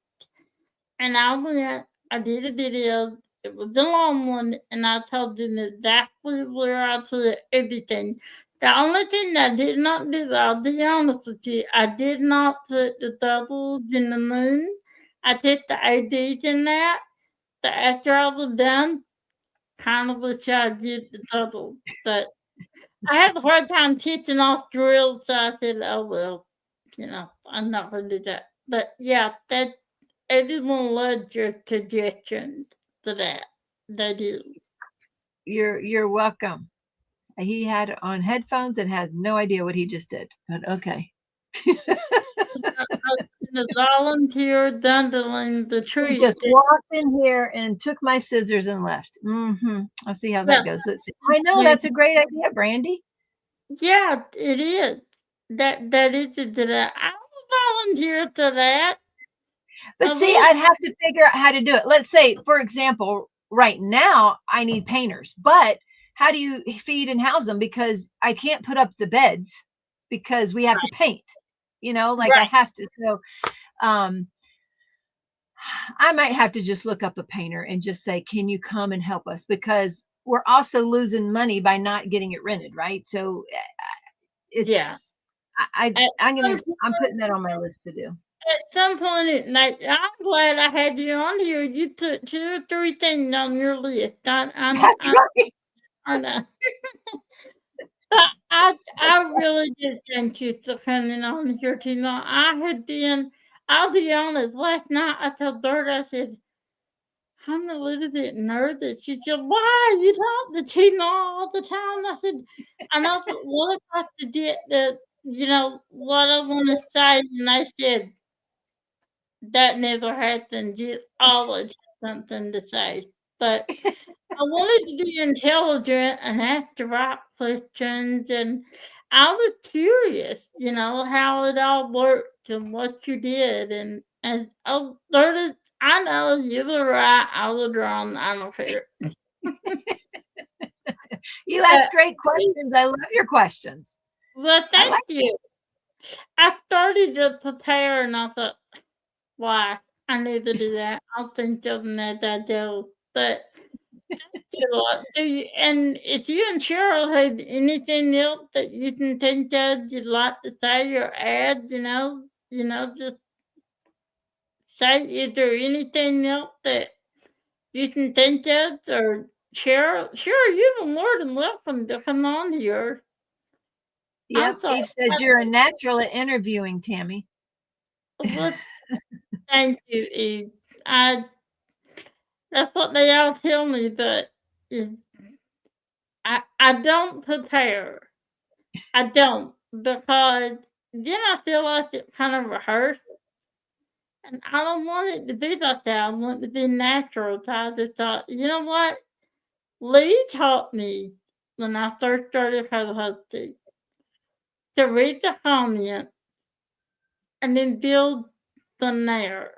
and I went. I did a video. It was a long one, and I told them exactly where I put everything. The only thing I did not do, I'll be honest with you, I did not put the doubles in the moon. I put the ADs in that. So after I was done, kind of wish I did the double, but I have a hard time teaching off drills, so I said, "Oh, well, I'm not gonna do that." But, yeah, that everyone loves your suggestions to that. They do. You're welcome. He had on headphones and had no idea what he just did. But okay. I was gonna volunteer dandelion the He tree. just walked in here and took my scissors and left. I'll see how Yeah, that goes. Let's see. I know yeah, that's a great idea, Brandy. yeah, it is. That is it to that. I will volunteer to that. But I see, will. I'd have to figure out how to do it. Let's say, for example, right now I need painters, but how do you feed and house them? Because I can't put up the beds because we have to paint. Like I Right. have to. So um I might have to just look up a painter and just say, "Can you come and help us?" Because we're also losing money by not getting it rented, right? So Yeah. it's At some I'm putting that on my list to do. At some point at night, I'm glad I had you on here. You took 2 or 3 things on your list. That's right. I know. I That's really did thank you for coming on here tonight. I'll be honest, last night I told Bert, I said, "I'm a little bit nervous." She said, "Why? You talk to Tina all the time." I said, "I know, but what if I forget what I wanna say?" And I said, that never happened. You always have something to say. But I wanted to be intelligent and ask the right questions, and I was curious, how it all worked and what you did, and I learned I know you were right. I was wrong. I don't care. You Uh, ask great questions. I love your questions. well, I thank like you. I started to prepare and I thought, why? I need to do that. I'll think of them as I do. But do you, and if you and Cheryl had anything else that you can think of you'd like to say or add, just say, is there anything else that you can think of or Cheryl? Sure, you were more than welcome to come on here. I'm Yep. sorry. Eve says you're a natural at interviewing, Tammy. Well, thank you, Eve. I That's what they all tell me, but is I don't prepare. I don't because then I feel like it's kind of rehearsed, and I don't want it to be like that. I want it to be natural. So I just thought, you know what? Lee taught me when I first started co-hosting to read the comments and then build from there.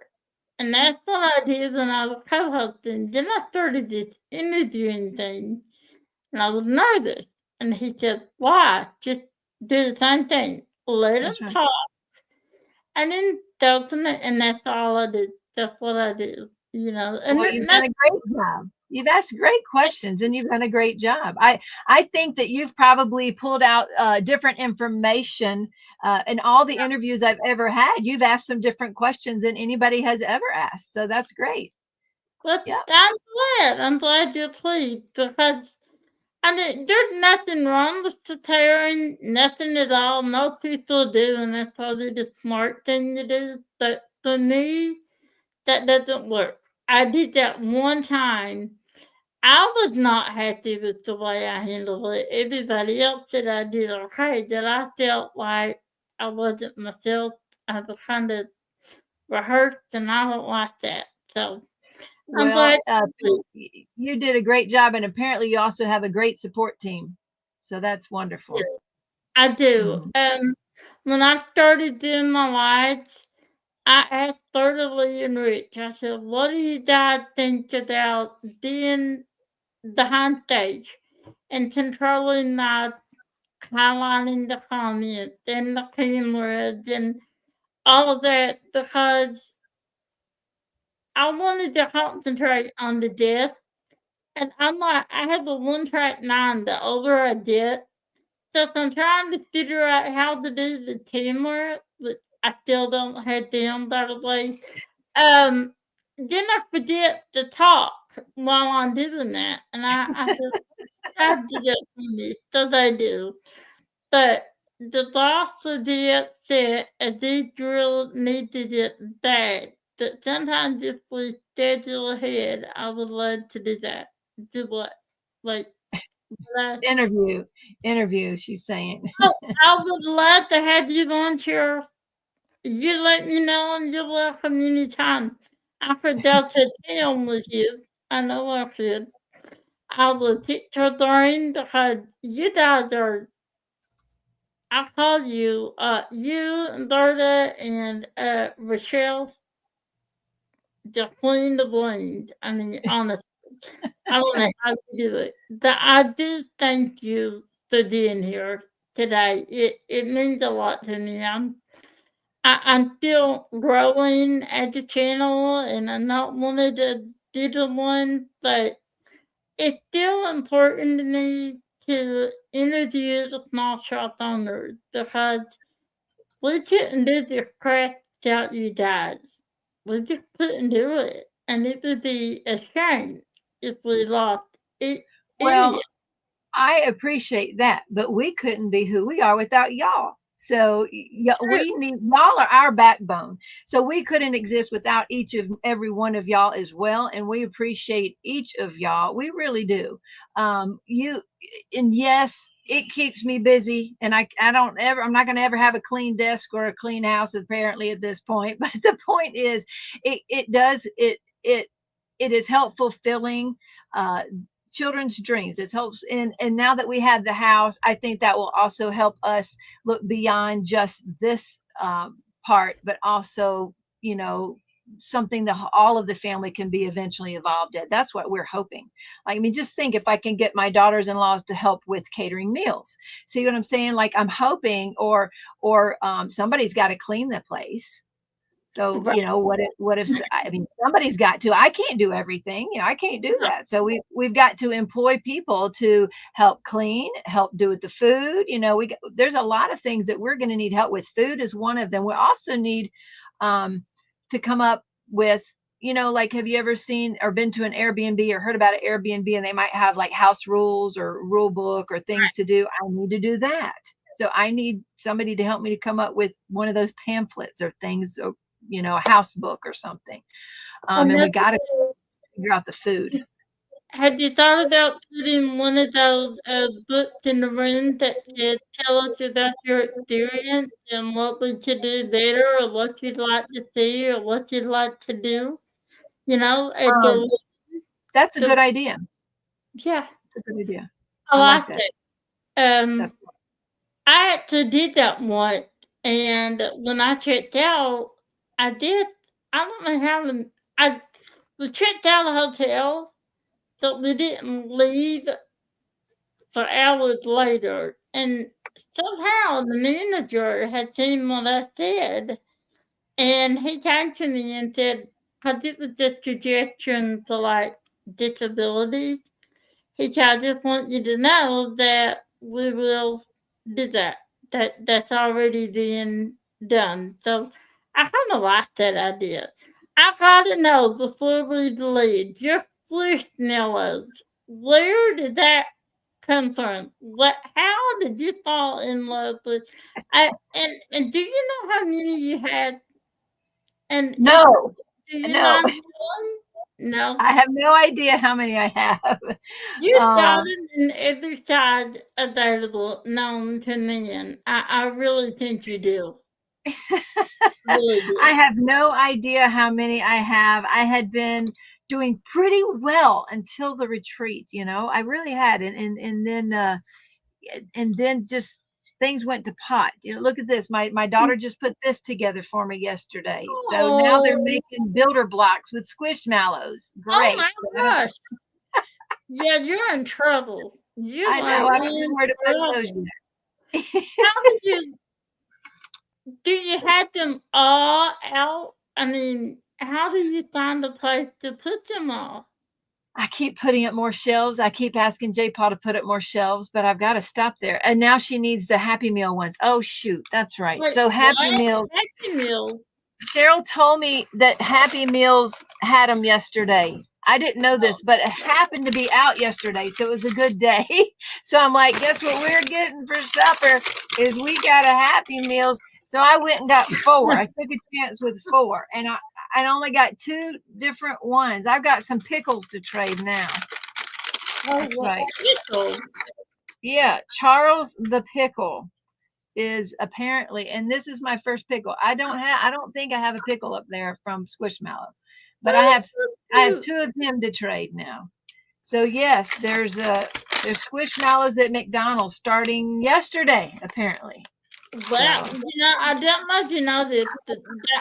And that's what I did when I was co-hosting. Then I started this interviewing thing, and I was nervous. And he said, "Why? Just do the same thing. Let them That's right. talk, and then tell them it." And that's all I did. That's what I did. And Well, then you've done a great job. You've asked great questions and you've done a great job. I think that you've probably pulled out different information in all the interviews I've ever had. You've asked some different questions than anybody has ever asked. So that's great. but Yep. I'm glad. I'm glad you're pleased because there's nothing wrong with preparing, nothing at all. Most people do, and that's probably the smart thing to do. But for me, that doesn't work. I did that one time. I was not happy with the way I handled it. Everybody else said I did okay. That I felt like I wasn't myself. I was kind of rehearsed, and I don't like that. So I'm glad Well, you you did a great job. And apparently you also have a great support team. So that's wonderful. did. I do. Mhm. When I started doing my lives, I asked thoroughly and Rich. I said, "What do you guys think about being behind stage and controlling that, highlighting the comments and the cameras and all of that?" Because I wanted to concentrate on the desk, and I'm like, I have a one-track mind. The older I get, so if I'm trying to figure out how to do the teamwork, but I still don't have them, by the way. Then I forget to talk while I'm doing that, and I said, "I do that for me," so they do. But the boss of the upset, and they really needed it bad. But sometimes if we schedule ahead, I would love to do that. Do what? Like, last Interview, interview, she's saying. Oh, I would love to have you on, Cheryl. You let me know and you're welcome anytime. I forgot to tell with you. I know I should. I will pick your brain because you guys are, I call you, you, Berta, and Rochelle, just clean the brains. I mean, honestly, I don't know how you do it. I do thank you for being here today. It means a lot to me. I'm still growing as a channel, and I'm not one of the digital ones, but it's still important to me to interview the small shop owners because we couldn't do this craft without you guys. We just couldn't do it, and it would be a shame if we lost it, any Well, I appreciate that, but we couldn't be who we are without y'all. So true. we need y'all are our backbone. So we couldn't exist without each of every one of y'all as well. And we appreciate each of y'all. We really do. You and yes, it keeps me busy. And I'm not gonna ever have a clean desk or a clean house apparently at this point. But the point is it is helpful filling uh children's dreams. It helps, and now that we have the house, I think that will also help us look beyond just this part, but also, you know, something that all of the family can be eventually involved in. That's what we're hoping. Like, I mean, just think if I can get my daughters-in-laws to help with catering meals. See what I'm saying? Like, I'm hoping, or somebody's got to clean the place. So, Right. what if, I mean, somebody's got to, I can't do everything, I can't do that. So we've got to employ people to help clean, help do with the food. There's a lot of things that we're going to need help with. Food is one of them. We also need to come up with, like, have you ever seen or been to an Airbnb or heard about an Airbnb, and they might have like house rules or rule book or things to do? I need to do that. So I need somebody to help me to come up with one of those pamphlets or things, or a house book or something. And we got to figure out the food. Had you thought about putting one of those books in the room that said, "Tell us about your experience and what we could do better, or what you'd like to see, or what you'd like to do?" At your That's a good idea. Yeah, That's a good idea. I like like that. it. I actually did that once, and when I checked out, I don't know how I was checked out of the hotel, but we didn't leave for hours later, and somehow the manager had seen what I said, and he came to me and said, "'Cause it was a suggestion for, like, disabilities." He said, "I just want you to know that we will do that. That's already being done." So I kind of like that idea. I gotta know before we leave, your squishmallows. Where did that come from? How did you fall in love with? And do you know how many you had? And No, do you no, mind telling? No. I have no idea how many I have. You started in every side available known to man. I really think you do. Really do. I have no idea how many I have. I had been doing pretty well until the retreat. I really had. And then just things went to pot. Look at this. My daughter just put this together for me yesterday. So now they're Oh, making builder blocks with squishmallows. oh Great. my gosh. Yeah, you're in trouble. You I are know. I don't know in where to put those trouble. yet. How did you do you have them all out? I mean, how do you find a place to put them all? I keep putting up more shelves. I keep asking J Paul to put up more shelves, but I've got to stop there. And now she needs the Happy Meal ones. Oh, shoot. That's right. Wait, So Happy what? Meal, Happy Meal. Cheryl told me that Happy Meals had them yesterday. I didn't know Oh, this, but it happened to be out yesterday. So it was a good day. So I'm like, guess what we're getting for supper is we got a Happy Meals. So I went and got 4. I took a chance with 4. And I only got 2 different ones. I've got some pickles to trade now. oh, That's what right. pickle? Yeah, Charles the Pickle is apparently, and this is my first pickle. I don't think I have a pickle up there from Squishmallow, but I That's have so I have cute. 2 of him to trade now. So yes, there's Squishmallows at McDonald's starting yesterday, apparently. Well, So I don't know if you know this, that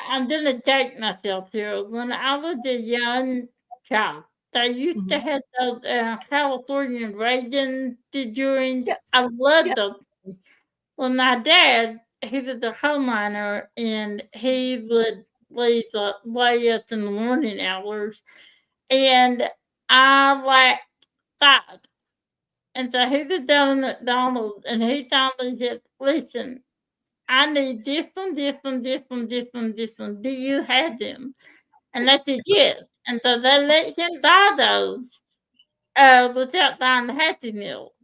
I'm gonna date myself here. When I was a young child, they used to mhm. have those California raisin figurines. Yep, I loved yep. those. Well, my dad, he was a coal miner, and he would leave way up in the morning hours, and I like that. And so he was down in McDonald's, and he finally said, "Listen, I need this one, this one, this one, this one, this one. Do you have them?" And I said, "Yes." And so they let him buy those without buying the Happy Meal.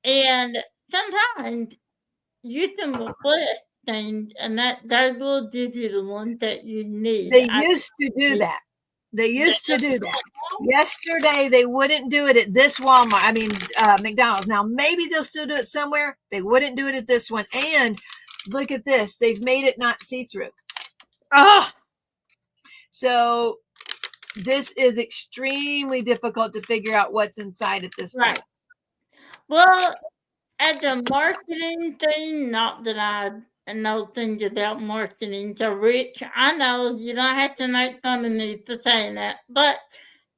And sometimes using the flesh things, and that they will give you the one that you need. They used to do They that. They don't used to do do that. that now? Yesterday, they wouldn't do it at this Walmart. I mean, McDonald's. Now, maybe they'll still do it somewhere. They wouldn't do it at this one. And look at this. They've made it not see-through. Oh, So this is extremely difficult to figure out what's inside at this right. point. Well, as a marketing thing, not that I know things about marketing. So, Rich, I know you don't have to make fun of me for saying that, but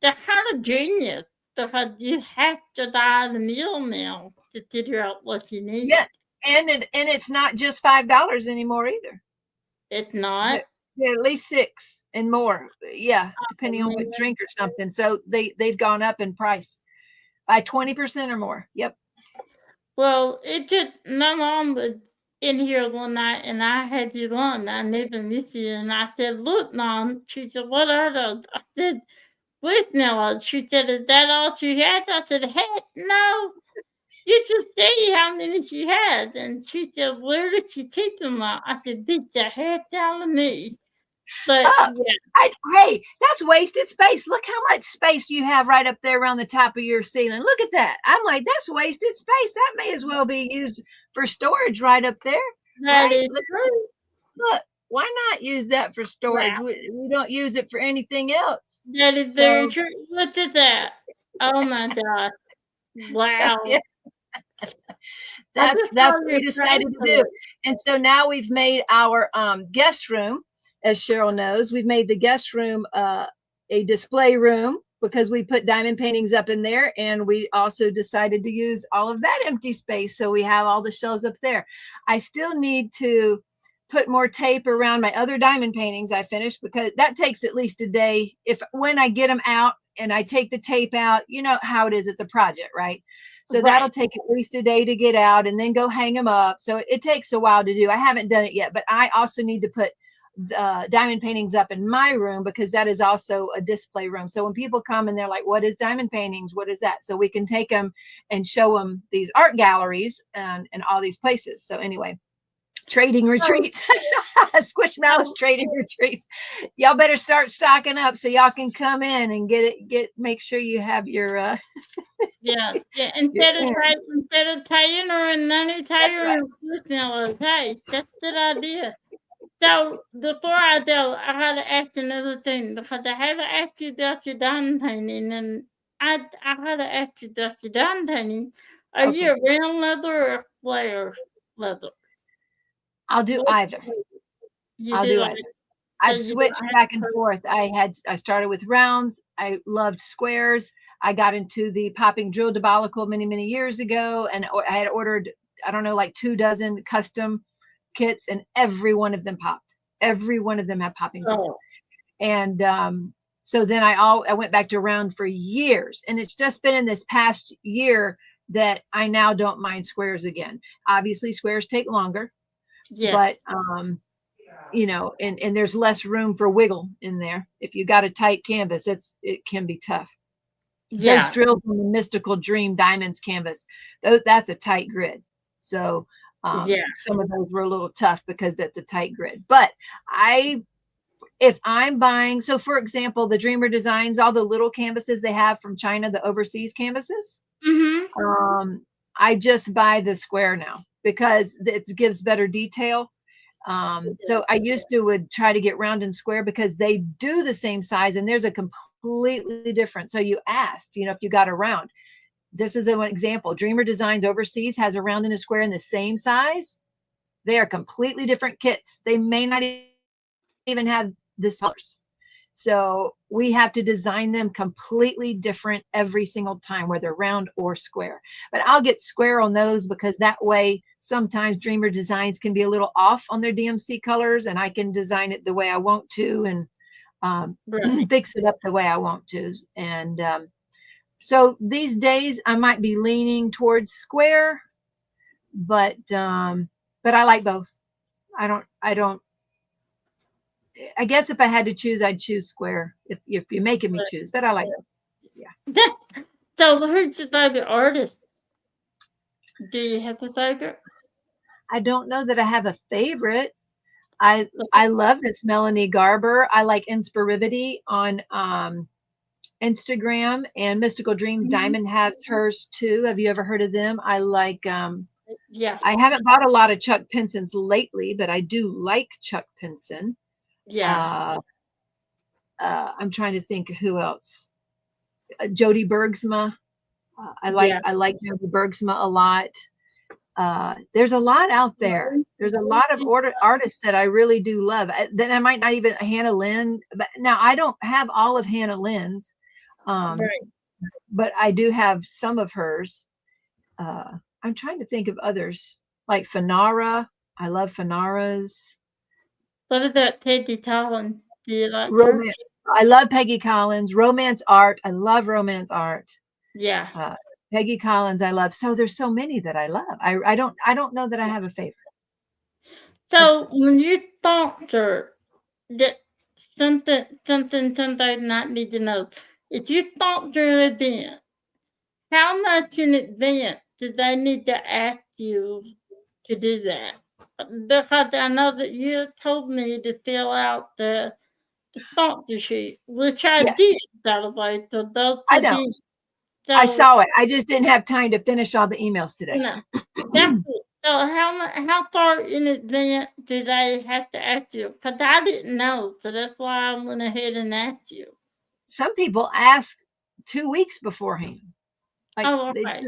that's kind of genius because you have to dial the needle now to figure out what you need. Yeah, and it's not just $5 anymore either. It's not. They're at least $6 and more. Yeah, Oh, depending on what man. drink or something. So they've gone up in price by 20% or more. Yep. Well, it just my mom was in here one night and I had you on. I never miss you. And I said, "Look, Mom." She said, "What are those?" I said, "Now." She said, "Is that all she had?" I said, "Heck no. You should see how many she has." And she said, "Where did she keep them all?" I said, "Beat the heck out of me." But Up. yeah, Hey, that's wasted space. Look how much space you have right up there around the top of your ceiling. Look at that. I'm like, that's wasted space. That may as well be used for storage right up there, that right? is true. Look, why not use that for storage? Wow. We don't use it for anything else. That is very So, true. Look at that. Oh my God. so Wow. yeah, I that's just saw that's what your we decided to do. Facebook. And so now we've made our guest room, as Cheryl knows, we've made the guest room a display room because we put diamond paintings up in there, and we also decided to use all of that empty space. So we have all the shelves up there. I still need to put more tape around my other diamond paintings I finished, because that takes at least a day. If when I get them out and I take the tape out, you know how it is. It's a project, right? So that'll Right. take at least a day to get out and then go hang them up. So it takes a while to do. I haven't done it yet, but I also need to put diamond paintings up in my room, because that is also a display room. So when people come and they're like, "What is diamond paintings? What is that?" So we can take them and show them these art galleries and all these places. So anyway, trading So, retreats, Squishmallows trading retreats. Y'all better start stocking up so y'all can come in and make sure you have your yeah, yeah. your Instead of tying or a nanny that's tire right. and Squishmallows, hey, that's a good idea. So before I go, I gotta ask another thing because I haven't asked you about your diamond painting, and I gotta ask you about your diamond painting. Are you Okay, a round leather or a square leather? I'll do What either. you I'll do do like? either. So I've you don't switched have back and to. forth. I started with rounds. I loved squares. I got into the popping drill diabolical many years ago, and I had ordered, I don't know, like 2 dozen custom kits, and every one of them popped. Every one of them had popping holes. Oh, And so then I went back to round for years, and it's just been in this past year that I now don't mind squares again. Obviously, squares take longer, yeah, but and there's less room for wiggle in there. If you got a tight canvas, it can be tough. Those yeah, drills on the Mystical Dream Diamonds canvas, that's a tight grid. So yeah. some of those were a little tough because that's a tight grid. But if I'm buying, so for example, the Dreamer Designs, all the little canvases they have from China, the overseas canvases, Mhm. I just buy the square now because it gives better detail. So I used to would try to get round and square because they do the same size and there's a completely different. So you asked, if you got a round. This is an example. Dreamer Designs overseas has a round and a square in the same size. They are completely different kits. They may not even have the colors. So we have to design them completely different every single time, whether round or square. But I'll get square on those because that way sometimes Dreamer Designs can be a little off on their DMC colors, and I can design it the way I want to and Right. fix it up the way I want to. And so these days I might be leaning towards square, but I like both. I don't I guess if I had to choose, I'd choose square if you're making me choose, but I like both. Yeah. So who's your favorite artist? Do you have a favorite? I don't know that I have a favorite. I love this Melanie Garber. I like Inspirivity on Instagram, and Mystical Dreams Mhm. Diamond has hers too. Have you ever heard of them? Yeah, I haven't bought a lot of Chuck Pinsons lately, but I do like Chuck Pinson. yeah, Uh, I'm trying to think who else. Jody Bergsma. I like yeah. I like Jody Bergsma a lot. There's a lot out there. There's a lot of artists that I really do love. Then I might not even Hannah Lynn. But now I don't have all of Hannah Lynn's, Right. but I do have some of hers. I'm trying to think of others like Fanara. I love Fanara's What about Teddy Collins? Do you like her? romance. I love Peggy Collins. Romance art. I love romance art. Yeah. Uh, Peggy Collins. I love. So there's so many that I love. I don't know that I have a favorite. So when you sponsor that something not need to know. If you sponsor an event, how much in advance do they need to ask you to do that? Because I know that you told me to fill out the sponsorship, which I Yeah, did, by the way, so those I who know. didn't. I So, saw it. I just didn't have time to finish all the emails you today. know, that's it. So how far in advance do they have to ask you? Because I didn't know, so that's why I went ahead and asked you. Some people ask 2 weeks beforehand. Like Oh, they, okay.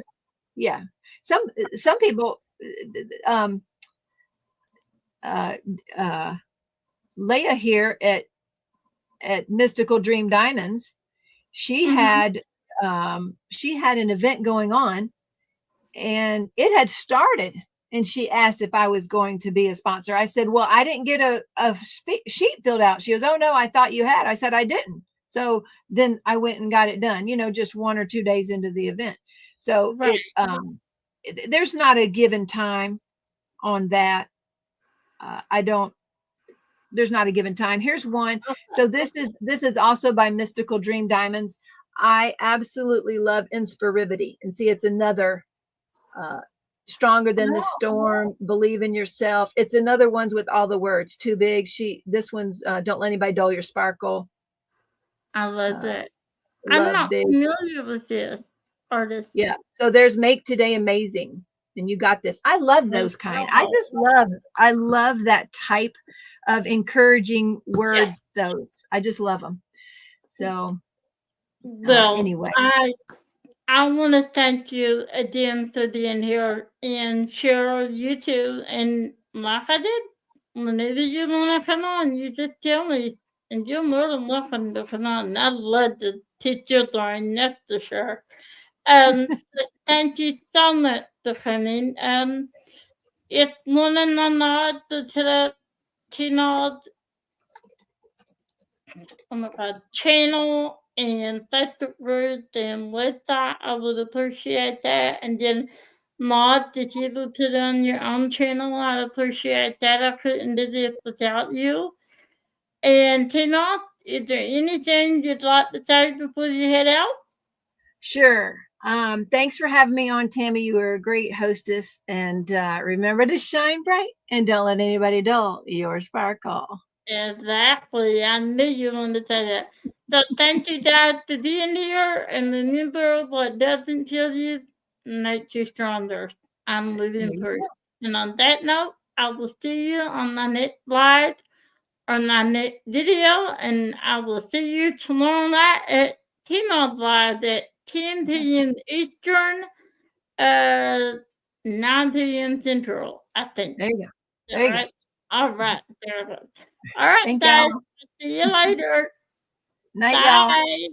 yeah. Some people, um, uh, uh, Leah here at Mystical Dream Diamonds, she Mm-hmm. had she had an event going on, and it had started, and she asked if I was going to be a sponsor. I said, well, I didn't get a sheet filled out. She goes, oh no, I thought you had. I said I didn't. So then I went and got it done, just 1 or 2 days into the event. So Right. there's not a given time on that. I don't There's not a given time. Here's one. So this is also by Mystical Dream Diamonds. I absolutely love Inspirivity, and see, it's another uh, stronger than the storm. Believe in yourself. It's another ones with all the words too big. This one's don't let anybody dull your sparkle. I love Uh, that. I'm love not big. familiar with this artist. Yeah. So there's Make Today Amazing. And you got this. I love those kind. I love that type of encouraging Yes. words. Those I just love them. So Well, anyway, I want to thank you again for being here, and Cheryl, you too. And like I did, whenever you want to come on, you just tell me, and you're more than welcome to come on. I'd love to teach your drawing, that's for sure. But thank you so much for coming. It's one and another to the TeeMaw, oh my God, channel and Facebook group and website. I would appreciate that. And then Maud, that you would put on your own channel, I'd appreciate that. I couldn't do this without you. And Tina, is there anything you'd like to say before you head out? sure. Thanks for having me on, Tammy. You were a great hostess, and remember to shine bright and don't let anybody dull your sparkle. Exactly. I knew you wanted to say that. So thank you guys for being here, and remember, what doesn't kill you makes you stronger. I'm There living you proof. go. And on that note, I will see you on my next live or my next video, and I will see you tomorrow night at TeeMaw Live at 10 p.m. Eastern, uh, 9 p.m. Central, I think. There you go. Is that There you go. right? All right. There it goes. All right, Thank guys. y'all. See you later. Night, y'all. Bye.